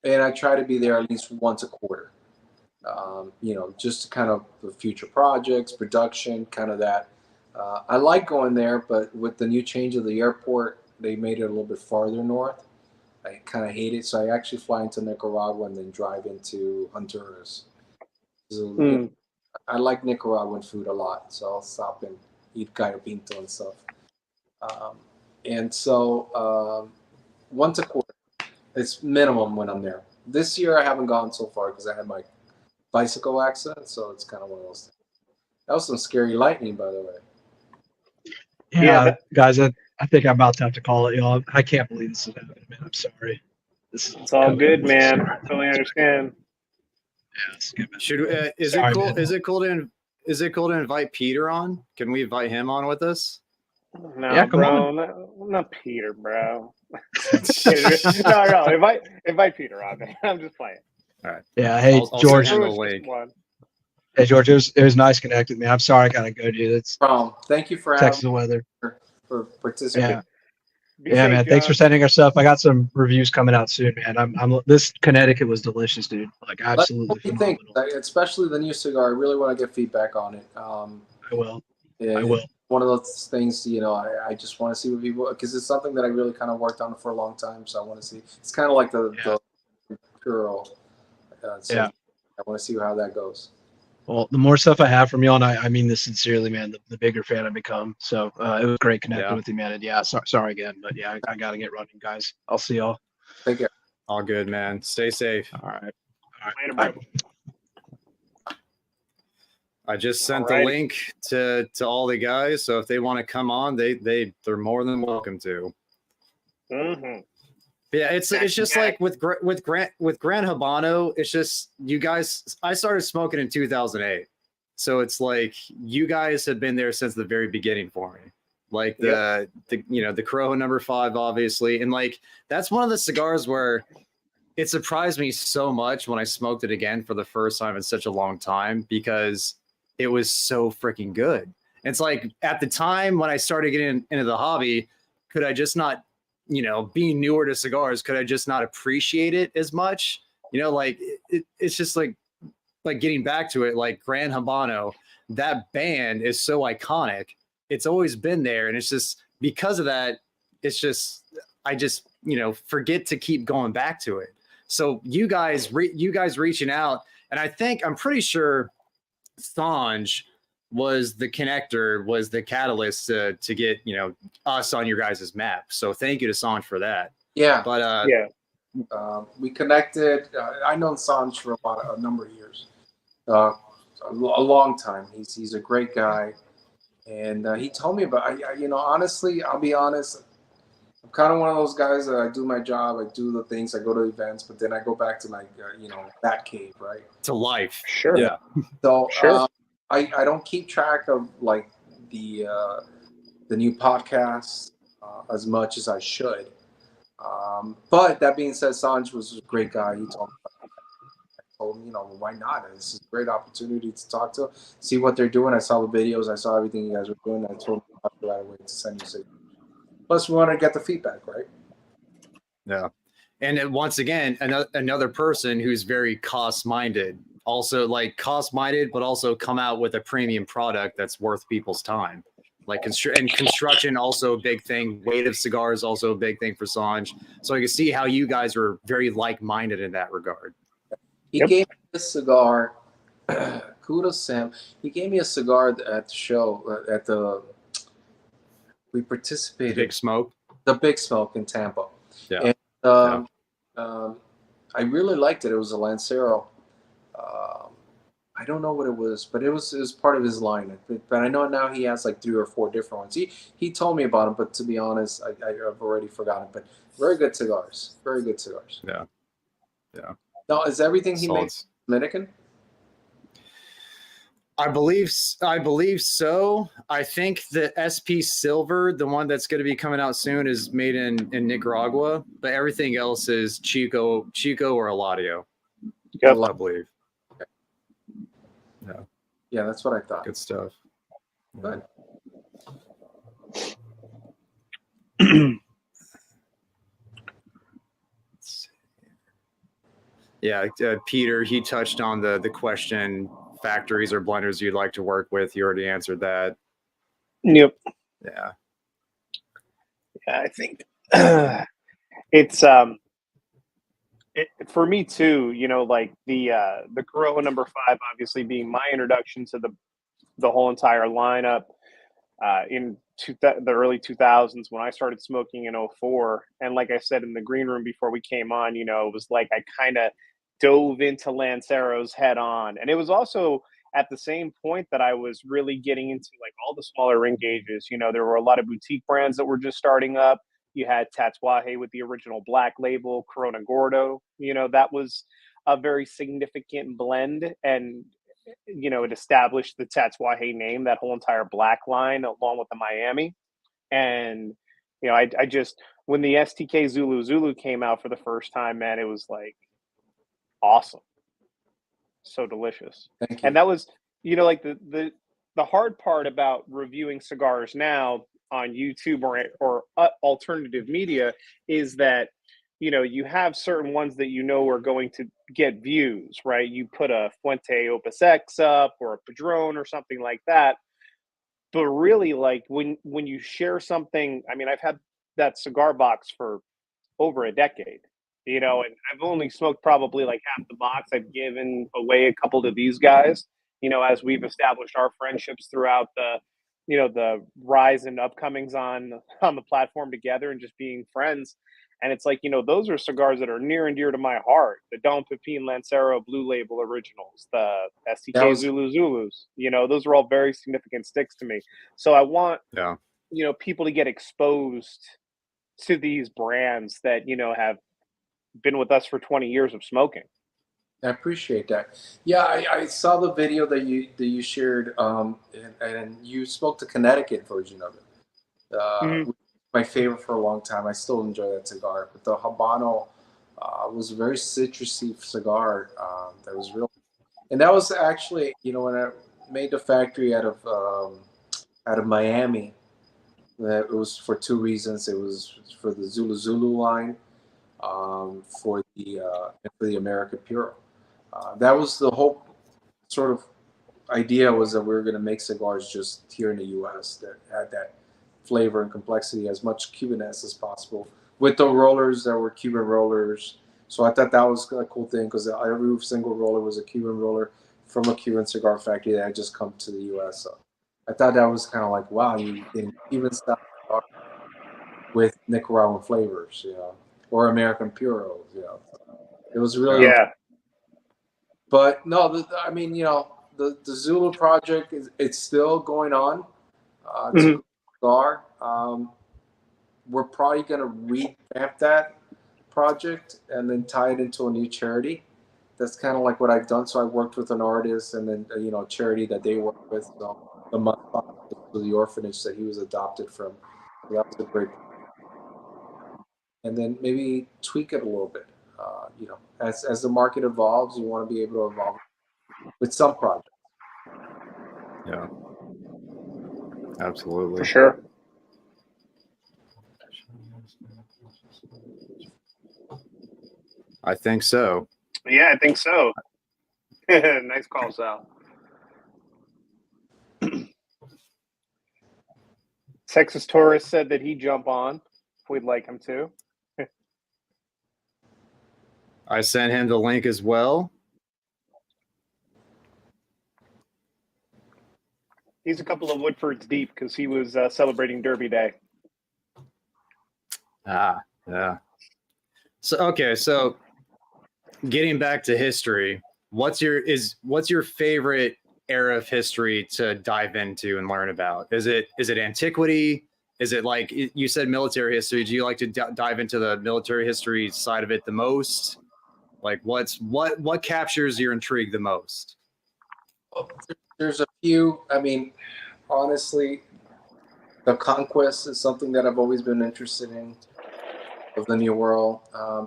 and I try to be there at least once a quarter. You know, just to kind of the future projects, production, kind of that. I like going there, but with the new change of the airport, they made it a little bit farther north. I kind of hate it, so I actually fly into Nicaragua and then drive into Honduras. So, I like Nicaraguan food a lot, so I'll stop and eat gallo pinto and stuff. And so once a quarter, it's minimum when I'm there. This year I haven't gone so far because I had my bicycle accident, so it's kind of one of those things. That was some scary lightning, by the way. Yeah, guys, I think I'm about to have to call it, y'all. I can't believe this is happening, man. I'm sorry. It's all good, man. Totally understand. Yeah, it's good, man. Should is Sorry, it cool? man. Is it cool to invite Peter on? Can we invite him on with us? No, Yeah, come bro, on. not Peter, bro. no, invite Peter on, man. I'm just playing. All right. Yeah, hey, I'll George. send him It the was just link. one. Hey, George, it was nice connecting, man. I'm sorry I gotta go, dude. It's Thank you for Texas having weather. for participating. Yeah. Be Yeah, safe, man. Thanks for John. sending our stuff. I got some reviews coming out soon, man. I'm this Connecticut was delicious, dude. Like absolutely What do you think? phenomenal. Especially the new cigar. I really want to get feedback on it. I will. Yeah, I will. One of those things, you know, I just want to see what people, because it's something that I really kind of worked on for a long time. So I want to see. It's kind of like the Puro. So Yeah. I want to see how that goes. Well, the more stuff I have from y'all, and I mean this sincerely, man, the bigger fan I become. So it was great connecting with you, man. And yeah, sorry again, but yeah, I got to get running, guys. I'll see y'all. Take care. All good, man. Stay safe. All right. Later, bro. I just sent Alrighty. the link to all the guys, so if they want to come on, they're more than welcome to. Mm-hmm. Yeah, it's just like with Gran Habano, it's just you guys. I started smoking in 2008, so it's like you guys have been there since the very beginning for me. Like the Corojo number 5, obviously, and like that's one of the cigars where it surprised me so much when I smoked it again for the first time in such a long time because it was so freaking good. It's like at the time when I started getting into the hobby, could I just not, being newer to cigars, could I just not appreciate it as much? Like it's just like getting back to it, like Gran Habano, that band is so iconic. It's always been there. And it's just because of that, it's just, I just, forget to keep going back to it. So you guys reaching out, and I'm pretty sure Sanj was the connector, was the catalyst to get, you know, us on your guys' map. So thank you to Sanj for that. Yeah. But we connected. I known Sanj for a number of years, a long time. He's a great guy, and he told me about. You know, honestly, I'll be honest. I'm kind of one of those guys that I do my job, I do the things, I go to events, but then I go back to my, you know, bat cave, right? To life. Sure. Yeah. So Sure. I don't keep track of like the new podcasts as much as I should. But that being said, Sanj was a great guy. He told me, you know, why not? This is a great opportunity to talk to, see what they're doing. I saw the videos, I saw everything you guys were doing. I told them right away to send you signals. Plus, we want to get the feedback, right? Yeah. And then once again, another person who's very cost-minded, also like cost-minded, but also come out with a premium product that's worth people's time. Like construction, also a big thing. Weight of cigars, also a big thing for Sanj. So you can see how you guys are very like-minded in that regard. He gave me a cigar. Kudos to him. He gave me a cigar at the show, we participated. Big Smoke. The Big Smoke in Tampa. Yeah. And I really liked it. It was a Lancero. I don't know what it was, but it was part of his line. But I know now he has like 3 or 4 different ones. He told me about them, but to be honest, I've already forgotten. But very good cigars. Very good cigars. Yeah. Yeah. Now, is everything he Solid. makes Dominican? I believe so. I think the SP Silver, the one that's going to be coming out soon, is made in Nicaragua, but everything else is Chico or Eladio. Yep. I believe. Okay. Yeah. Yeah, that's what I thought. Good stuff. Good. Yeah, Peter, he touched on the question, factories or blenders you'd like to work with. You already answered that. Yep. Yeah. Yeah, I think it's for me too. You know, like the Corolla number 5, obviously being my introduction to the whole entire lineup in the early 2000s when I started smoking in 04. And like I said in the green room before we came on, you know, it was like I kind of dove into Lanceros head on. And it was also at the same point that I was really getting into like all the smaller ring gauges. You know, there were a lot of boutique brands that were just starting up. You had Tatuaje with the original black label, Corona Gordo. You know, that was a very significant blend. And, you know, it established the Tatuaje name, that whole entire black line, along with the Miami. And, you know, I just, when the STK Zulu came out for the first time, man, it was like awesome. So delicious. Thank you. And that was, you know, like the hard part about reviewing cigars now on YouTube or alternative media is that, you know, you have certain ones that you know are going to get views, right? You put a Fuente Opus X up or a Padron or something like that. But really, like when you share something, I mean, I've had that cigar box for over a decade, you know, and I've only smoked probably like half the box. I've given away a couple to these guys, you know, as we've established our friendships throughout the, you know, the rise and upcomings on the platform together and just being friends. And it's like, you know, those are cigars that are near and dear to my heart. The Dom Pepin Lancero Blue Label Originals, the STK Zulus, you know, those are all very significant sticks to me. So I want, you know, people to get exposed to these brands that, you know, have been with us for 20 years of smoking. I appreciate that. Yeah, I saw the video that you shared, and you spoke the Connecticut version of it. My favorite for a long time. I still enjoy that cigar. But the Habano was a very citrusy cigar. That was real, and that was actually, you know, when I made the factory out of Miami. It was for 2 reasons. It was for the Zulu line, for the America Puro. That was the whole sort of idea, was that we were going to make cigars just here in the U.S. that had that flavor and complexity, as much Cubanness as possible, with the rollers that were Cuban rollers. So I thought that was a cool thing, because every single roller was a Cuban roller from a Cuban cigar factory that had just come to the U.S. So I thought that was kind of like, wow, you can even style with Nicaraguan flavors, or American puros, It was really, But no, I mean, the Zulu project it's still going on. It's a cigar. We're probably going to revamp that project and then tie it into a new charity. That's kind of like what I've done. So I worked with an artist and then charity that they work with. So the month to the orphanage that he was adopted from. So that was a great. And then maybe tweak it a little bit. As the market evolves, you want to be able to evolve with some projects. Yeah, absolutely, for sure. I think so. Yeah, I think so. Nice call, Sal. Texas Tourist said that he'd jump on if we'd like him to. I sent him the link as well. He's a couple of Woodfords deep because he was celebrating Derby Day. Yeah. So getting back to history, what's your favorite era of history to dive into and learn about? Is it antiquity? Is it like you said, military history? Do you like to dive into the military history side of it the most? Like what captures your intrigue the most? There's a few. I mean, honestly, the conquest is something that I've always been interested in of the New World.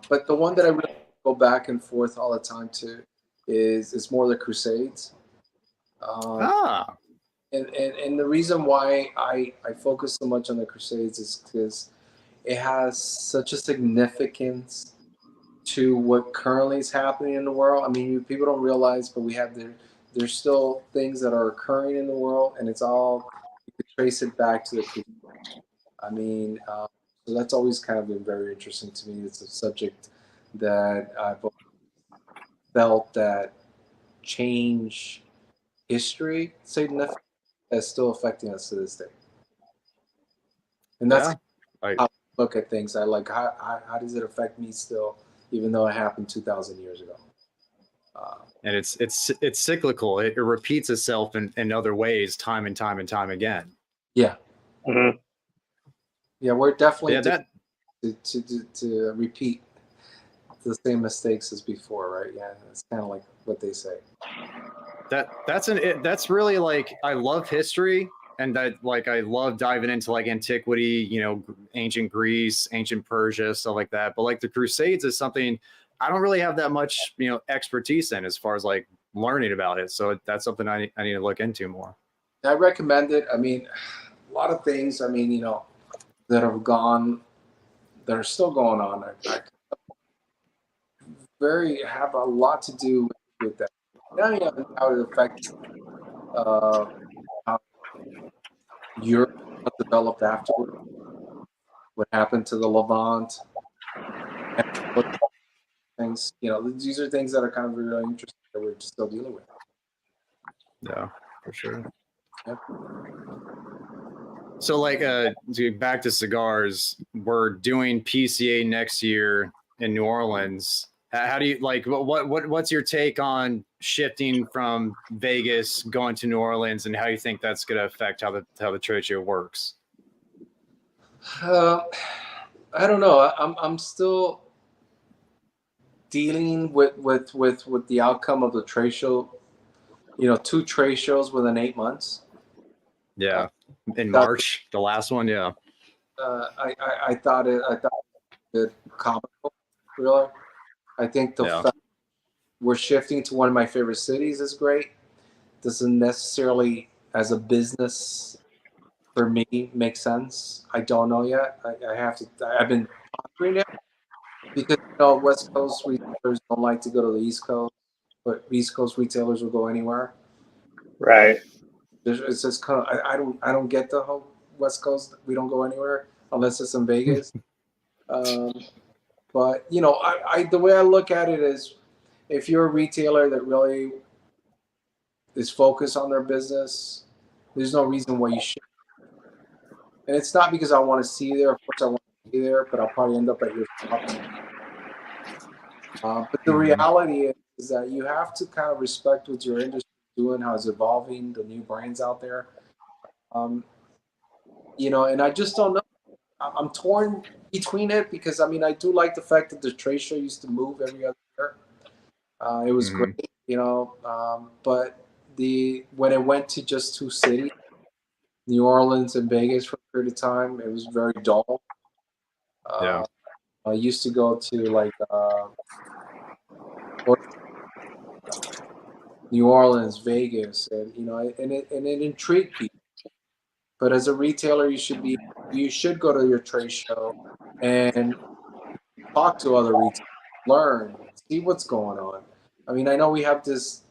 But the one that I really go back and forth all the time to is more the Crusades. And the reason why I focus so much on the Crusades is because it has such a significance to what currently is happening in the world. I mean, people don't realize, but there's still things that are occurring in the world, and it's all, you can trace it back to the Crusades. I mean, so that's always kind of been very interesting to me. It's a subject that I've felt that change history significantly is still affecting us to this day. And that's how I look at things. I like how does it affect me still, even though it happened 2,000 years ago. And it's cyclical. It repeats itself in other ways, time and time and time again. Yeah. Mm-hmm. Yeah, we're definitely to repeat the same mistakes as before, right? Yeah, it's kind of like what they say. That's really like, I love history, and that like I love diving into like antiquity, ancient Greece, ancient Persia, stuff like that. But like the Crusades is something I don't really have that much expertise in as far as like learning about it. So that's something I need to look into more. I recommend it. I mean, a lot of things. I mean, that are still going on. I have a lot to do with that. Now you know how it affects how Europe developed afterward. What happened to the Levant? And what things, these are things that are kind of really interesting that we're still dealing with. Yeah, for sure. Yep. So like back to cigars, we're doing PCA next year in New Orleans. How do you like what's your take on shifting from Vegas going to New Orleans, and how you think that's going to affect how the trade show works? I don't know. I'm still dealing with the outcome of the trade show. 2 trade shows within 8 months. Yeah, in March, the last one. Yeah. I thought it comical, really. I think the fact we're shifting to one of my favorite cities is great. Doesn't necessarily, as a business, for me, make sense. I don't know yet. I've been pondering it because West Coast retailers don't like to go to the East Coast, but East Coast retailers will go anywhere. Right. It's just kind of, I don't get the whole West Coast. We don't go anywhere unless it's in Vegas. But the way I look at it is, if you're a retailer that really is focused on their business, there's no reason why you should. And it's not because I want to see you there. Of course, I want to be there, but I'll probably end up at your shop. But the reality is that you have to kind of respect what your industry is doing, how it's evolving, the new brands out there. You know, and I just don't know. I'm torn between it because, I mean, I do like the fact that the trade show used to move every other year. It was great, you know, but when it went to just two cities, New Orleans and Vegas for a period of time, it was very dull. I used to go to like New Orleans, Vegas, and you know, and it intrigued people. But as a retailer, you should go to your trade show and talk to other retailers, learn, see what's going on. I mean, I know we have this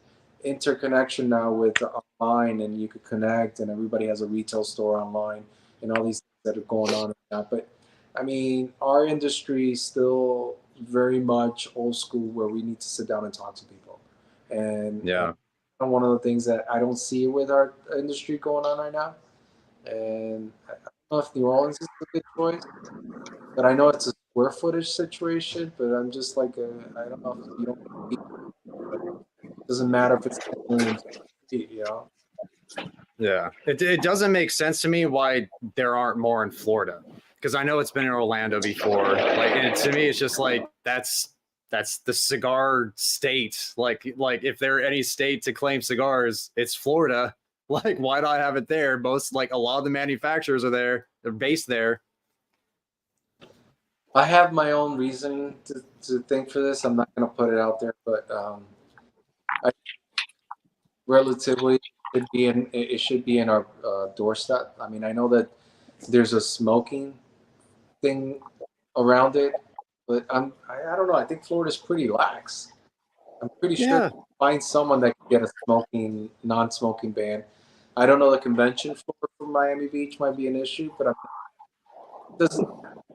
interconnection now with online, and you could connect, and everybody has a retail store online, and all these things that are going on and that. But I mean, our industry is still very much old school, where we need to sit down and talk to people. And one of the things that I don't see with our industry going on right now. And I don't know if New Orleans is a good choice, but I know it's a square footage situation. But I'm just like, I don't know if you don't. It doesn't matter if it's you know. Yeah, it doesn't make sense to me why there aren't more in Florida, because I know it's been in Orlando before. Like, and to me, it's just like that's the cigar state. Like if there are any state to claim cigars, it's Florida. Like, why do I have it there? A lot of the manufacturers are there. They're based there. I have my own reasoning to think for this. I'm not going to put it out there, but relatively, it should be in our doorstep. I mean, I know that there's a smoking thing around it, but I don't know. I think Florida's pretty lax. I'm pretty sure you can find someone that can get a non-smoking ban. I don't know, the convention floor for Miami Beach might be an issue, but does it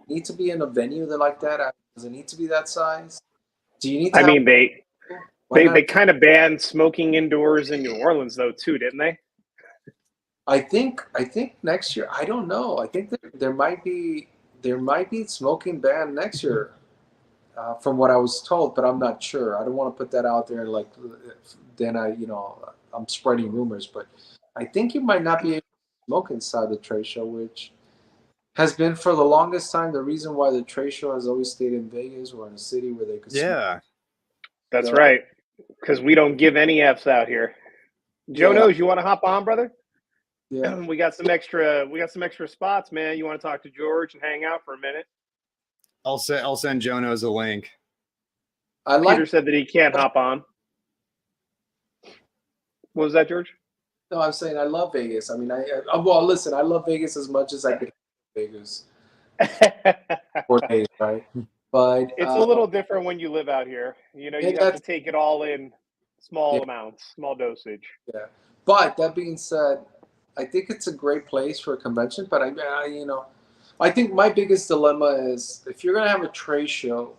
need to be in a venue like that? Does it need to be that size? Do you need to? I mean, they kind of banned smoking indoors in New Orleans though too, didn't they? I think next year. I don't know. I think there might be smoking ban next year, from what I was told, but I'm not sure. I don't want to put that out there. Like, then I'm spreading rumors, but I think you might not be able to smoke inside the trade show, which has been for the longest time the reason why the trade show has always stayed in Vegas or in a city where they could smoke. Yeah, that's right. Because we don't give any Fs out here. Joe knows. You want to hop on, brother? Yeah. We got some extra spots, man. You want to talk to George and hang out for a minute? I'll send Jonos a link. Peter said that he can't hop on. What was that, George? No, I'm saying I love Vegas. I mean, well, listen, I love Vegas as much as I could. Vegas 4 days, right? But it's a little different when you live out here. You know, you have to take it all in small amounts, small dosage. Yeah. But that being said, I think it's a great place for a convention. But I think my biggest dilemma is if you're gonna have a trade show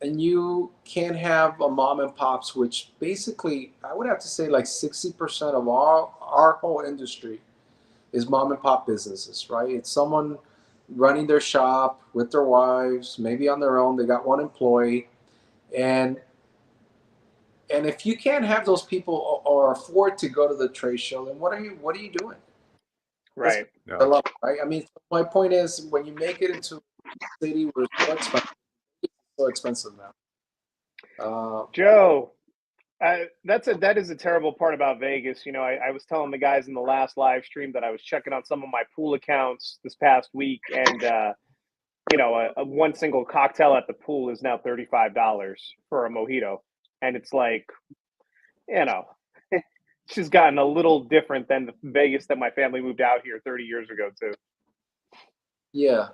and you can't have a mom and pops, which basically I would have to say like 60% of our whole industry is mom and pop businesses, right? It's someone running their shop with their wives, maybe on their own. They got one employee, and if you can't have those people or afford to go to the trade show, then what are you doing? Right. Right. I mean, my point is, when you make it into a city where it's so expensive now. Joe, that is a terrible part about Vegas. You know, I was telling the guys in the last live stream that I was checking on some of my pool accounts this past week, and one single cocktail at the pool is now $35 for a mojito, and it's like, it's just gotten a little different than the Vegas that my family moved out here 30 years ago too. Yeah,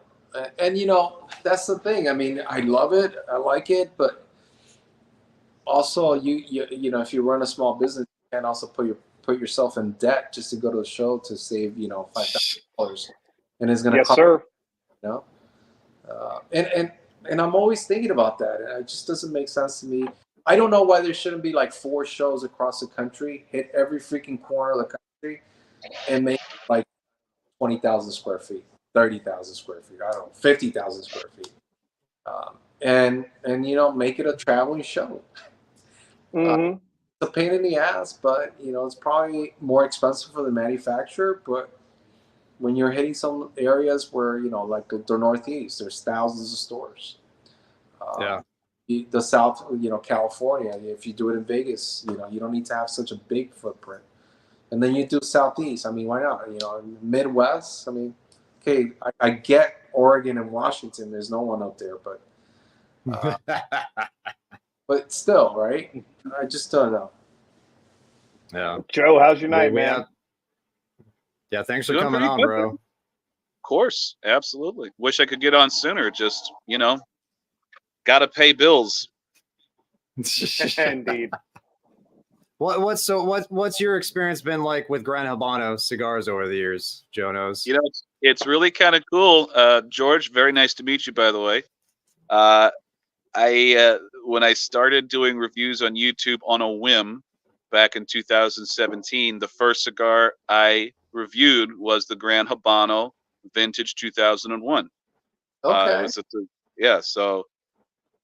and that's the thing. I mean, I love it, I like it, but also, you if you run a small business, you can also put yourself in debt just to go to the show to save $5,000, and it's going to cost. Sir. And I'm always thinking about that. It just doesn't make sense to me. I don't know why there shouldn't be like 4 shows across the country, hit every freaking corner of the country, and make like 20,000 square feet, 30,000 square feet, I don't know, 50,000 square feet. And make it a traveling show. Mm-hmm. It's a pain in the ass, but it's probably more expensive for the manufacturer. But when you're hitting some areas where like the Northeast, there's thousands of stores. Yeah. The South, California. If you do it in Vegas, you don't need to have such a big footprint. And then you do Southeast. I mean, why not? Midwest. I mean, okay, I get Oregon and Washington. There's no one up there, but. But still, right? I just don't know. Yeah. Joe, how's your night, man? Yeah, thanks for Doing coming pretty on, good, bro. man. Of course, absolutely. Wish I could get on sooner. Just gotta pay bills. Indeed. What's your experience been like with Gran Habano cigars over the years, Joe knows? It's really kind of cool. George, very nice to meet you, by the way. When I started doing reviews on YouTube on a whim back in 2017, the first cigar I reviewed was the Gran Habano Vintage 2001. Okay. So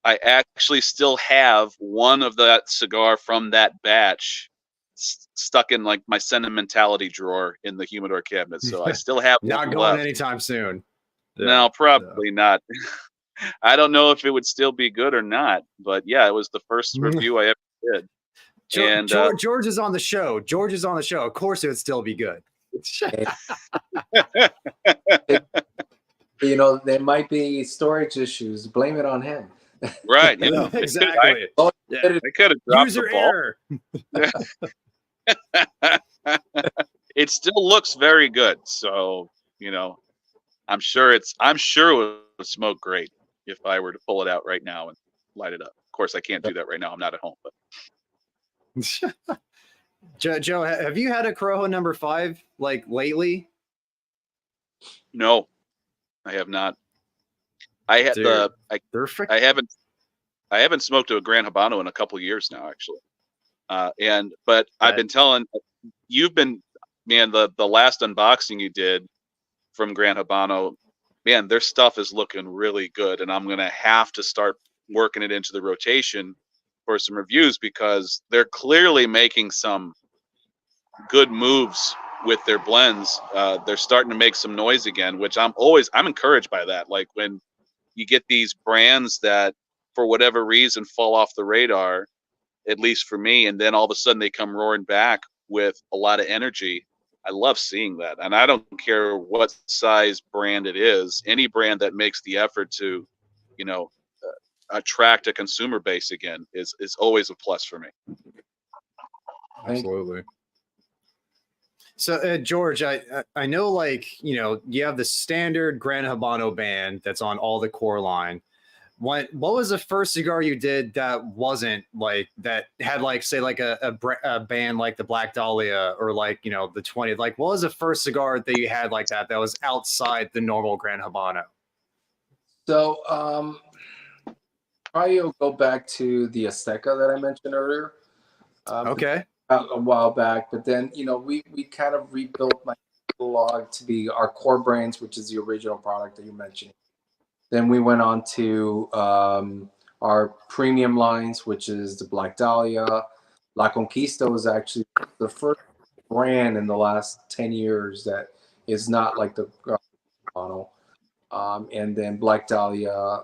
I actually still have one of that cigar from that batch stuck in like my sentimentality drawer in the humidor cabinet. So I still have Not one going left. Anytime soon. No, probably not. I don't know if it would still be good or not, but yeah, it was the first review I ever did. George is on the show. Of course, it would still be good. There might be storage issues. Blame it on him. Right. Exactly. I could have dropped User the ball. error. It still looks very good. So, I'm sure it would smoke great if I were to pull it out right now and light it up. Of course, I can't do that right now. I'm not at home. But Joe, have you had a Corojo number 5 like lately? no, I have not. I had I haven't smoked a Gran Habano in a couple of years now, actually. But I've been telling you've been, man, the last unboxing you did from Gran Habano, man, their stuff is looking really good, and I'm gonna have to start working it into the rotation for some reviews because they're clearly making some good moves with their blends. They're starting to make some noise again, which I'm encouraged by that. Like when you get these brands that for whatever reason fall off the radar, at least for me, and then all of a sudden they come roaring back with a lot of energy. I love seeing that. And I don't care what size brand it is, any brand that makes the effort to, attract a consumer base again is always a plus for me. Absolutely. So George, I know, like, you have the standard Gran Habano band that's on all the core line. What was the first cigar you did that wasn't like that, had like, say, like a band like the Black Dahlia or like, the 20? Like, what was the first cigar that you had like that was outside the normal Gran Habano? So probably will go back to the Azteca that I mentioned earlier. Okay. A while back, but then we kind of rebuilt my catalog to be our core brands, which is the original product that you mentioned. Then we went on to our premium lines, which is the Black Dahlia. La Conquista was actually the first brand in the last 10 years that is not like the model. And then Black Dahlia,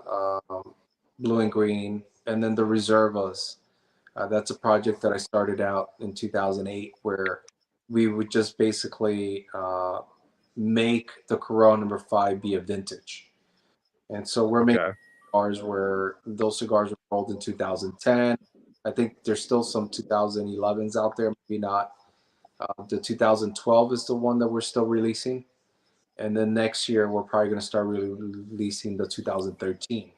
Blue and Green, and then the Reservas. That's a project that I started out in 2008 where we would just basically make the Corojo number 5 be a vintage. And so we're making cigars where those cigars were rolled in 2010. I think there's still some 2011s out there, maybe not. The 2012 is the one that we're still releasing. And then next year, we're probably going to start releasing the 2013.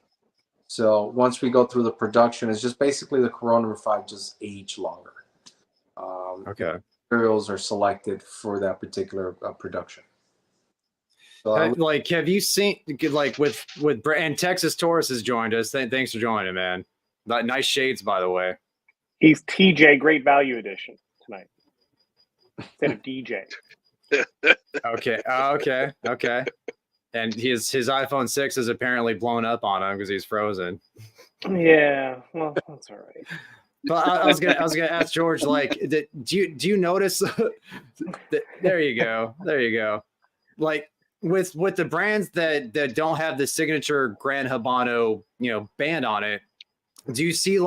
So once we go through the production, it's just basically the Corojo number 5 just age longer. Materials are selected for that particular production. So have you seen, like, with and Texas Taurus has joined us. Thanks for joining, man. Nice shades, by the way. He's TJ Great Value Edition tonight instead of DJ. Okay. And his iPhone 6 is apparently blown up on him because he's frozen. Yeah, well, that's all right. But I was gonna ask George, like, do you notice? There you go. Like with the brands that don't have the signature Gran Habano, band on it, do you see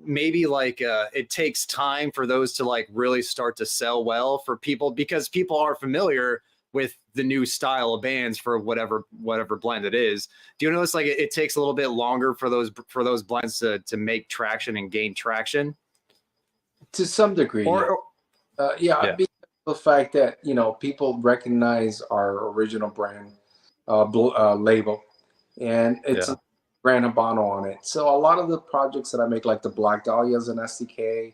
maybe it takes time for those to like really start to sell well for people because people are familiar with the new style of bands for whatever blend it is. Do you notice like it takes a little bit longer for those blends to make traction and gain traction? To some degree, yeah. Because of the fact that people recognize our original brand label, and it's a Gran Habano on it. So a lot of the projects that I make, like the Black Dahlias and SDK,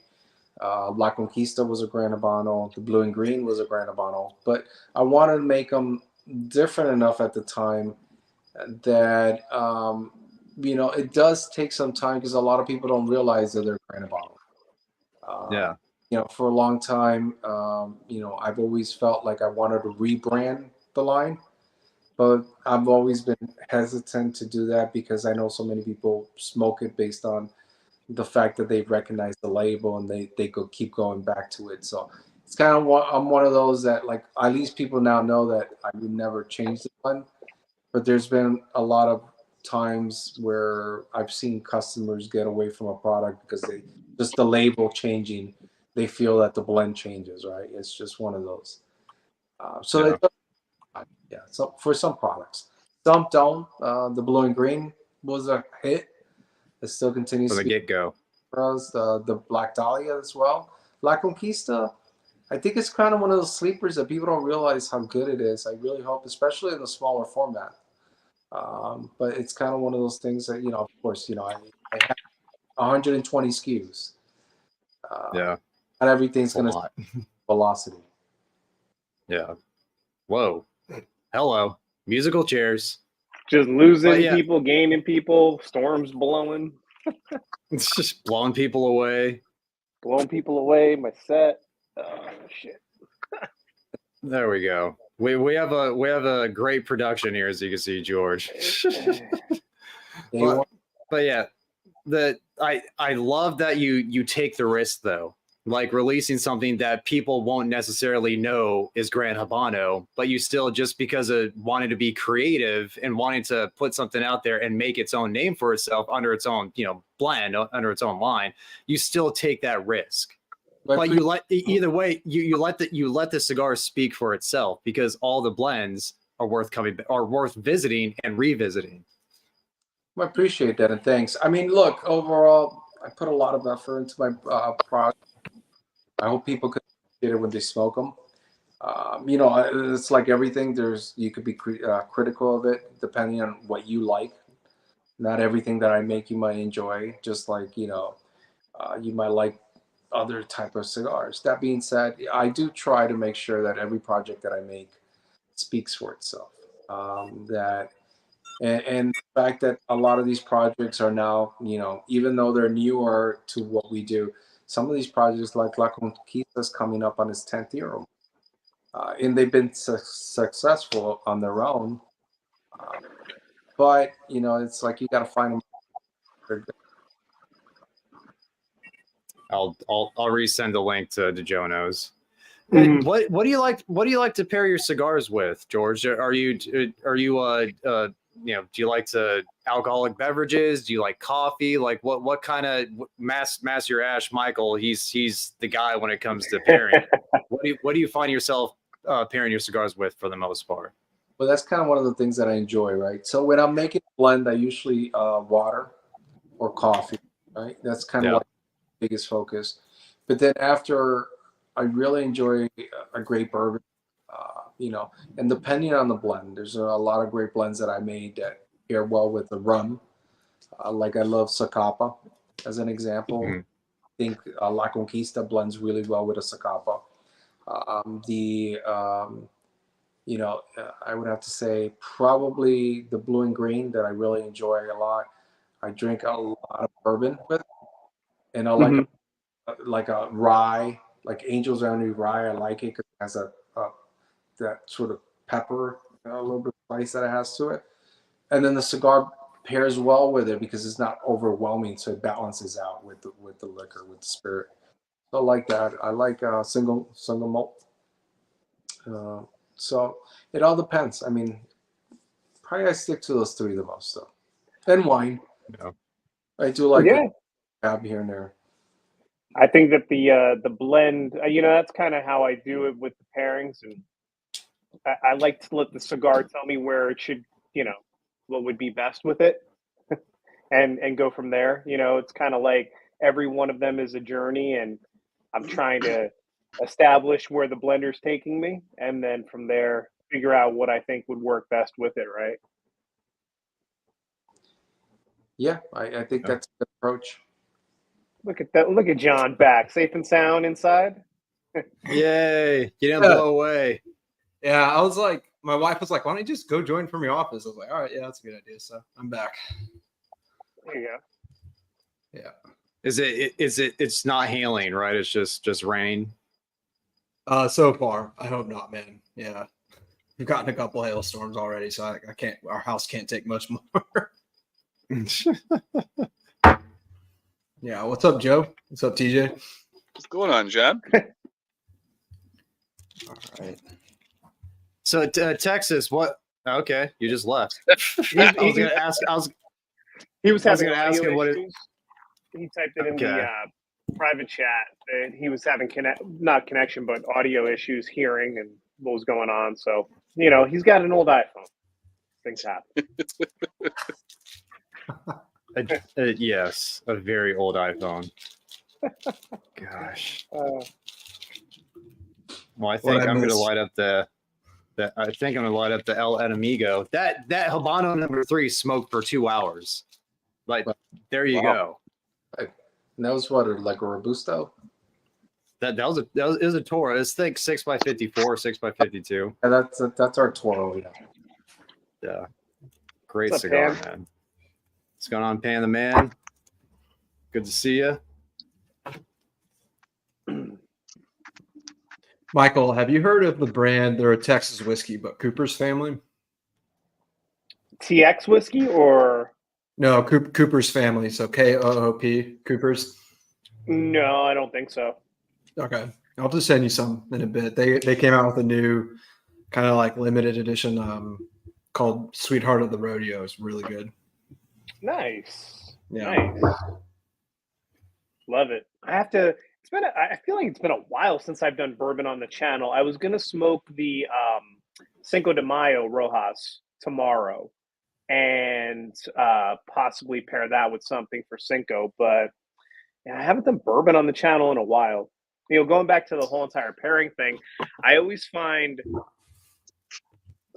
La Conquista was a Gran Habano, the Blue and Green was a Gran Habano, but I wanted to make them different enough at the time that it does take some time because a lot of people don't realize that they're Gran Habano. For a long time, I've always felt like I wanted to rebrand the line, but I've always been hesitant to do that because I know so many people smoke it based on the fact that they recognize the label and they keep going back to it. So it's kind of I'm one of those that like at least people now know that I would never change the blend. But there's been a lot of times where I've seen customers get away from a product because just the label changing, they feel that the blend changes, right? It's just one of those. So for some products, some don't. The Blue and Green was a hit. It still continues from the get-go. For us, the Black Dahlia as well. La Conquista, I think it's kind of one of those sleepers that people don't realize how good it is. I really hope, especially in the smaller format. But it's kind of one of those things that, of course, I have 120 SKUs. Not everything's going to velocity. Yeah. Whoa. Hello. Musical chairs. Just losing people, gaining people, storms blowing. It's just blowing people away. Blowing people away, my set. Oh shit. There we go. We have a great production here, as you can see, George. but yeah, I love that you take the risk though. Like releasing something that people won't necessarily know is Gran Habano, but you still, just because of wanting to be creative and wanting to put something out there and make its own name for itself under its own, blend, under its own line, you still take that risk. But you let the cigar speak for itself because all the blends are worth visiting and revisiting. I appreciate that and thanks. I mean, look, overall, I put a lot of effort into my product. I hope people can appreciate it when they smoke them. It's like everything. You could be critical of it depending on what you like. Not everything that I make you might enjoy. Just like you might like other type of cigars. That being said, I do try to make sure that every project that I make speaks for itself. And the fact that a lot of these projects are now, even though they're newer to what we do. Some of these projects, like La Conquista, is coming up on its 10th year, and they've been successful on their own. But it's like you got to find them. I'll resend the link to Jono's. Mm-hmm. What do you like? What do you like to pair your cigars with, George? Are you do you like to alcoholic beverages? Do you like coffee? Like what kind of Master Ash Michael? He's the guy when it comes to pairing. What do you find yourself pairing your cigars with for the most part? Well, that's kind of one of the things that I enjoy, right? So when I'm making a blend, I usually water or coffee, right? That's kind of like the biggest focus. But then after, I really enjoy a great bourbon. And depending on the blend, there's a lot of great blends that I made that pair well with the rum. Like I love Zacapa as an example. Mm-hmm. I think La Conquista blends really well with a Zacapa. I would have to say probably the Blue and Green that I really enjoy a lot. I drink a lot of bourbon with. And I like a rye, like Angel's Avenue rye. I like it because it has that sort of pepper, a little bit of spice that it has to it. And then the cigar pairs well with it because it's not overwhelming, so it balances out with the liquor, with the spirit. So I like that. I like single malt. So it all depends. I mean, probably I stick to those three the most though. And wine. Yeah. I do like tab here and there. I think that the blend, that's kind of how I do it with the pairings, and I like to let the cigar tell me where it should, what would be best with it, and go from there. It's kind of like every one of them is a journey, and I'm trying to establish where the blender's taking me, and then from there figure out what I think would work best with it. Right? Yeah, I think that's the approach. Look at that! Look at John back, safe and sound inside. Yay! You didn't blow away. Yeah, I was like, my wife was like, "Why don't you just go join from your office?" I was like, "All right, yeah, that's a good idea." So I'm back. There you go. Yeah. Is it? It's not hailing, right? It's just rain. So far, I hope not, man. Yeah, we've gotten a couple hailstorms already, so I can't. Our house can't take much more. Yeah, what's up, Joe? What's up, TJ? What's going on, John? All right. So Texas, what? Okay, you just left. I was going to ask. He was having ask him what he typed it in the private chat that he was having not connection, but audio issues, hearing, and what was going on. So he's got an old iPhone. Things happen. Yes, a very old iPhone. Gosh. Well, I think I'm going to light up the El Enemigo. That Habano #3 smoked for 2 hours. Like, there you go. And that was what, like a Robusto? It was a Toro. It's thick 6x54, 6x52. Yeah, that's our Toro. Yeah. Great cigar, man. What's going on, Pan the Man? Good to see you. Michael, have you heard of the brand? They're a Texas whiskey, but Cooper's family. TX whiskey or no? Cooper's family. So KOOP. Cooper's. No, I don't think so. Okay, I'll just send you some in a bit. They came out with a new kind of like limited edition called Sweetheart of the Rodeo. It's really good. Nice. Yeah. Nice. Love it. I feel like it's been a while since I've done bourbon on the channel. I was gonna smoke the Cinco de Mayo Rojas tomorrow, and possibly pair that with something for Cinco. But I haven't done bourbon on the channel in a while. Going back to the whole entire pairing thing, I always find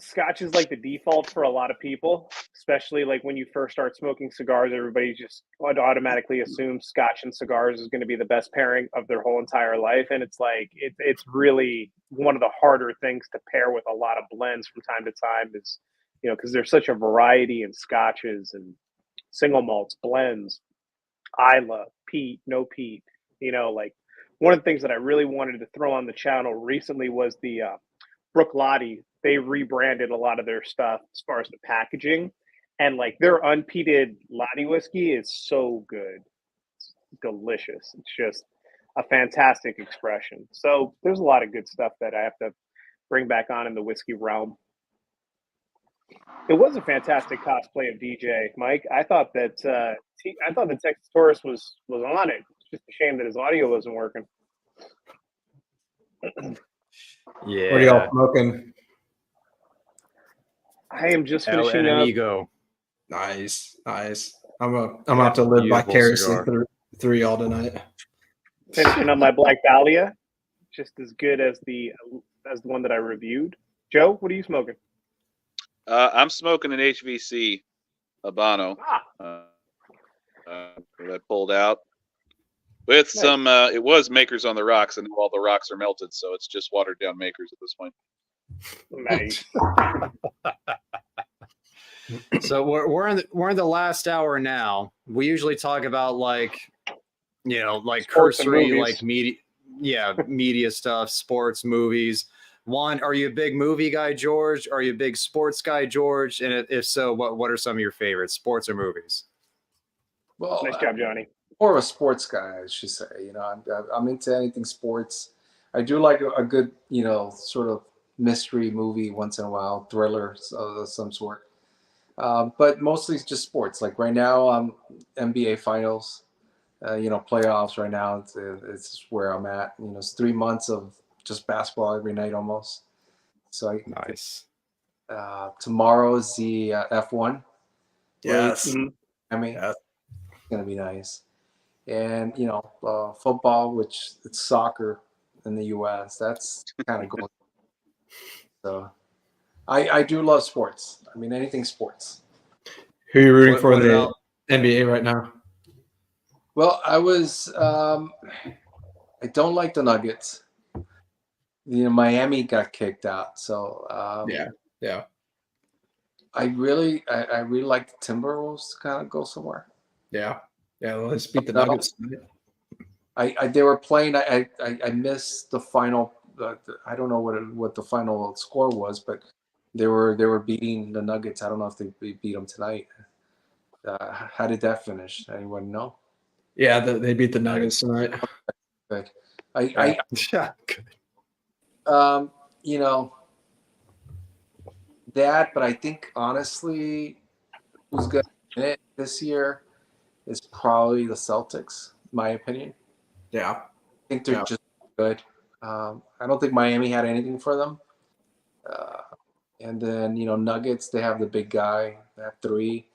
Scotch is like the default for a lot of people, especially like when you first start smoking cigars. Everybody just automatically assumes Scotch and cigars is going to be the best pairing of their whole entire life, and it's like it's really one of the harder things to pair with a lot of blends from time to time. Is because there's such a variety in Scotches and single malts, blends, Isla, peat, no peat. Like one of the things that I really wanted to throw on the channel recently was the Brook Lottie. They rebranded a lot of their stuff as far as the packaging, and like their unpeated Lottie whiskey is so good. It's delicious. It's just a fantastic expression. So there's a lot of good stuff that I have to bring back on in the whiskey realm. It was a fantastic cosplay of DJ, Mike. I thought that the Texas Taurus was on it. It's just a shame that his audio wasn't working. Yeah. What are y'all smoking? I am just finishing up. Nice. I'm about to live vicariously through y'all tonight. Finishing up my Black Dahlia, just as good as the one that I reviewed. Joe, what are you smoking? I'm smoking an HVC Habano that I pulled out with some. It was Makers on the Rocks, and all the rocks are melted, so it's just watered down Makers at this point. Nice. So we're in the last hour now. We usually talk about like Sports and cursory, movies. like media stuff, sports, movies. One, are you a big movie guy, George? Are you a big sports guy, George? And if so, what are some of your favorites, sports or movies? Well, Nice job, Johnny. More of a sports guy, I should say. I'm into anything sports. I do like a good, sort of mystery movie once in a while, thriller of some sort. But mostly it's just sports. Like right now, NBA Finals, playoffs right now. It's where I'm at. It's 3 months of just basketball every night almost. So Nice. Tomorrow is the F1. Yes. I mean, it's gonna be nice. And football, which it's soccer in the U.S. That's kind of going. So, I do love sports. I mean, anything sports. Who are you rooting for in the NBA right now? Well, I don't like the Nuggets. Miami got kicked out, so yeah. I really like the Timberwolves to kind of go somewhere. Yeah. Well, let's beat the Nuggets. They were playing. I missed the final. I don't know what the final score was, but they were beating the Nuggets. I don't know if they beat them tonight. How did that finish? Anyone know? Yeah, they beat the Nuggets tonight. Good. That, but I think honestly, who's going to win it this year is probably the Celtics, in my opinion. Yeah. I think they're just good. I don't think Miami had anything for them. And then, Nuggets, they have the big guy. They have 3.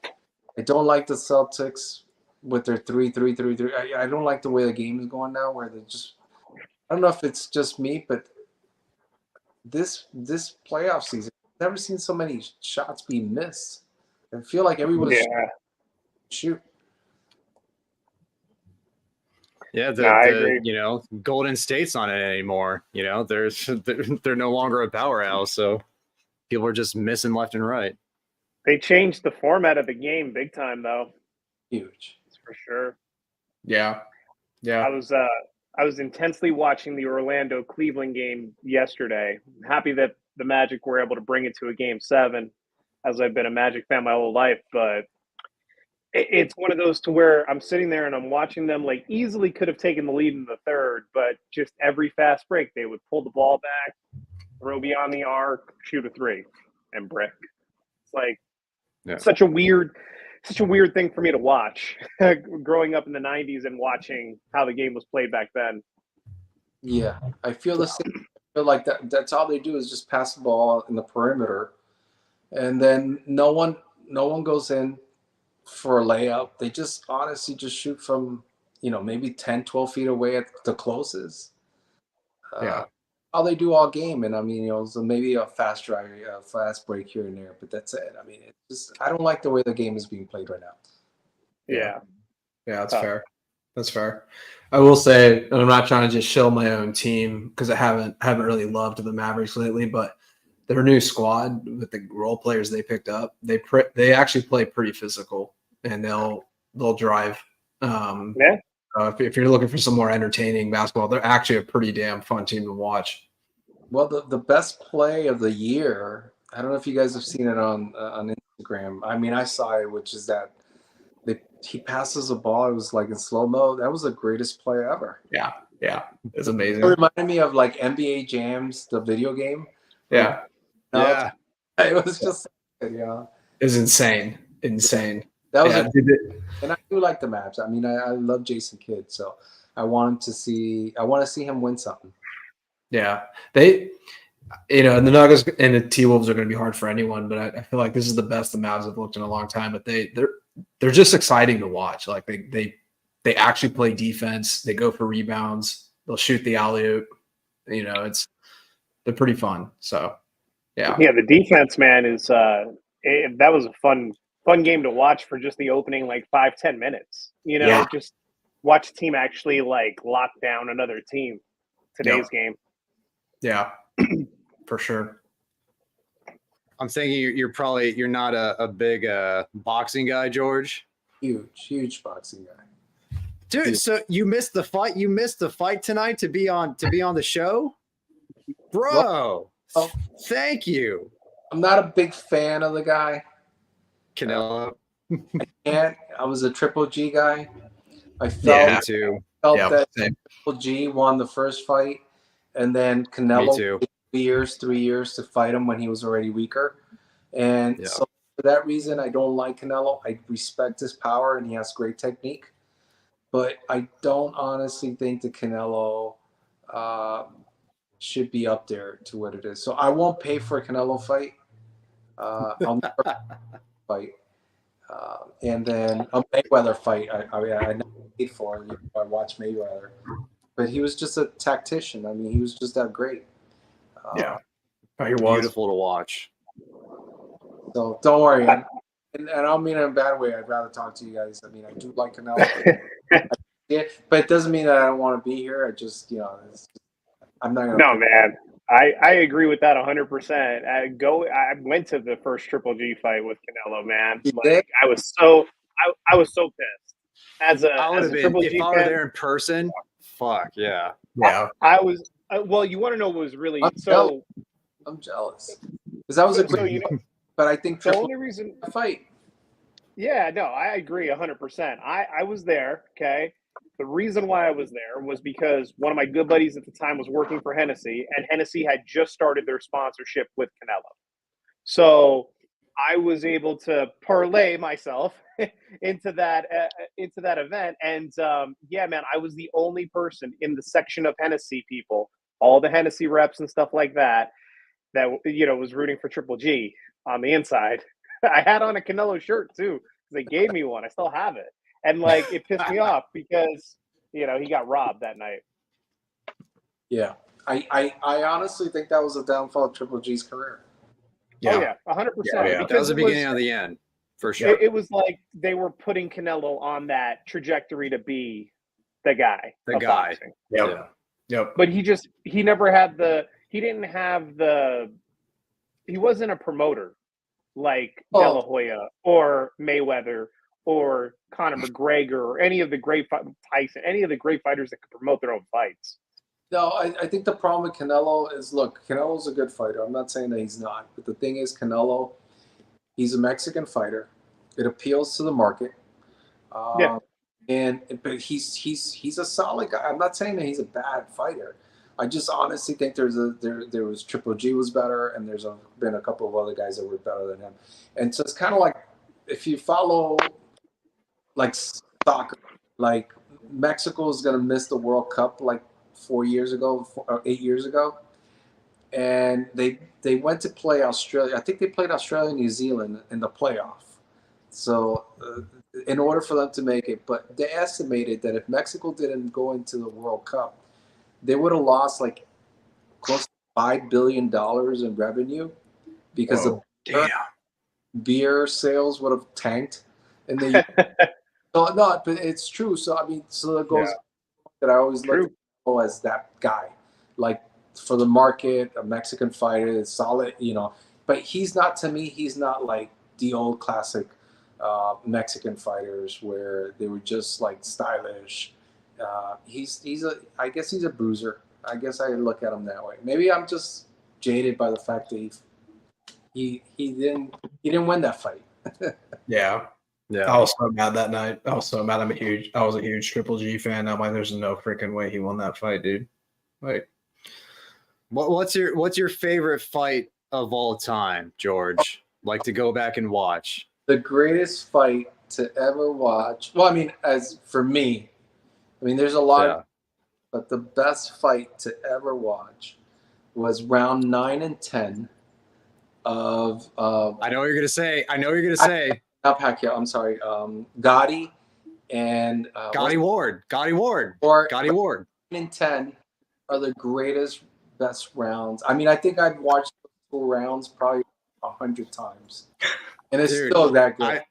I don't like the Celtics with their 3-3-3-3. I don't like the way the game is going now, where they just – I don't know if it's just me, but this playoff season, I've never seen so many shots being missed. I feel like everybody's shoot. Yeah, I agree. Golden State's not in it anymore. They're no longer a powerhouse, so people are just missing left and right. They changed the format of the game big time, though. Huge. That's for sure. Yeah. I was intensely watching the Orlando-Cleveland game yesterday. I'm happy that the Magic were able to bring it to a Game 7, as I've been a Magic fan my whole life. But it's one of those to where I'm sitting there and I'm watching them, like, easily could have taken the lead in the third, but just every fast break, they would pull the ball back, throw beyond the arc, shoot a 3, and brick. It's like such a weird thing for me to watch growing up in the 90s and watching how the game was played back then. Yeah, I feel the same. I feel like that's all they do is just pass the ball in the perimeter, and then no one goes in for a layup. They just honestly just shoot from maybe 10, 12 feet away at the closest. How they do all game, and I mean, so maybe a fast break here and there, but that's it. I mean, it's just I don't like the way the game is being played right now. Yeah, that's fair. That's fair. I will say, and I'm not trying to just shill my own team because I haven't really loved the Mavericks lately, but their new squad with the role players they picked up, they actually play pretty physical, and they'll drive. If you're looking for some more entertaining basketball, they're actually a pretty damn fun team to watch. Well, the best play of the year, I don't know if you guys have seen it on Instagram. I mean, I saw it, which is that he passes the ball. It was like in slow-mo. That was the greatest play ever. Yeah. It's amazing. It reminded me of like NBA Jams, the video game. Yeah. It was just, It's insane. That was and I do like the Mavs. I mean, I love Jason Kidd, so I want to see him win something. Yeah, and the Nuggets and the T-Wolves are going to be hard for anyone, but I feel like this is the best the Mavs have looked in a long time. But they're just exciting to watch. Like they actually play defense. They go for rebounds. They'll shoot the alley-oop. They're pretty fun. So the defense, man, is that was a fun game to watch for just the opening 5-10 minutes. Just watch a team actually lock down another team. Today's game. Yeah, for sure. I'm thinking you're not a big boxing guy, George. Huge boxing guy. Dude, so you missed the fight. You missed the fight tonight to be on the show, bro. Well, thank you. I'm not a big fan of the guy. Canelo. I was a Triple G guy. I Me too. felt that Triple G won the first fight, and then Canelo took 3 years to fight him when he was already weaker. And so for that reason, I don't like Canelo. I respect his power, and he has great technique. But I don't honestly think the Canelo should be up there to what it is. So I won't pay for a Canelo fight. I'll never fight. And then a Mayweather fight. I never paid for it. I watched Mayweather. But he was just a tactician. I mean, he was just that great. He was beautiful to watch. So don't worry. And I don't mean it in a bad way. I'd rather talk to you guys. I mean, I do like Canelo. But it doesn't mean that I don't want to be here. I just, I'm not going to. No, man. I agree with that 100%. I went to the first Triple G fight with Canelo, man. Like, I was so pissed. As a Triple G if I were there in person, fuck yeah. I was. Well, you want to know what was really I'm jealous because that was a great. But I think the only reason fight. Yeah, no, I agree 100%. I was there. Okay. The reason why I was there was because one of my good buddies at the time was working for Hennessy, and Hennessy had just started their sponsorship with Canelo. So I was able to parlay myself into that event. And yeah, man, I was the only person in the section of Hennessy people, all the Hennessy reps and stuff like that was rooting for Triple G on the inside. I had on a Canelo shirt too, because they gave me one. I still have it. And like, it pissed me off because, he got robbed that night. Yeah. I honestly think that was a downfall of Triple G's career. Yeah. Oh yeah, 100%. Yeah. That was the beginning of the end, for sure. It was like they were putting Canelo on that trajectory to be the guy. Boxing. Yep. But he never had he wasn't a promoter like De La Hoya or Mayweather or Conor McGregor or any of the great Tyson, any of the great fighters that could promote their own fights. No, I think the problem with Canelo is, look, Canelo's a good fighter. I'm not saying that he's not. But the thing is, Canelo, he's a Mexican fighter. It appeals to the market. But he's a solid guy. I'm not saying that he's a bad fighter. I just honestly think there was Triple G was better, and there's been a couple of other guys that were better than him. And so it's kind of like, if you follow like soccer, like Mexico is going to miss the World Cup like 8 years ago. And they went to play Australia. I think they played Australia and New Zealand in the playoff. So in order for them to make it, but they estimated that if Mexico didn't go into the World Cup, they would have lost like close to $5 billion in revenue because beer sales would have tanked. And they but it's true. So I mean, so it goes that I always look at as that guy, like for the market, a Mexican fighter is solid, but he's not, to me, he's not like the old classic Mexican fighters where they were just like stylish. I guess he's a bruiser. I guess I look at him that way. Maybe I'm just jaded by the fact that he didn't win that fight. Yeah. I was so mad that night. I was so mad. I was a huge Triple G fan. I'm like, there's no freaking way he won that fight, dude. Like, what's your favorite fight of all time, George? Like to go back and watch? The greatest fight to ever watch. Well, I mean, as for me, there's a lot, but the best fight to ever watch was round 9 and 10 of. I know what you're gonna say. Not Pacquiao. I'm sorry. Gotti and Gotti Ward. 9 and 10 are the greatest, best rounds. I mean, I think I've watched the rounds probably 100 times, and it's still that good.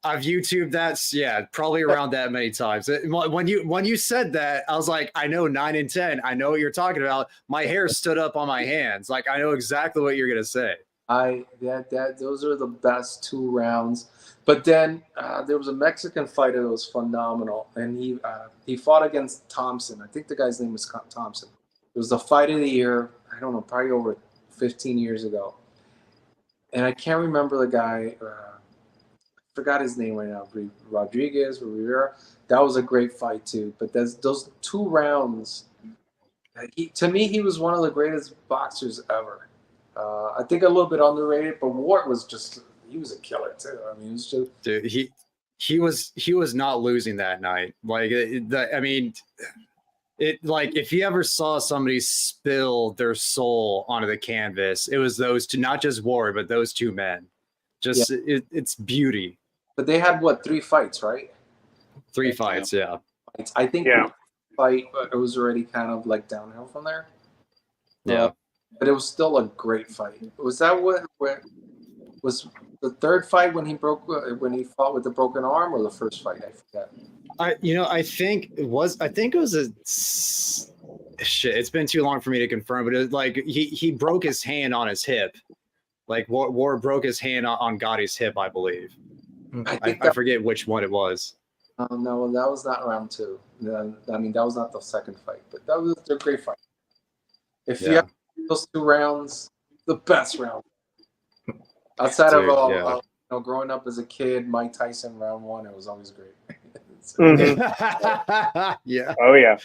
I've YouTubed that, probably around that many times. When you said that, I was like, I know 9 and 10. I know what you're talking about. My hair stood up on my hands. Like, I know exactly what you're gonna say. Those are the best 2 rounds. But then there was a Mexican fighter that was phenomenal, and he fought against Thompson. I think the guy's name was Thompson. It was the fight of the year. I don't know, probably over 15 years ago. And I can't remember the guy. Forgot his name right now. Rodriguez or Rivera. That was a great fight too. But those 2 rounds. To me, he was one of the greatest boxers ever. I think a little bit underrated, but Ward was he was a killer too. I mean, it was just dude. He was not losing that night. Like, I mean, it like if you ever saw somebody spill their soul onto the canvas, it was those two, not just Ward, but those 2 men. Just it's beauty. But they had 3 fights, right? 3 fights, yeah. I think the fight it was already kind of like downhill from there. Yeah. But it was still a great fight. Was that what was the 3rd fight when he fought with the broken arm, or the first fight? I forget. I think it was a shit. It's been too long for me to confirm, but it was like he broke his hand on his hip. Like Ward broke his hand on Gotti's hip, I believe. I forget which one it was. No, that was not round 2. I mean, that was not the second fight, but that was a great fight. If you have those 2 rounds, the best round. Outside of growing up as a kid, Mike Tyson round 1, it was always great. Yeah. Oh yeah.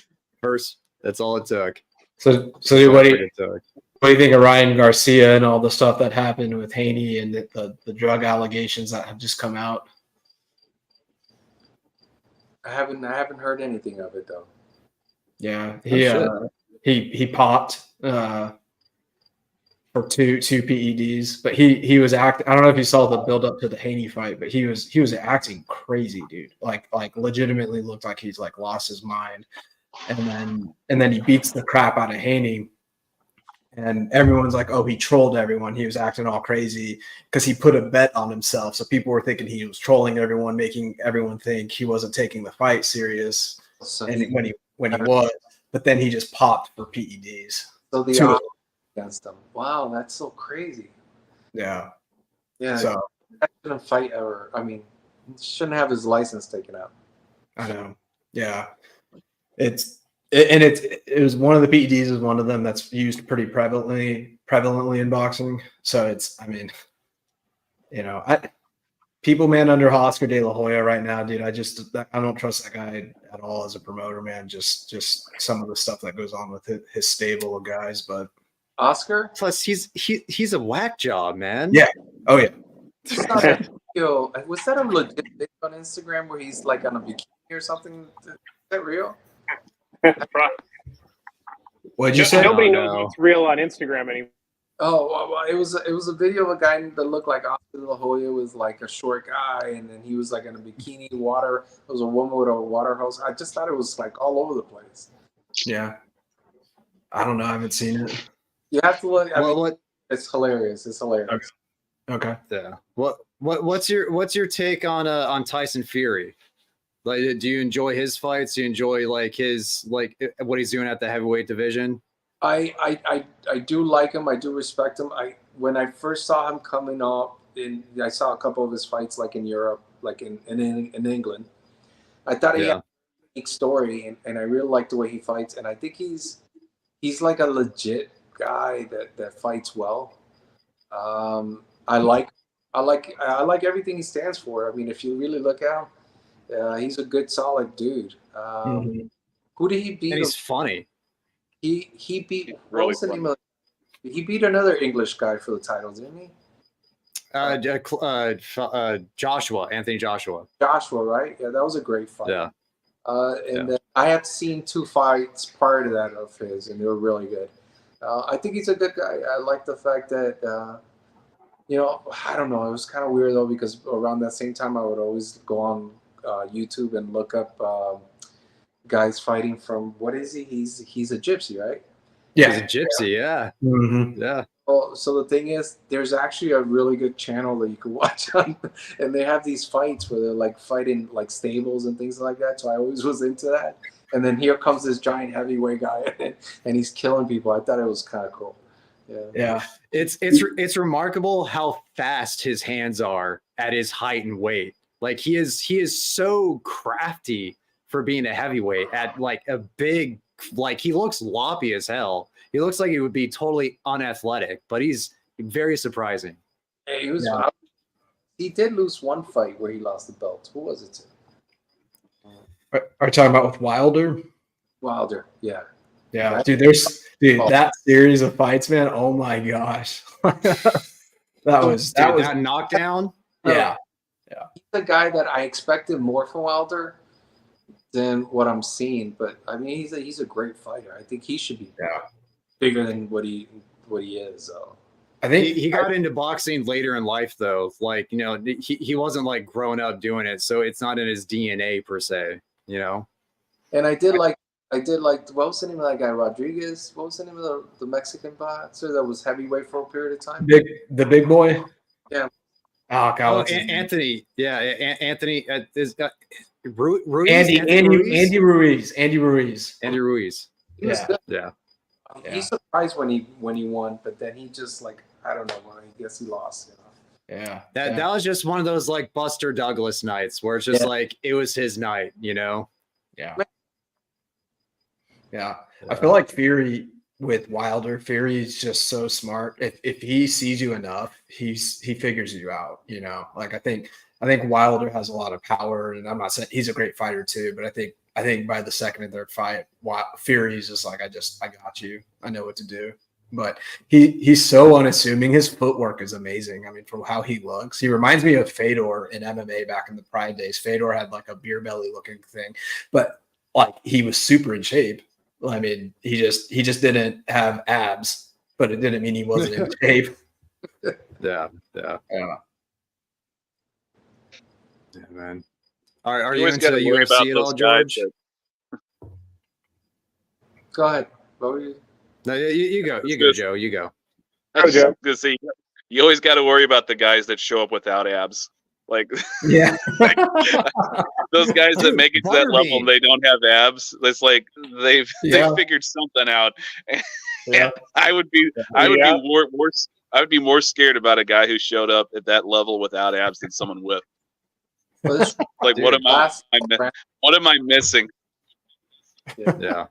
First, that's all it took. So what do you think of Ryan Garcia and all the stuff that happened with Haney and the drug allegations that have just come out? I haven't heard anything of it though. Yeah, he popped for two PEDs, but he was acting. I don't know if you saw the build up to the Haney fight, but he was acting crazy, dude. Like legitimately looked like he's like lost his mind, and then he beats the crap out of Haney. And everyone's like, oh, he trolled everyone. He was acting all crazy because he put a bet on himself. So people were thinking he was trolling everyone, making everyone think he wasn't taking the fight serious. And when he was, but then he just popped for PEDs. So the odds against him. Wow, that's so crazy. Yeah. Yeah. So that shouldn't fight ever. I mean, he shouldn't have his license taken out. I know. Yeah. It was one of the PEDs is one of them that's used pretty prevalently in boxing. So it's, I mean, people, man, under Oscar De La Hoya right now, dude. I don't trust that guy at all as a promoter, man. Just some of the stuff that goes on with his stable of guys. But Oscar, plus he's a whack job, man. Yeah. Oh yeah. Was that a legit thing on Instagram where he's like on a bikini or something? Is that real? What'd you say? Nobody knows what's real on Instagram anymore. Oh, well, it was a video of a guy that looked like Oscar De La Hoya was like a short guy, and then he was like in a bikini water. It was a woman with a water hose. I just thought it was like all over the place. Yeah. I don't know. I haven't seen it. You have to look. I mean, it's hilarious. It's hilarious. Okay. Yeah. What's your take on Tyson Fury? Like, do you enjoy his fights? Do you enjoy like his what he's doing at the heavyweight division? I do like him. I do respect him. When I first saw him coming up, I saw a couple of his fights like in Europe, like in England. I thought he had a unique story, and I really like the way he fights. And I think he's like a legit guy that fights well. I like everything he stands for. I mean, if you really look at him. He's a good, solid dude. Who did he beat? And he's funny. He beat. What was the name of? He beat another English guy for the title, didn't he? Anthony Joshua. Joshua, right? Yeah, that was a great fight. Yeah. Then I had seen 2 fights prior to that of his, and they were really good. I think he's a good guy. I like the fact that. I don't know. It was kind of weird though because around that same time I would always go on YouTube and look up guys fighting from what is he? He's a gypsy, right? Yeah, he's a gypsy. Yeah, mm-hmm. Yeah. Well, so the thing is, there's actually a really good channel that you can watch on, and they have these fights where they're like fighting like stables and things like that. So I always was into that. And then here comes this giant heavyweight guy, and he's killing people. I thought it was kind of cool. Yeah. It's remarkable how fast his hands are at his height and weight. Like he is so crafty for being a heavyweight at like a big, like he looks loppy as hell. He looks like he would be totally unathletic, but he's very surprising. Hey, he did lose one fight where he lost the belt. Who was it to? Are you talking about with Wilder? Wilder, yeah. Yeah, Right? dude, that series of fights, man. Oh my gosh. that was that knockdown. Yeah. He's the guy that I expected more from Wilder than what I'm seeing, but I mean he's a great fighter. I think he should be bigger than what he is. So. I think he got into boxing later in life, though. Like, you know, he wasn't like growing up doing it, so it's not in his DNA per se. You know. And I did like what was the name of that guy, Rodriguez? What was the name of the Mexican boxer that was heavyweight for a period of time? The big boy. Yeah. Oh God. Anthony. Yeah, Anthony is Ruiz. Andy Ruiz. Andy Ruiz. He was good. Yeah. He's surprised when he won, but then he just like I don't know. I guess he lost. You know? Yeah. That was just one of those like Buster Douglas nights where it's just like it was his night, you know. Yeah. Yeah. I feel like Fury with Wilder, Fury is just so smart. If he sees you enough, he figures you out, you know. Like I think Wilder has a lot of power, and I'm not saying he's a great fighter too, but I think by the second and third fight, Fury's just like I got you. I know what to do. But he's so unassuming. His footwork is amazing. I mean, from how he looks, he reminds me of Fedor in MMA back in the Pride days. Fedor had like a beer belly looking thing, but like he was super in shape. I mean, he just didn't have abs, but it didn't mean he wasn't in shape. Yeah, man. Are you into the UFC at all, George? Go ahead. What were you? No, you go. You go, Joe. You go. I was just gonna say, you always got to worry about the guys that show up without abs. Like, yeah, like, those guys that make it to that level, they don't have abs. It's like they figured something out. And I would be more scared about a guy who showed up at that level without abs than someone with. Like, dude, what am I missing? Yeah.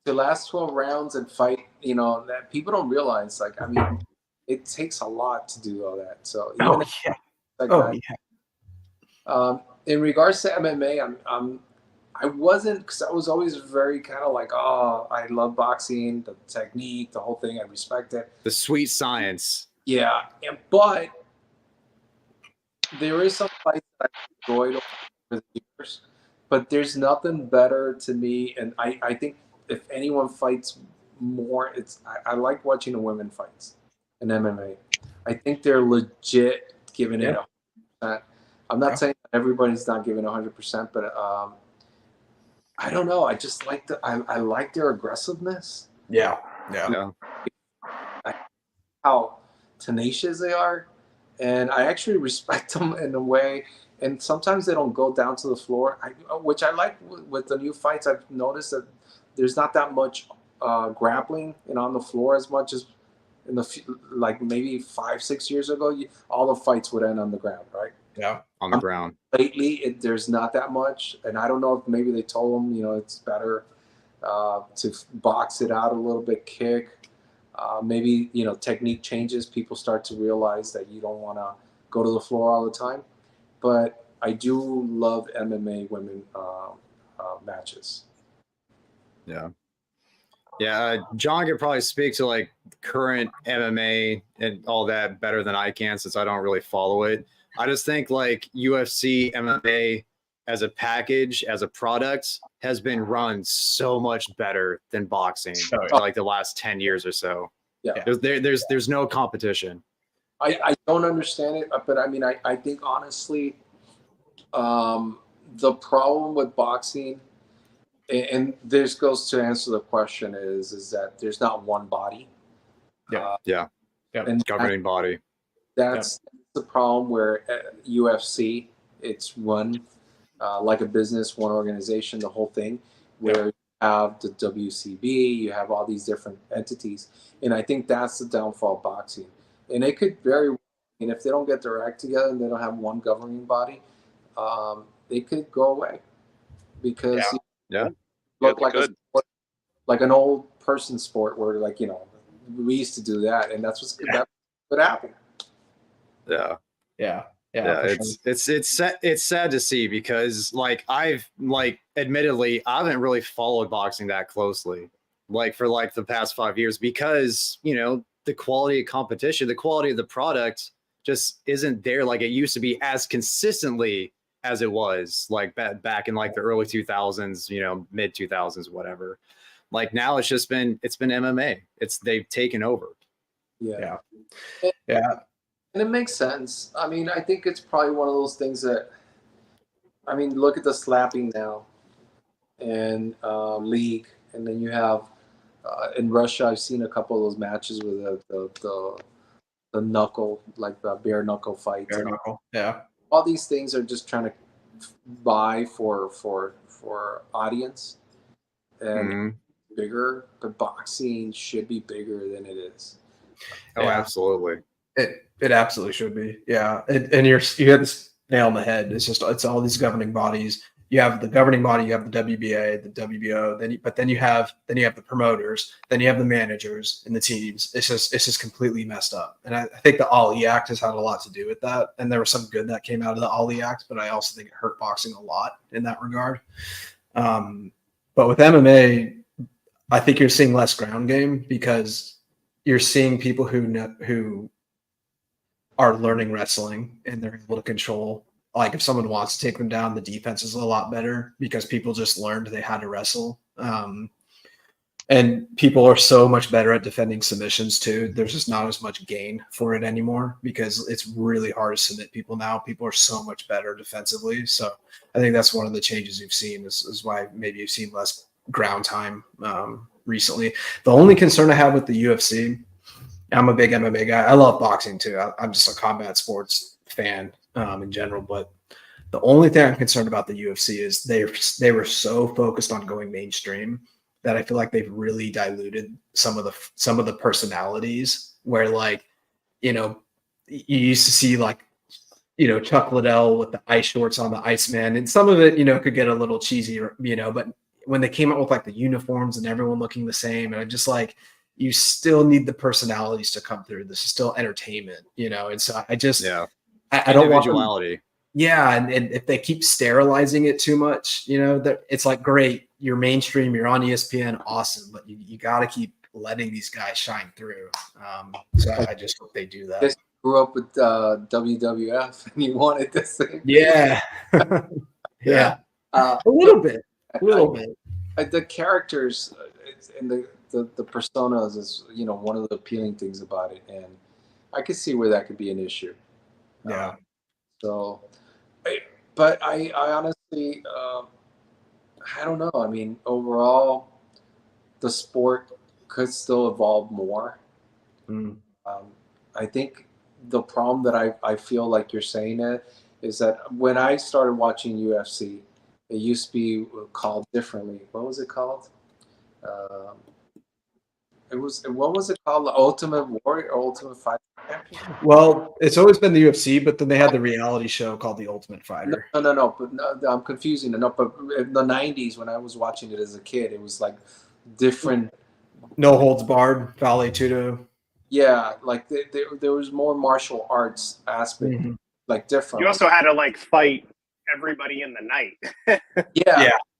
The last 12 rounds and fight, you know, that people don't realize. Like, I mean, it takes a lot to do all that. So in regards to MMA, I wasn't, because I was always very kind of like, oh, I love boxing, the technique, the whole thing. I respect it. The sweet science. Yeah, but there is some fights that I enjoyed over the years, but there's nothing better to me, and I think if anyone fights more, I like watching the women fights in MMA. I think they're legit giving it 100%. I'm not saying that everybody's not giving 100%, but I don't know. I just like I like their aggressiveness. Yeah. How tenacious they are, and I actually respect them in a way. And sometimes they don't go down to the floor, which I like with the new fights. I've noticed that there's not that much grappling, on the floor as much as in like maybe 5-6 years ago. All the fights would end on the ground, right? Yeah, on the ground. Lately, there's not that much, and I don't know if maybe they told them, it's better to box it out a little bit, kick. Maybe technique changes. People start to realize that you don't want to go to the floor all the time. But I do love MMA women matches. Yeah. John could probably speak to like current MMA and all that better than I can, since I don't really follow it. I just think like UFC MMA as a package, as a product, has been run so much better than boxing like the last 10 years or so. Yeah. There's no competition. I don't understand it, but I mean, I think honestly, the problem with boxing, and this goes to answer the question, is that there's not one body. And governing body. That's the problem where UFC, it's run like a business, one organization, the whole thing, where have the WCB, you have all these different entities, and I think that's the downfall of boxing. And it could very, and if they don't get their act together and they don't have one governing body, they could go away because look like a sport, like an old person sport where like we used to do that, and that's that would happen. Yeah, it's sad to see because admittedly I haven't really followed boxing that closely for the past 5 years because the quality of competition, the quality of the product just isn't there like it used to be as consistently as it was back in the early 2000s, mid 2000s, whatever. Now it's been MMA. They've taken over. Yeah. And it makes sense. I mean, I think it's probably one of those things that, look at the slapping now and league. And then you have, in Russia, I've seen a couple of those matches with the knuckle, like the bare knuckle fights. Bare knuckle, yeah. All these things are just trying to buy for audience. And bigger, but boxing should be bigger than it is. Oh, absolutely. It absolutely should be. Yeah. And you hit this nail on the head. It's all these governing bodies. You have the governing body, you have the WBA, the WBO, then you have the promoters, then you have the managers and the teams. It's just completely messed up. And I think the Ali Act has had a lot to do with that. And there was some good that came out of the Ali Act, but I also think it hurt boxing a lot in that regard. But with MMA, I think you're seeing less ground game because you're seeing people who are learning wrestling and they're able to control. Like if someone wants to take them down, the defense is a lot better because people just learned they had to wrestle. And people are so much better at defending submissions too. There's just not as much gain for it anymore because it's really hard to submit people now. People are so much better defensively. So I think that's one of the changes you've seen is why maybe you've seen less ground time recently. The only concern I have with the UFC, I'm a big MMA guy. I love boxing too. I'm just a combat sports fan in general, but the only thing I'm concerned about the UFC is they were so focused on going mainstream that I feel like they've really diluted some of the personalities where you used to see Chuck Liddell with the ice shorts on the Iceman, and some of it could get a little cheesy, but when they came out with the uniforms and everyone looking the same, and I'm just you still need the personalities to come through. This is still entertainment, and so I just I don't want individuality. And if they keep sterilizing it too much, it's great, you're mainstream, you're on ESPN, awesome, but you got to keep letting these guys shine through. So I just hope they do that. I grew up with WWF, and you wanted this thing. Yeah, yeah, a little bit. The characters and the personas is one of the appealing things about it, and I could see where that could be an issue. Yeah. But I honestly, I don't know. I mean, overall, the sport could still evolve more. I think the problem that I feel like you're saying it is that when I started watching UFC, it used to be called differently. What was it called? What was it called? The Ultimate Warrior, Ultimate Fighter Champion? Well, it's always been the UFC, but then they had the reality show called The Ultimate Fighter. No. But no, I'm confusing it. No, but in the 90s, when I was watching it as a kid, it was different. No holds barred, Vale Tudo. Yeah, there was more martial arts aspect, different. You also had to fight everybody in the night.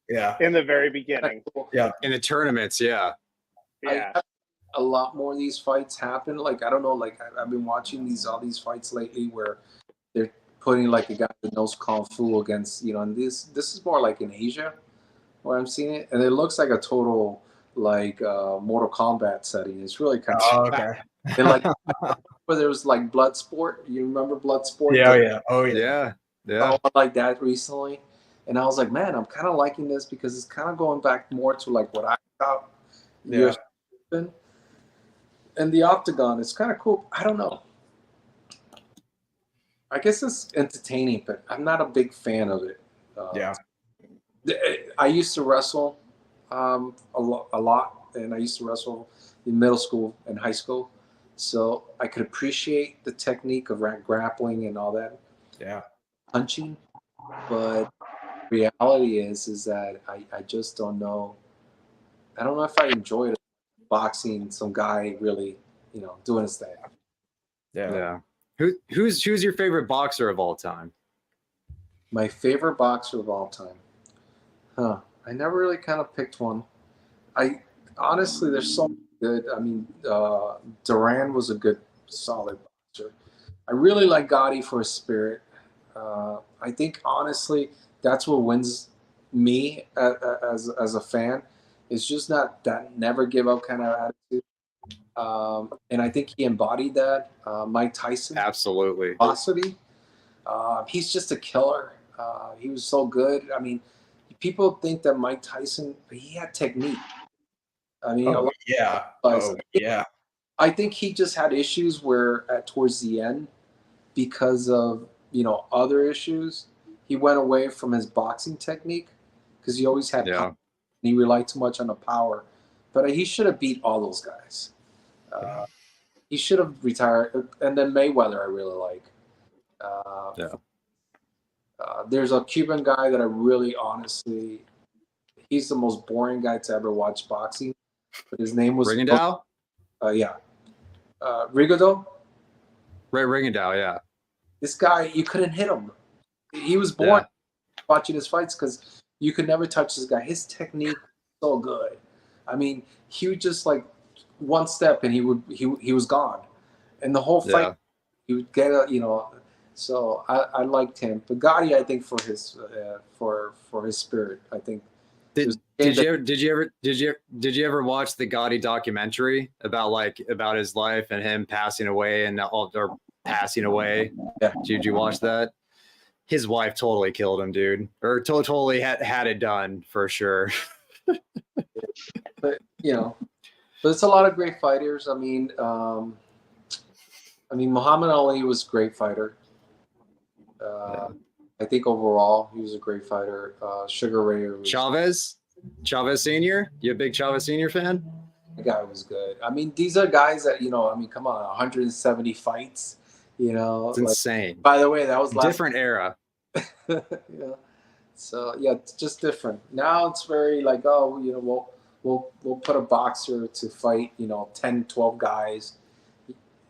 Yeah. In the very beginning. Yeah. In the tournaments, yeah. A lot more of these fights happen. I don't know. I've been watching all these fights lately where they're putting a guy that knows kung fu against and this is more in Asia where I'm seeing it, and it looks like a total Mortal Kombat setting. It's really kind of okay. And where there was Bloodsport. You remember Bloodsport? Yeah. Oh yeah. Like that recently, and I was like, man, I'm kind of liking this because it's kind of going back more to what I thought. Yeah. And the octagon is kind of cool. I don't know. I guess it's entertaining, but I'm not a big fan of it. Yeah. I used to wrestle, a lot, and I used to wrestle in middle school and high school, so I could appreciate the technique of grappling and all that. Yeah, punching, but reality is that I just don't know. I don't know if I enjoyed boxing some guy really, doing his thing. Yeah. Who's your favorite boxer of all time? My favorite boxer of all time. I never really kind of picked one. I honestly, there's so good. I mean, Duran was a good, solid boxer. I really like Gotti for his spirit. I think honestly, that's what wins me as a fan. It's just not that never give up kind of attitude. And I think he embodied that. Mike Tyson, absolutely. Velocity. He's just a killer. He was so good. I mean, people think that Mike Tyson, but he had technique. I mean, I think he just had issues where towards the end, because of other issues, he went away from his boxing technique because he always had power, and he relied too much on the power. But he should have beat all those guys. He should have retired. And then Mayweather, I really like. There's a Cuban guy that I really honestly, he's the most boring guy to ever watch boxing. But his name was Rigondeaux? Rigondeaux? Ray Rigondeaux, yeah. This guy, you couldn't hit him. He was boring watching his fights because you could never touch this guy. His technique was so good. I mean, he would just like one step and he was gone. And the whole fight, he would get so I liked him. But Gotti, I think for his spirit, I think. Did you ever watch the Gotti documentary about his life and him passing away or passing away? Yeah. Did you watch that? His wife totally killed him, dude, or totally had it done for sure. But it's a lot of great fighters. I mean, Muhammad Ali was a great fighter. I think overall he was a great fighter. Sugar Ray was, Chavez Senior. You a big Chavez Senior fan? The guy was good. I mean, these are guys that come on, 170 fights. It's insane. By the way, that was different era. So it's just different. Now it's very like, we'll put a boxer to fight 10, 12 guys.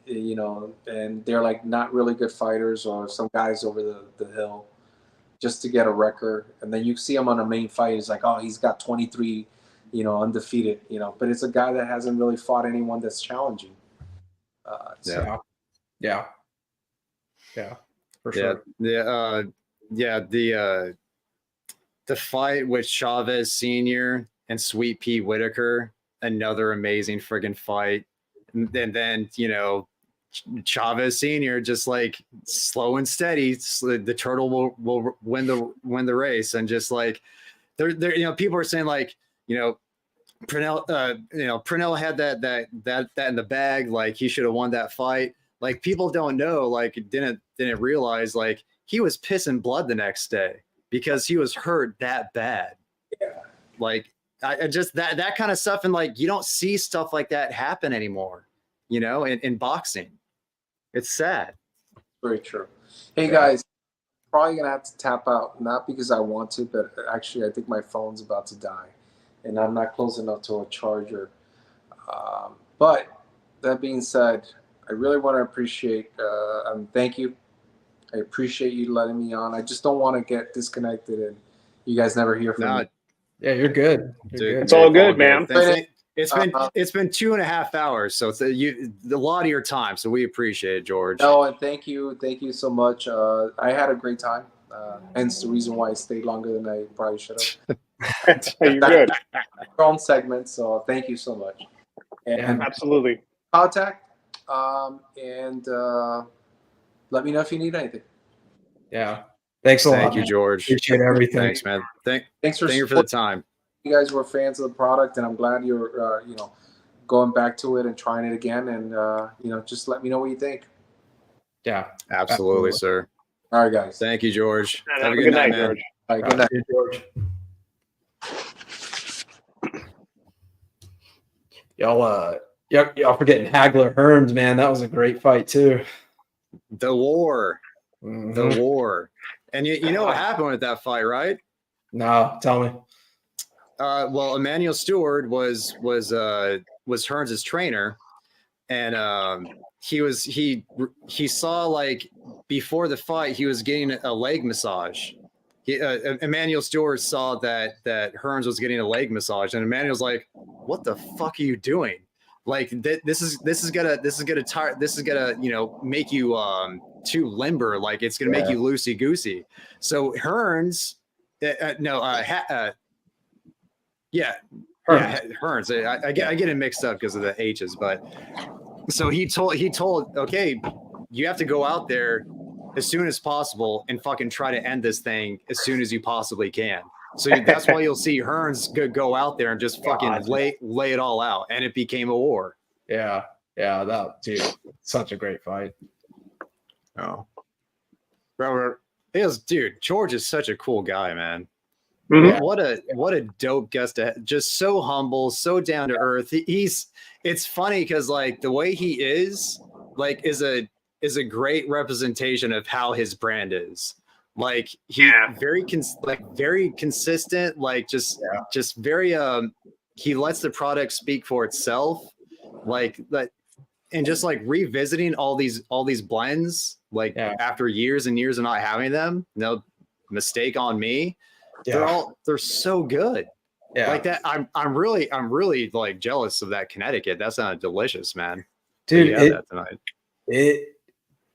And they're like not really good fighters, or some guys over the hill, just to get a record. And then you see him on a main fight, it's like, oh, he's got 23, undefeated, but it's a guy that hasn't really fought anyone that's challenging. For sure. The fight with Chavez Senior and Sweet Pea Whitaker, another amazing friggin' fight. And then Chavez Senior just like slow and steady, the turtle will win the race. And just like they're people are saying like Pernell had that in the bag, like he should have won that fight. Like people don't know, like didn't realize like he was pissing blood the next day because he was hurt that bad. Yeah. Like I just that kind of stuff, and like you don't see stuff like that happen anymore, in boxing. It's sad. Very true. Hey guys, probably gonna have to tap out, not because I want to, but actually I think my phone's about to die and I'm not close enough to a charger. But that being said, I really want to appreciate thank you. I appreciate you letting me on. I just don't want to get disconnected and you guys never hear from me. Yeah, you're good. It's all good, man. It's been 2.5 hours, so it's a lot of your time. So we appreciate it, George. No, and thank you so much. I had a great time. Hence the reason why I stayed longer than I probably should have. You're good. Your own segment, so thank you so much. And absolutely. Contact and let me know if you need anything. Yeah. Thanks a lot. Thank you, George. Appreciate everything. Thanks, man. Thanks for the time. You guys were fans of the product, and I'm glad you're going back to it and trying it again. And just let me know what you think. Yeah, absolutely, sir. All right, guys. Thank you, George. Have a good night, man. George. All right, good night, George. Y'all forgetting Hagler Hearns, man. That was a great fight too. The war. Mhm. The war. And you know what happened with that fight, right? No, tell me. Well, Emmanuel Stewart was Hearns' trainer, and he saw, like, before the fight he was getting a leg massage. Emmanuel Stewart saw that Hearns was getting a leg massage, and Emmanuel's like, "What the fuck are you doing? Like, this is gonna make you too limber. Like, it's gonna make you loosey goosey." So Hearns, Hearns. I get it mixed up because of the H's, but so he told, okay, you have to go out there as soon as possible and fucking try to end this thing as soon as you possibly can. So that's why you'll see Hearns go out there and just fucking lay it all out, and it became a war. Yeah, that dude, such a great fight. Oh, Robert, dude, George is such a cool guy, man. Mm-hmm. What a dope guest! Just so humble, so down to earth. It's funny because, like, the way he is, like, is a great representation of how his brand is. Like, he very consistent, like, just very he lets the product speak for itself, like that, and just like revisiting all these blends, like, after years and years of not having them. No mistake on me. They're so good. Yeah, like that. I'm really like jealous of that Connecticut. That sounded delicious, man. Dude, that tonight.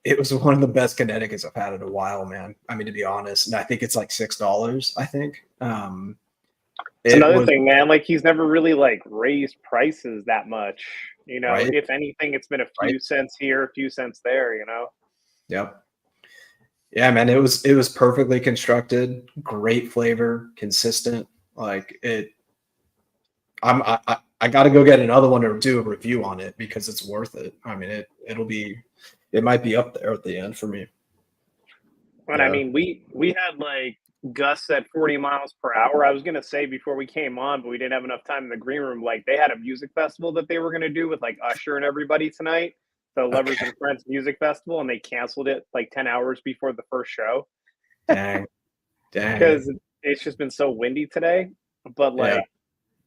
It was one of the best Connecticut's I've had in a while, man. I mean, to be honest, and I think it's like $6, I think. It's another thing, man. Like, he's never really, like, raised prices that much. You know, right? If anything, it's been a few cents here, a few cents there. You know. Yep. Yeah, man. It was perfectly constructed, great flavor, consistent. Like it. I got to go get another one to do a review on it because it's worth it. I mean, it might be up there at the end for me. And I mean, we had like gusts at 40 miles per hour. I was gonna say before we came on, but we didn't have enough time in the green room. Like, they had a music festival that they were gonna do with, like, Usher and everybody tonight, the Lovers and Friends Music Festival, and they canceled it like 10 hours before the first show. Dang. Because it's just been so windy today. But like,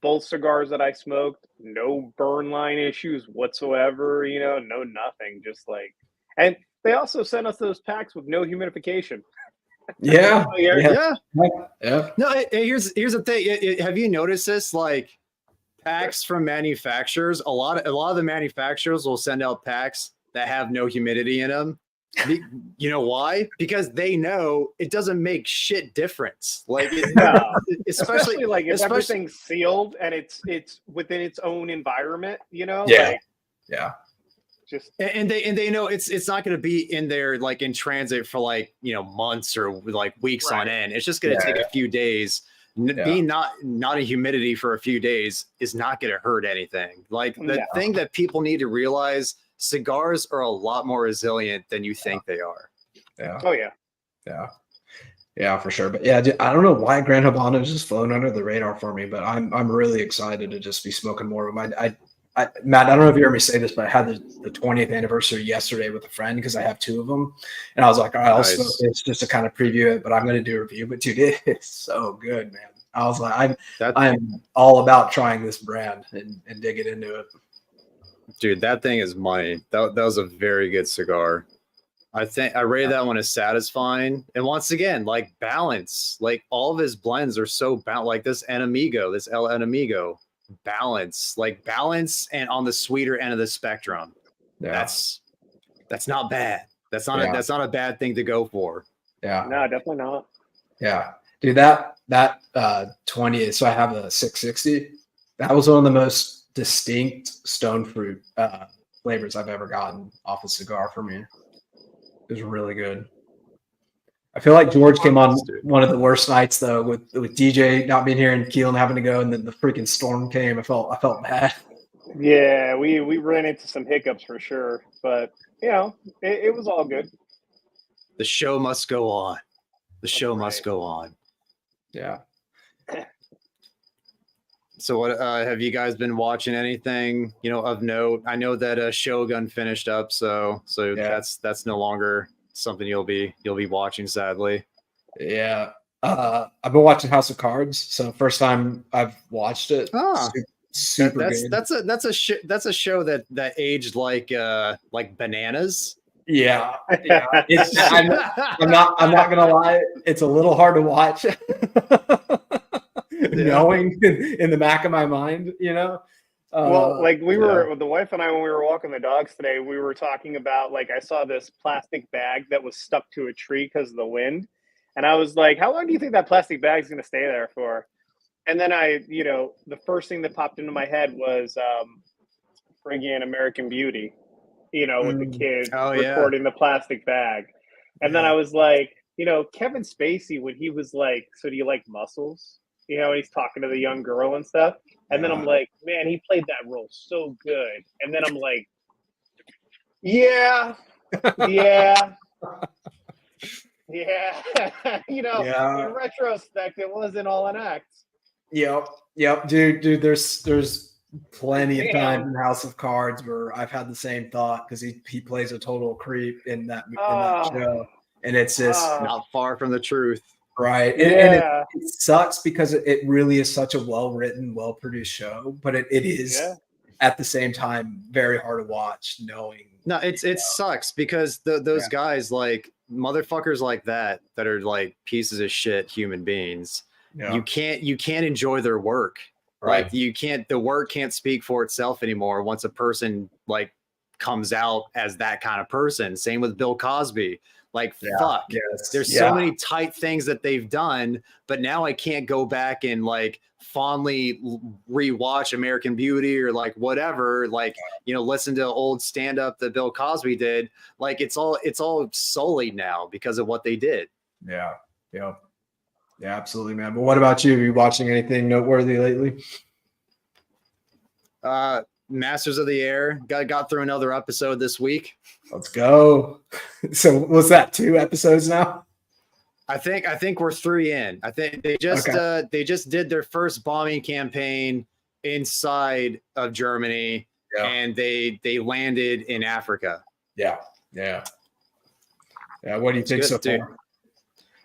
both cigars that I smoked, no burn line issues whatsoever. You know, no nothing. Just like, and they also sent us those packs with no humidification. Yeah. No, here's the thing. Have you noticed this? Like, packs from manufacturers, a lot of the manufacturers will send out packs that have no humidity in them. You know why? Because they know it doesn't make shit difference. Like, especially like if everything's sealed and it's within its own environment. You know. Just and they know it's not going to be in there, like, in transit for, like, months or like weeks on end. It's just going to take a few days. Being not in humidity for a few days is not going to hurt anything. Like, the thing that people need to realize: cigars are a lot more resilient than you think they are. Yeah. Oh yeah. Yeah, for sure. But yeah, I don't know why Gran Habano is just flown under the radar for me, but I'm really excited to just be smoking more of them. Matt, I don't know if you heard me say this, but I had the 20th anniversary yesterday with a friend because I have two of them. And I was like, all right, I'll smoke this just to kind of preview it, but I'm going to do a review. But dude, it's so good, man. I was like, I'm all about trying this brand and digging into it. Dude, that thing is money. That was a very good cigar. I think I rated that one as satisfying. And once again, like, balance. Like, all of his blends are so balanced. Like this Enemigo, this El Enemigo. Balance and on the sweeter end of the spectrum. That's not bad. That's not a bad thing to go for. No, definitely not. Dude, that 20, so I have a 660. That was one of the most distinct stone fruit flavors I've ever gotten off a cigar for me. It was really good. I feel like George came on one of the worst nights though, with DJ not being here and Keelan having to go, and then the freaking storm came. I felt bad. Yeah, we ran into some hiccups for sure, but it was all good. The show must go on. The show must go on. Yeah. So what have you guys been watching? Anything of note? I know that Shogun finished up, so Yeah. that's no longer something you'll be watching, sadly. Yeah. I've been watching House of Cards, so first time I've watched it. Super good. That's a show that aged like bananas. Yeah. It's I'm not gonna lie, it's a little hard to watch. Knowing in the back of my mind, Well, like we were, the wife and I, when we were walking the dogs today, we were talking about, like, I saw this plastic bag that was stuck to a tree because of the wind. And I was like, how long do you think that plastic bag is going to stay there for? And then the first thing that popped into my head was friggin' American Beauty, with the kids recording the plastic bag. And then I was like, Kevin Spacey, when he was like, so do you like muscles? And he's talking to the young girl and stuff. And then I'm like, man, he played that role so good. And then I'm like, yeah. In retrospect, it wasn't all an act. Yep, dude. There's plenty of time in House of Cards where I've had the same thought because he plays a total creep in that show, and it's just not far from the truth. Right. And it sucks because it really is such a well-written, well-produced show, but it is at the same time very hard to watch knowing. No, it sucks because those guys, like motherfuckers like that are like pieces of shit human beings. Yeah. You can't enjoy their work. Right. Like the work can't speak for itself anymore once a person like comes out as that kind of person. Same with Bill Cosby. Like, fuck, there's so many tight things that they've done, but now I can't go back and like fondly rewatch American Beauty or like whatever, like, listen to old stand up that Bill Cosby did. Like it's all sullied now because of what they did. Yeah. Absolutely, man. But what about you? Are you watching anything noteworthy lately? Masters of the Air got through another episode this week. Let's go. So what's that? 2 episodes now? I think we're 3 in. I think they just did their first bombing campaign inside of Germany, and they landed in Africa. Yeah. What do you think so far?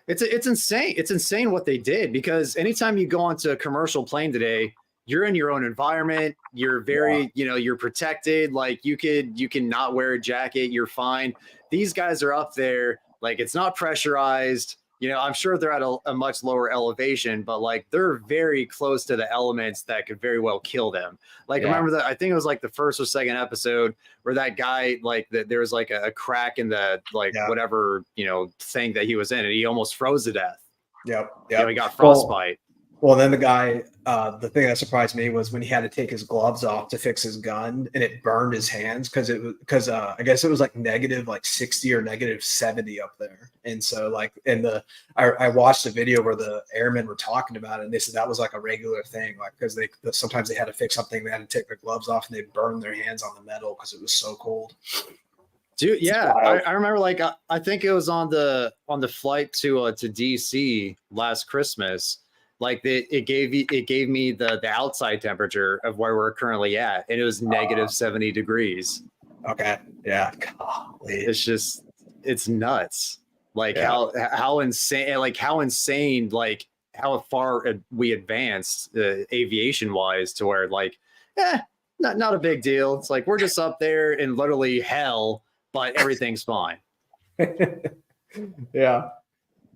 It's insane. It's insane what they did, because anytime you go onto a commercial plane today, you're in your own environment. You're very, you're protected. Like you can not wear a jacket. You're fine. These guys are up there. Like it's not pressurized. I'm sure they're at a much lower elevation, but like they're very close to the elements that could very well kill them. Like remember that? I think it was like the first or second episode where that guy, like there was like a crack in the whatever thing that he was in, and he almost froze to death. Yep. He got frostbite. Well, then the guy, the thing that surprised me was when he had to take his gloves off to fix his gun, and it burned his hands because I guess it was like negative like 60 or negative 70 up there. And so I watched a video where the airmen were talking about it, and they said that was like a regular thing, like because sometimes they had to fix something, they had to take their gloves off and they burned their hands on the metal because it was so cold. Dude, yeah, I remember. Like, I think it was on the flight to DC last Christmas. Like it gave me the outside temperature of where we're currently at, and it was negative 70 degrees. Okay, yeah, golly. It's nuts. Like how insane, like how far we advanced aviation wise to where like, not a big deal. It's like we're just up there in literally hell, but everything's fine. Yeah,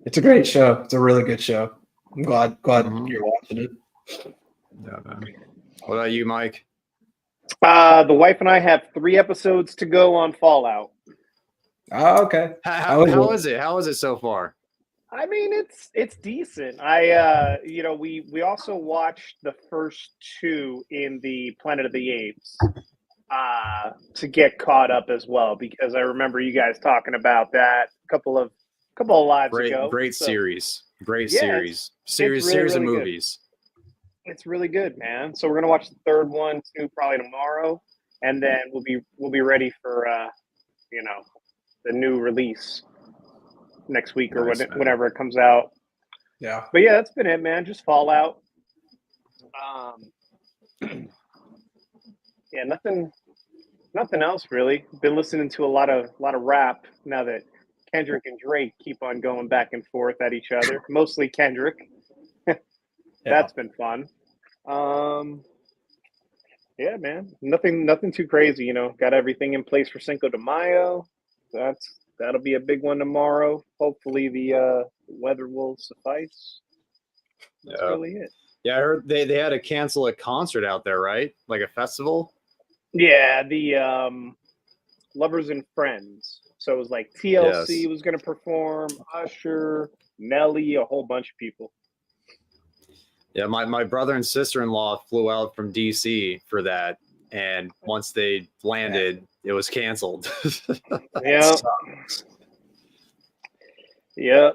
it's a great show. It's a really good show. I'm glad you're watching it. Yeah, man. What about you, Mike? The wife and I have 3 episodes to go on Fallout. Oh, okay. How is it? How is it so far? I mean, it's decent. We also watched the first 2 in the Planet of the Apes to get caught up as well, because I remember you guys talking about that a couple of lives ago. Great series. Great series. Series of movies. Good. It's really good, man. So we're gonna watch the 3rd one too, probably tomorrow, and then we'll be ready for the new release next week or whenever it comes out. Yeah. But yeah, that's been it, man. Just Fallout. Yeah, nothing else really. Been listening to a lot of rap now that Kendrick and Drake keep on going back and forth at each other. Mostly Kendrick. That's been fun. Yeah, man. Nothing too crazy, you know. Got everything in place for Cinco de Mayo. That'll be a big one tomorrow. Hopefully the weather will suffice. That's really it. Yeah, I heard they had to cancel a concert out there, right? Like a festival? Yeah, the Lovers and Friends. So it was like TLC was going to perform, Usher, Nelly, a whole bunch of people. Yeah, my brother and sister-in-law flew out from DC for that, and once they landed, it was canceled. Yeah. Yeah.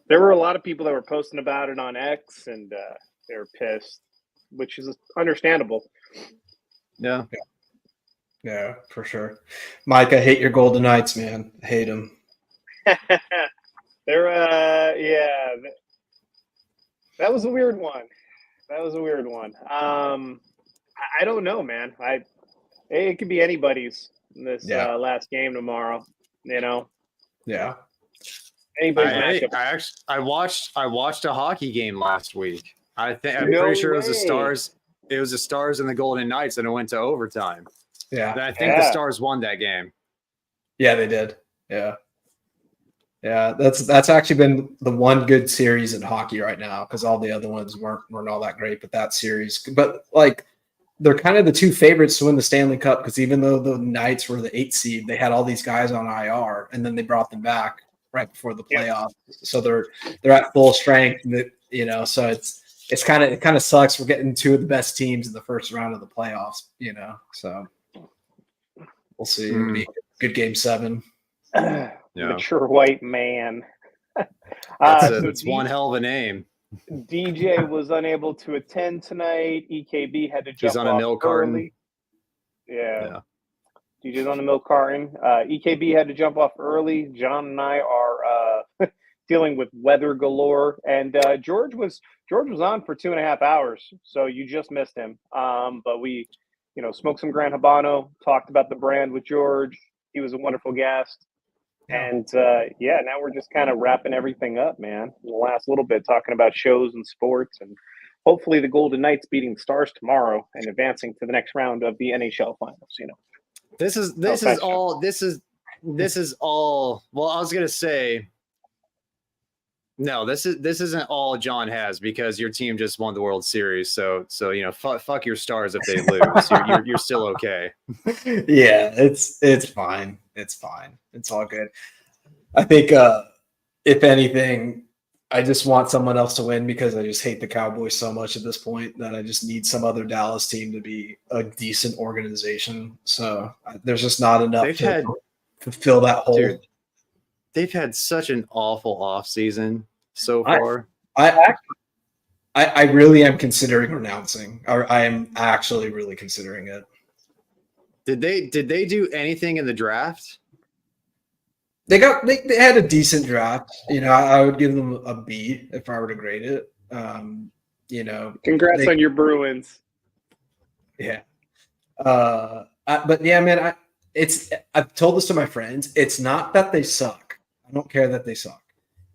There were a lot of people that were posting about it on X, and they were pissed, which is understandable. Yeah. Yeah, for sure. Mike, I hate your Golden Knights, man. I hate them. They're that was a weird one. I don't know, man. It could be anybody's in this last game tomorrow. You know. Yeah. Anybody's matchup. I watched a hockey game last week. I'm pretty sure it was the Stars. It was the Stars and the Golden Knights, and it went to overtime. Yeah. And I think the Stars won that game. Yeah, they did. Yeah. Yeah, that's actually been the one good series in hockey right now, because all the other ones weren't all that great, but that series. But like, they're kind of the two favorites to win the Stanley Cup, because even though the Knights were the 8th seed, they had all these guys on IR, and then they brought them back right before the playoffs. So they're at full strength, you know. So it kind of sucks. We're getting two of the best teams in the first round of the playoffs, you know. So we'll see. It'll be a good game 7. Mature white man. It's one hell of a name. DJ was unable to attend tonight. EKB had to jump He's on a milk carton. Early. Yeah. DJ's on the milk carton. EKB had to jump off early. John and I are dealing with weather galore. And George was on for 2.5 hours, so you just missed him. But we, smoked some Gran Habano, talked about the brand with George. He was a wonderful guest. And now we're just kind of wrapping everything up, man. In the last little bit, talking about shows and sports, and hopefully the Golden Knights beating the Stars tomorrow and advancing to the next round of the NHL Finals. This is all. Well, I was gonna say, no, this isn't all John has, because your team just won the World Series. So fuck your Stars if they lose. you're still okay. Yeah, it's fine. It's fine. It's all good. I think if anything, I just want someone else to win, because I just hate the Cowboys so much at this point that I just need some other Dallas team to be a decent organization. So there's just not enough to fill that hole. Dude, they've had such an awful offseason so far. I really am considering renouncing. I am actually really considering it. Did they do anything in the draft? They had a decent draft. I would give them a B if I were to grade it. Congrats on your Bruins. Yeah. But yeah, man, I've told this to my friends. It's not that they suck. I don't care that they suck.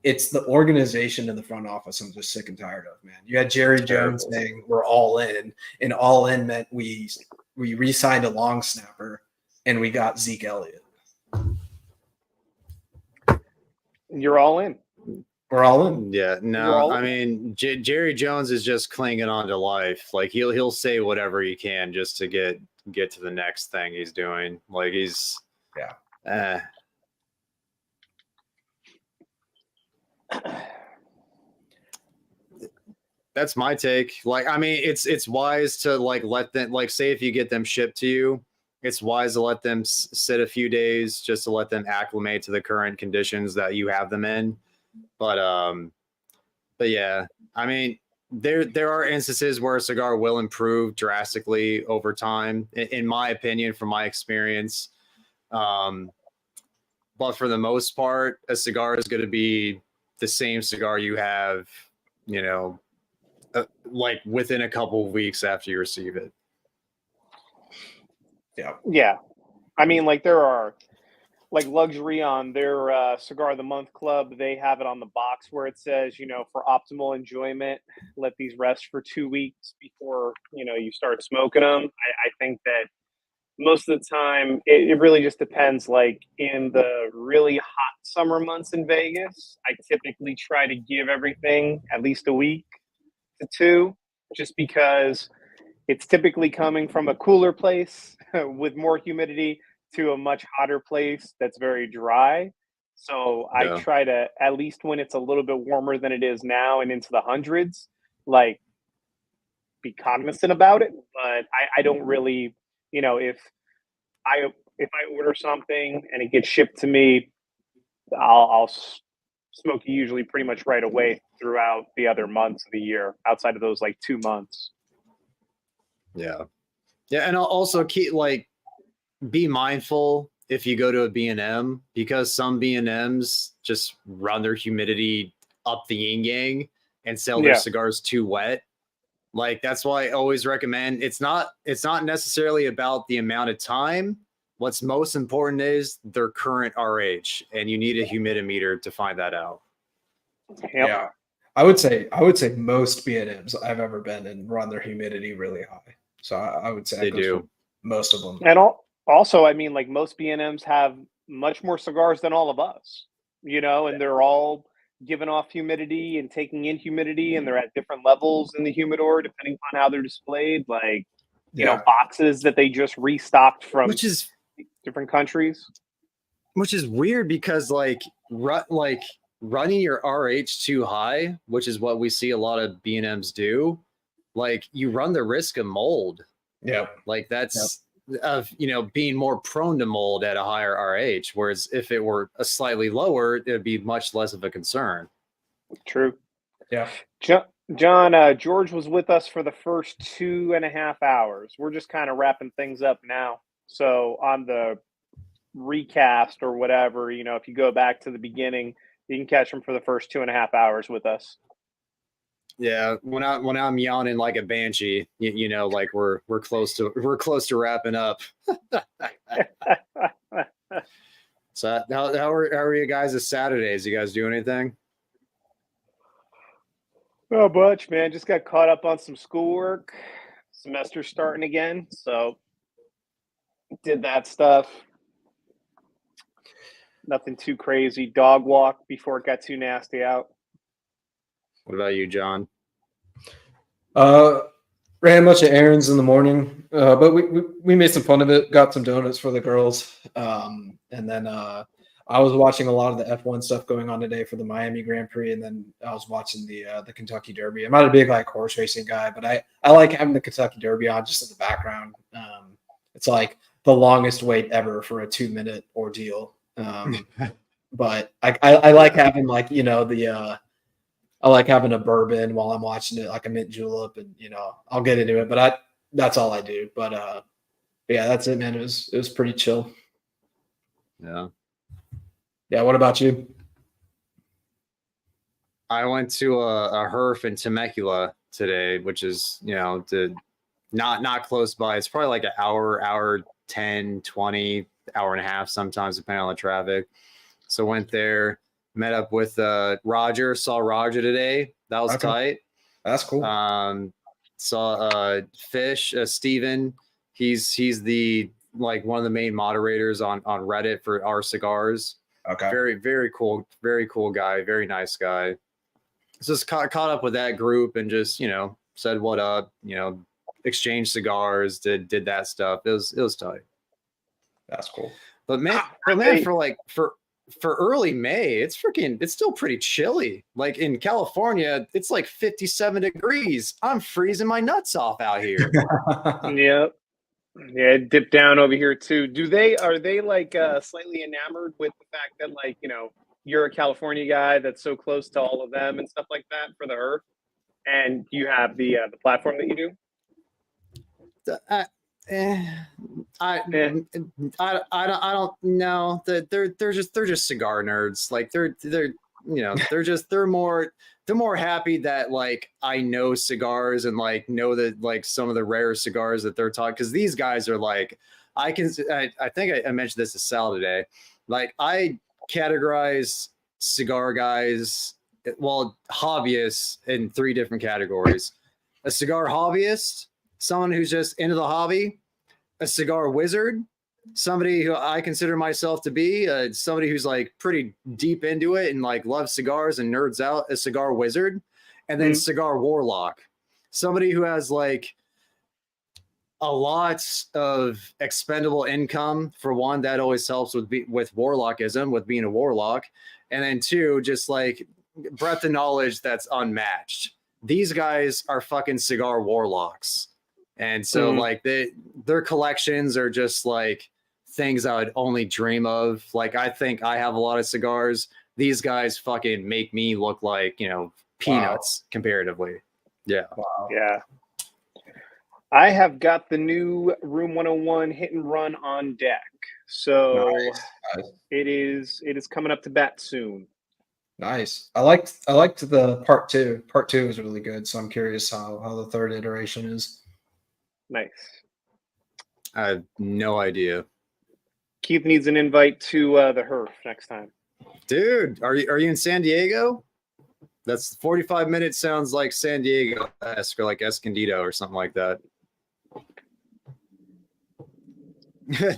It's the organization in the front office I'm just sick and tired of, man. You had Jerry Jones saying we're all in, and all in meant we re-signed a long snapper and we got Zeke Elliott. You're all in. We're all in. Yeah, no, I mean, Jerry Jones is just clinging on to life. Like he'll say whatever he can just to get to the next thing he's doing. Like he's That's my take. Like, I mean, it's wise to let them, say if you get them shipped to you, it's wise to let them sit a few days just to let them acclimate to the current conditions that you have them in. But yeah, I mean, there are instances where a cigar will improve drastically over time, in my opinion, from my experience. But for the most part, a cigar is going to be the same cigar you have, within a couple of weeks after you receive it. Yeah. I mean, like there are like luxury on their Cigar of the Month Club. They have it on the box where it says, you know, for optimal enjoyment, let these rest for 2 weeks before, you know, you start smoking them. I think that most of the time it really just depends. Like in the really hot summer months in Vegas, I typically try to give everything at least a week to 2, just because it's typically coming from a cooler place with more humidity to a much hotter place that's very dry. So I Yeah. try to, at least when it's a little bit warmer than it is now and into the hundreds, like be cognizant about it. But I don't really, you know, if I order something and it gets shipped to me, I'll smoke it usually pretty much right away throughout the other months of the year, outside of those like 2 months. Yeah. Yeah. And I'll also be mindful if you go to a B&M, because some B&Ms just run their humidity up the yin yang and sell their cigars too wet. Like that's why I always recommend it's not necessarily about the amount of time. What's most important is their current RH, and you need a humidimeter to find that out. Yep. Yeah. I would say most B&Ms I've ever been in run their humidity really high. So I would say they do. Most of them. And also, I mean, like most B&Ms have much more cigars than all of us, you know, and they're all giving off humidity and taking in humidity, and they're at different levels in the humidor depending on how they're displayed. Like, you know, boxes that they just restocked from different countries. Which is weird because running your RH too high, which is what we see a lot of B&Ms do, like you run the risk of mold. Yeah. Like that's of, you know, being more prone to mold at a higher RH, whereas if it were a slightly lower, it'd be much less of a concern. True. Yeah. John, George was with us for the first 2.5 hours. We're just kind of wrapping things up now. So on the recast or whatever, you know, if you go back to the beginning, you can catch him for the first 2.5 hours with us. Yeah, when I'm yawning like a banshee, you know, like we're close to wrapping up. So how are you guys this Saturdays? You guys do anything? Oh, Butch, man, just got caught up on some schoolwork. Semester's starting again, so did that stuff. Nothing too crazy. Dog walk before it got too nasty out. What about you, John? Ran a bunch of errands in the morning, but we made some fun of it. Got some donuts for the girls, and then I was watching a lot of the F1 stuff going on today for the Miami Grand Prix, and then I was watching the Kentucky Derby. I'm not a big like horse racing guy, but I like having the Kentucky Derby on just in the background. It's like the longest wait ever for a 2-minute ordeal. But I like having like, you know, I like having a bourbon while I'm watching it, like a mint julep, and you know, I'll get into it. But that's all I do. But yeah, that's it, man. It was pretty chill. Yeah. Yeah. What about you? I went to a Herf in Temecula today, which is, you know, not close by. It's probably like an hour 10, 20, hour and a half sometimes, depending on the traffic. So went there, met up with Roger, saw Roger today. That was tight. That's cool. Saw Fish, Steven. He's the like one of the main moderators on Reddit for our cigars. Okay. Very, very cool guy, very nice guy. So just caught up with that group and just, you know, said what up, you know, exchanged cigars, did that stuff. It was tight. That's cool. But man, for early May, it's still pretty chilly. Like in California, it's like 57 degrees. I'm freezing my nuts off out here. Yep. Yeah, it dipped down over here too. Are they like slightly enamored with the fact that, like, you know, you're a California guy that's so close to all of them and stuff like that for the Earth, and you have the platform that you do? I don't know that they're just cigar nerds. Like they're you know, they're more happy that like I know cigars and like know that like some of the rare cigars that they're talking, because these guys are like, I think I mentioned this to Sal today. Like, I categorize cigar guys, well, hobbyists, in 3 different categories: a cigar hobbyist, someone who's just into the hobby; a cigar wizard, somebody who I consider myself to be, somebody who's like pretty deep into it and like loves cigars and nerds out; a cigar wizard; and then cigar warlock, somebody who has like a lot of expendable income. For one, that always helps with warlockism, with being a warlock. And then 2, just like breadth of knowledge that's unmatched. These guys are fucking cigar warlocks. And so like their collections are just like things I would only dream of. Like, I think I have a lot of cigars. These guys fucking make me look like, you know, peanuts comparatively. Yeah. Wow. Yeah. I have got the new Room 101 hit and run on deck. So Nice. it is coming up to bat soon. Nice. I liked the part 2. Part 2 is really good. So I'm curious how the 3rd iteration is. Nice. I have no idea. Keith needs an invite to the HERF next time. Dude, are you in San Diego? That's 45 minutes. Sounds like San Diego-esque, or like Escondido or something like that.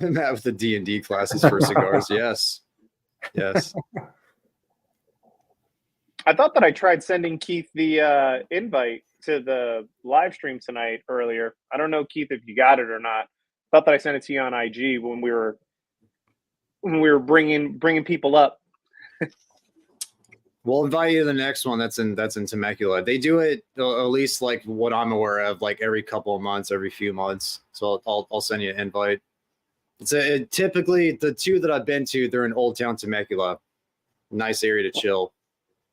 Matt with the D&D classes for cigars. Yes. I thought that I tried sending Keith the invite to the live stream tonight earlier. I don't know, Keith, if you got it or not. Thought that I sent it to you on IG when we were bringing people up. We'll invite you to the next one. That's in Temecula. They do it, at least like what I'm aware of, like every couple of months, every few months. So I'll send you an invite. Typically the 2 that I've been to, they're in Old Town Temecula. Nice area to chill.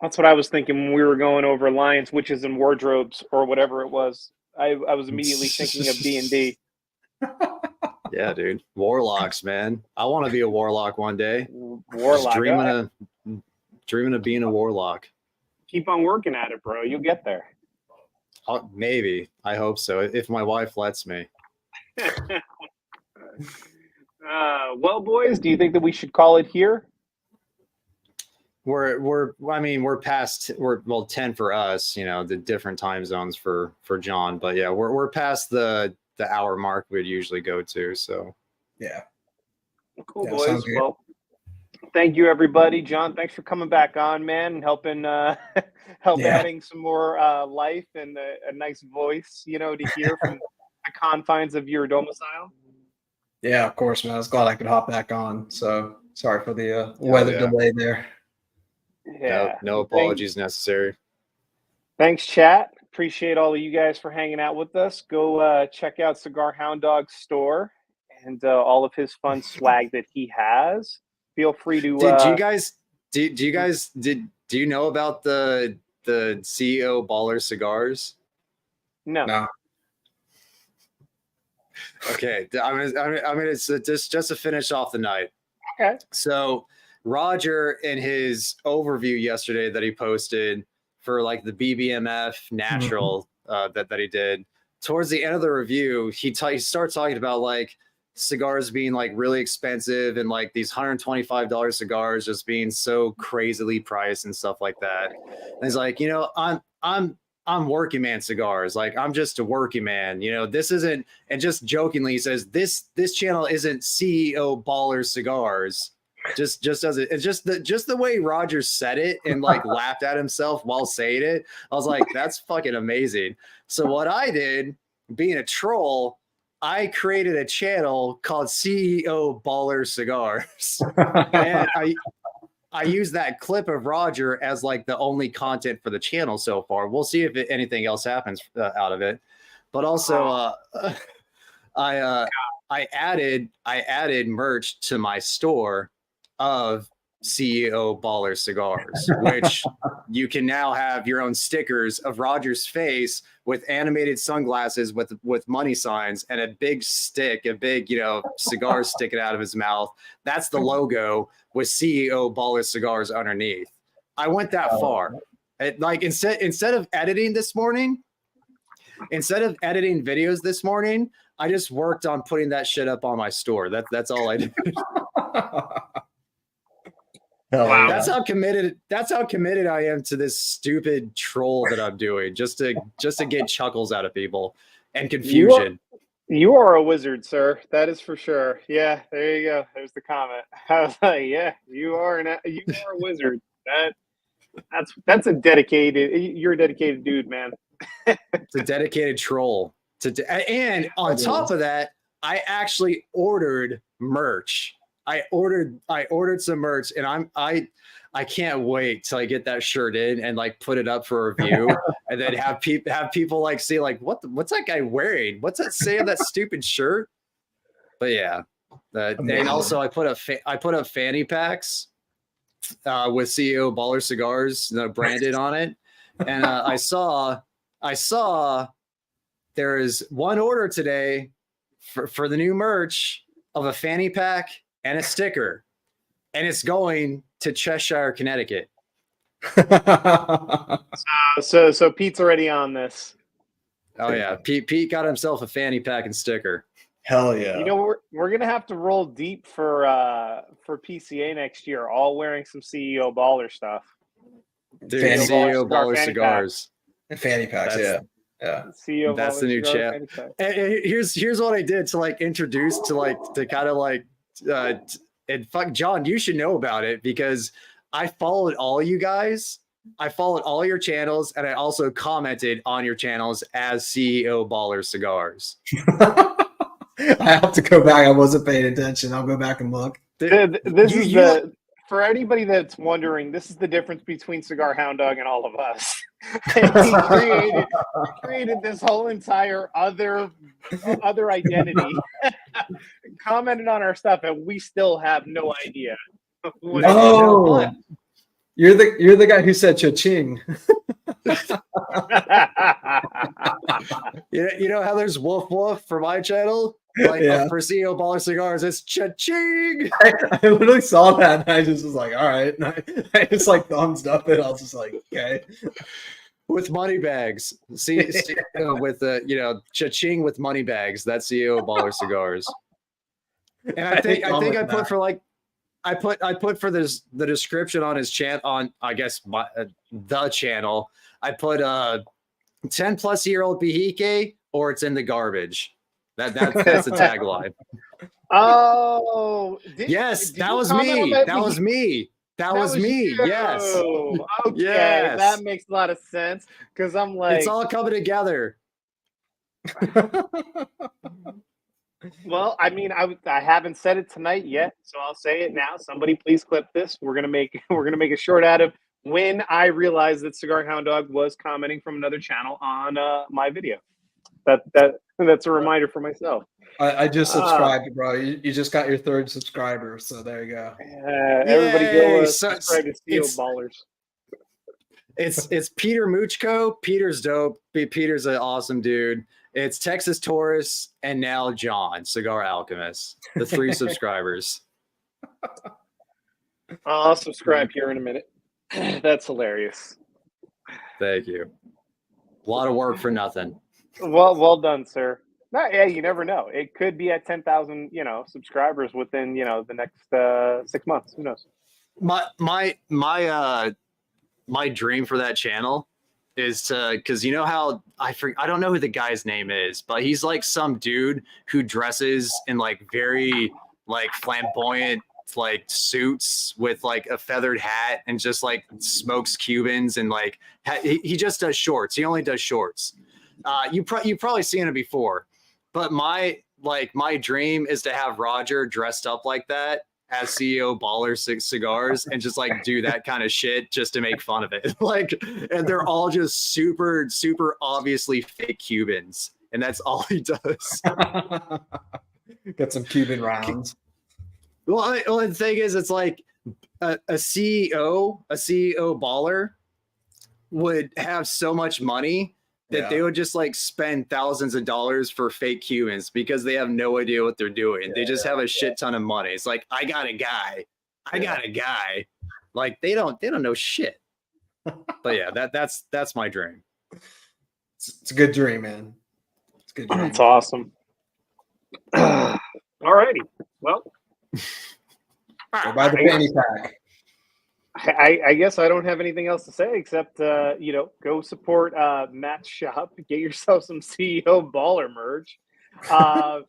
That's what I was thinking when we were going over Lions, Witches, and Wardrobes, or whatever it was. I was immediately thinking of D&D. Yeah, dude. Warlocks, man. I want to be a warlock one day. Warlock. Just dreaming of being a warlock. Keep on working at it, bro. You'll get there. Maybe. I hope so, if my wife lets me. Well, boys, do you think that we should call it here? We're 10 for us, you know, the different time zones for John, but yeah, we're past the hour mark we'd usually go to. So yeah. Cool, boys. Well, thank you, everybody. John, thanks for coming back on, man, and helping adding some more life and a nice voice, you know, to hear from the confines of your domicile. Yeah, of course, man. I was glad I could hop back on. So sorry for the weather delay there. Yeah. No apologies necessary. Thanks, chat. Appreciate all of you guys for hanging out with us. Go check out Cigar Hound Dog's store and all of his fun swag that he has. Feel free to. Do you know about the CEO Baller cigars? No. Okay, I'm gonna just to finish off the night. Okay. So Roger, in his overview yesterday that he posted for like the BBMF natural that he did, towards the end of the review, he starts talking about like cigars being like really expensive and like these $125 cigars just being so crazily priced and stuff like that. And he's like, you know, I'm working man cigars. Like, I'm just a working man, you know, this isn't, and just jokingly he says, this channel isn't CEO Baller Cigars. Just as it's just the way Roger said it and like laughed at himself while saying it. I was like, that's fucking amazing. So what I did, being a troll, I created a channel called CEO Baller Cigars. And I use that clip of Roger as like the only content for the channel so far. We'll see if anything else happens out of it. But also, I added merch to my store of CEO Baller Cigars, which you can now have your own stickers of Roger's face with animated sunglasses with money signs and a big cigar sticking out of his mouth. That's the logo with CEO Baller Cigars underneath. I went that far. Like instead of editing this morning, instead of editing videos this morning, I just worked on putting that shit up on my store. That's all I did. Wow. That's how committed I am to this stupid troll that I'm doing, just to get chuckles out of people and confusion. You are a wizard, sir. That is for sure. Yeah, there you go. There's the comment. I was like, yeah, you are a wizard. That's a dedicated. You're a dedicated dude, man. It's a dedicated troll. And on top of that, I actually ordered merch. I ordered some merch, and I can't wait till I get that shirt in and like put it up for review, and then have people like see like what's that guy wearing? What's that say on that stupid shirt? But yeah, and also I put up fanny packs with CEO Baller Cigars branded on it, and I saw there is one order today for the new merch of a fanny pack and a sticker, and it's going to Cheshire, Connecticut. So Pete's already on this. Oh yeah, Pete got himself a fanny pack and sticker. Hell yeah! You know, we're gonna have to roll deep for PCA next year, all wearing some CEO Baller stuff. Dude, CEO Baller Cigars and fanny packs. Yeah. CEO that's the new chat. And here's what I did to like introduce to kind of like and fuck John, you should know about it because I followed all you guys. I followed all your channels, and I also commented on your channels as CEO Baller Cigars. I have to go back. I wasn't paying attention. I'll go back and look. For anybody that's wondering, this is the difference between Cigar Hound Dog and all of us. He created this whole entire other identity, commented on our stuff, and we still have no idea. Oh, you're the guy who said cha-ching. You know how there's woof woof for my channel? Like for CEO Baller Cigars, it's cha-ching. I literally saw that and I just was like, all right. And I just like thumbs up it. I was just like, okay. With money bags. See with cha-ching with money bags. That's CEO Baller Cigars. And I think I put for like I put for the description on his channel on I guess the channel. I put 10-plus-year-old Behike or it's in the garbage. That's the tagline. Oh, yes, that was me. That was me. That was me. Yes. Okay, yes. That makes a lot of sense because I'm like, it's all coming together. Well, I mean, I haven't said it tonight yet, so I'll say it now. Somebody please clip this. We're gonna make a short out of when I realized that Cigar Hound Dog was commenting from another channel on my video. That's a reminder for myself. I just subscribed, bro. You just got your 3rd subscriber, so there you go. Everybody go subscribe to CEO Ballers. It's Peter Muchko. Peter's dope. Peter's an awesome dude. It's Texas Taurus and now John, Cigar Alchemist. The 3 subscribers. I'll subscribe here in a minute. That's hilarious. Thank you. A lot of work for nothing. Well done, sir. Yeah, you never know. It could be at 10,000, subscribers within, the next 6 months. Who knows? My dream for that channel is to, because you know how I don't know who the guy's name is, but he's like some dude who dresses in like very like flamboyant like suits with like a feathered hat and just like smokes Cubans and like he just does shorts. He only does shorts. You've probably seen it before, but my dream is to have Roger dressed up like that as CEO Baller Cigars and just like do that kind of shit just to make fun of it. Like, and they're all just super, super obviously fake Cubans. And that's all he does. Got some Cuban rounds. Well, the thing is, it's like a CEO baller would have so much money that they would just like spend thousands of dollars for fake Cubans because they have no idea what they're doing. They just have a shit ton of money. It's like, I got a guy. Like they don't know shit. But yeah, that's my dream. It's a good dream, man. It's a good dream. It's awesome. All righty. Well, Go buy the fanny pack. I guess I don't have anything else to say except, go support Matt's shop. Get yourself some CEO baller merch. For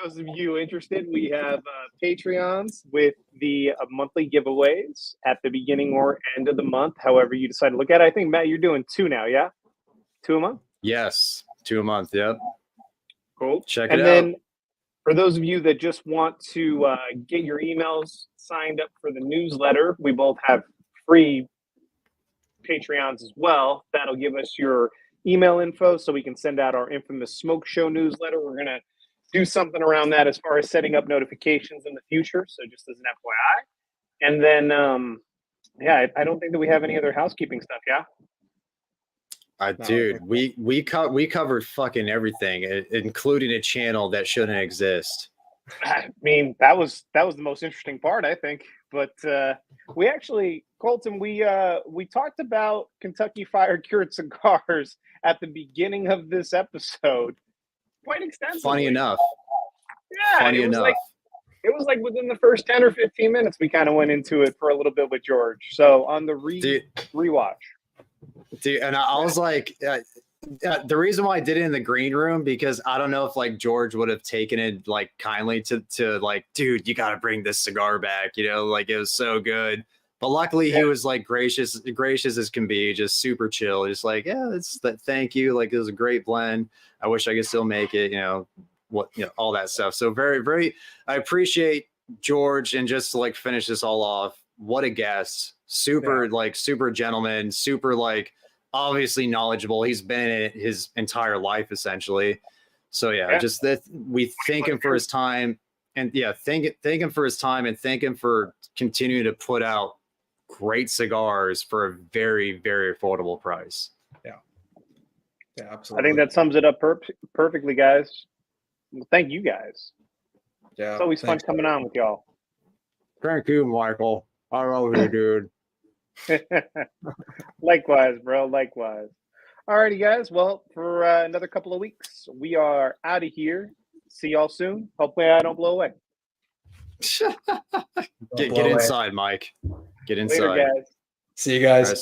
those of you interested, we have Patreons with the monthly giveaways at the beginning or end of the month, however you decide to look at it. I think, Matt, you're doing 2 now, yeah? 2 a month? Yes, 2 a month. Yep. Cool. Check it and out. then for those of you that just want to get your emails signed up for the newsletter, we both have free Patreons as well. That'll give us your email info so we can send out our infamous smoke show newsletter. We're going to do something around that as far as setting up notifications in the future. So just as an FYI. And then, I don't think that we have any other housekeeping stuff. Yeah. Dude, we covered fucking everything, including a channel that shouldn't exist. I mean, that was the most interesting part, I think. But we actually, Colton, we talked about Kentucky Fire Cured cigars at the beginning of this episode quite extensively. Funny enough. Yeah, Funny enough. It was like within the first 10 or 15 minutes, we kind of went into it for a little bit with George. So on the rewatch. Dude, and I was like, the reason why I did it in the green room, because I don't know if like George would have taken it like kindly to like, dude, you got to bring this cigar back, like it was so good. But luckily he was like gracious as can be, just super chill, just like, thank you, like it was a great blend. I wish I could still make it, all that stuff. So very, very, I appreciate George, and just to like finish this all off, what a guest. Super gentleman, super like obviously knowledgeable. He's been in it his entire life essentially. So just that we thank him for his time, and thank him for his time, and thank him for continuing to put out great cigars for a very, very affordable price. Yeah, absolutely. I think that sums it up perfectly, guys. Well, thank you guys. Yeah, it's always fun coming on with y'all. Thank you, Michael. I love you, dude. Likewise, bro. Likewise. Alrighty, guys. Well, for another couple of weeks, we are out of here. See y'all soon. Hopefully, I don't blow away. Get inside, Mike. Get inside. Later, guys. See you guys. Right,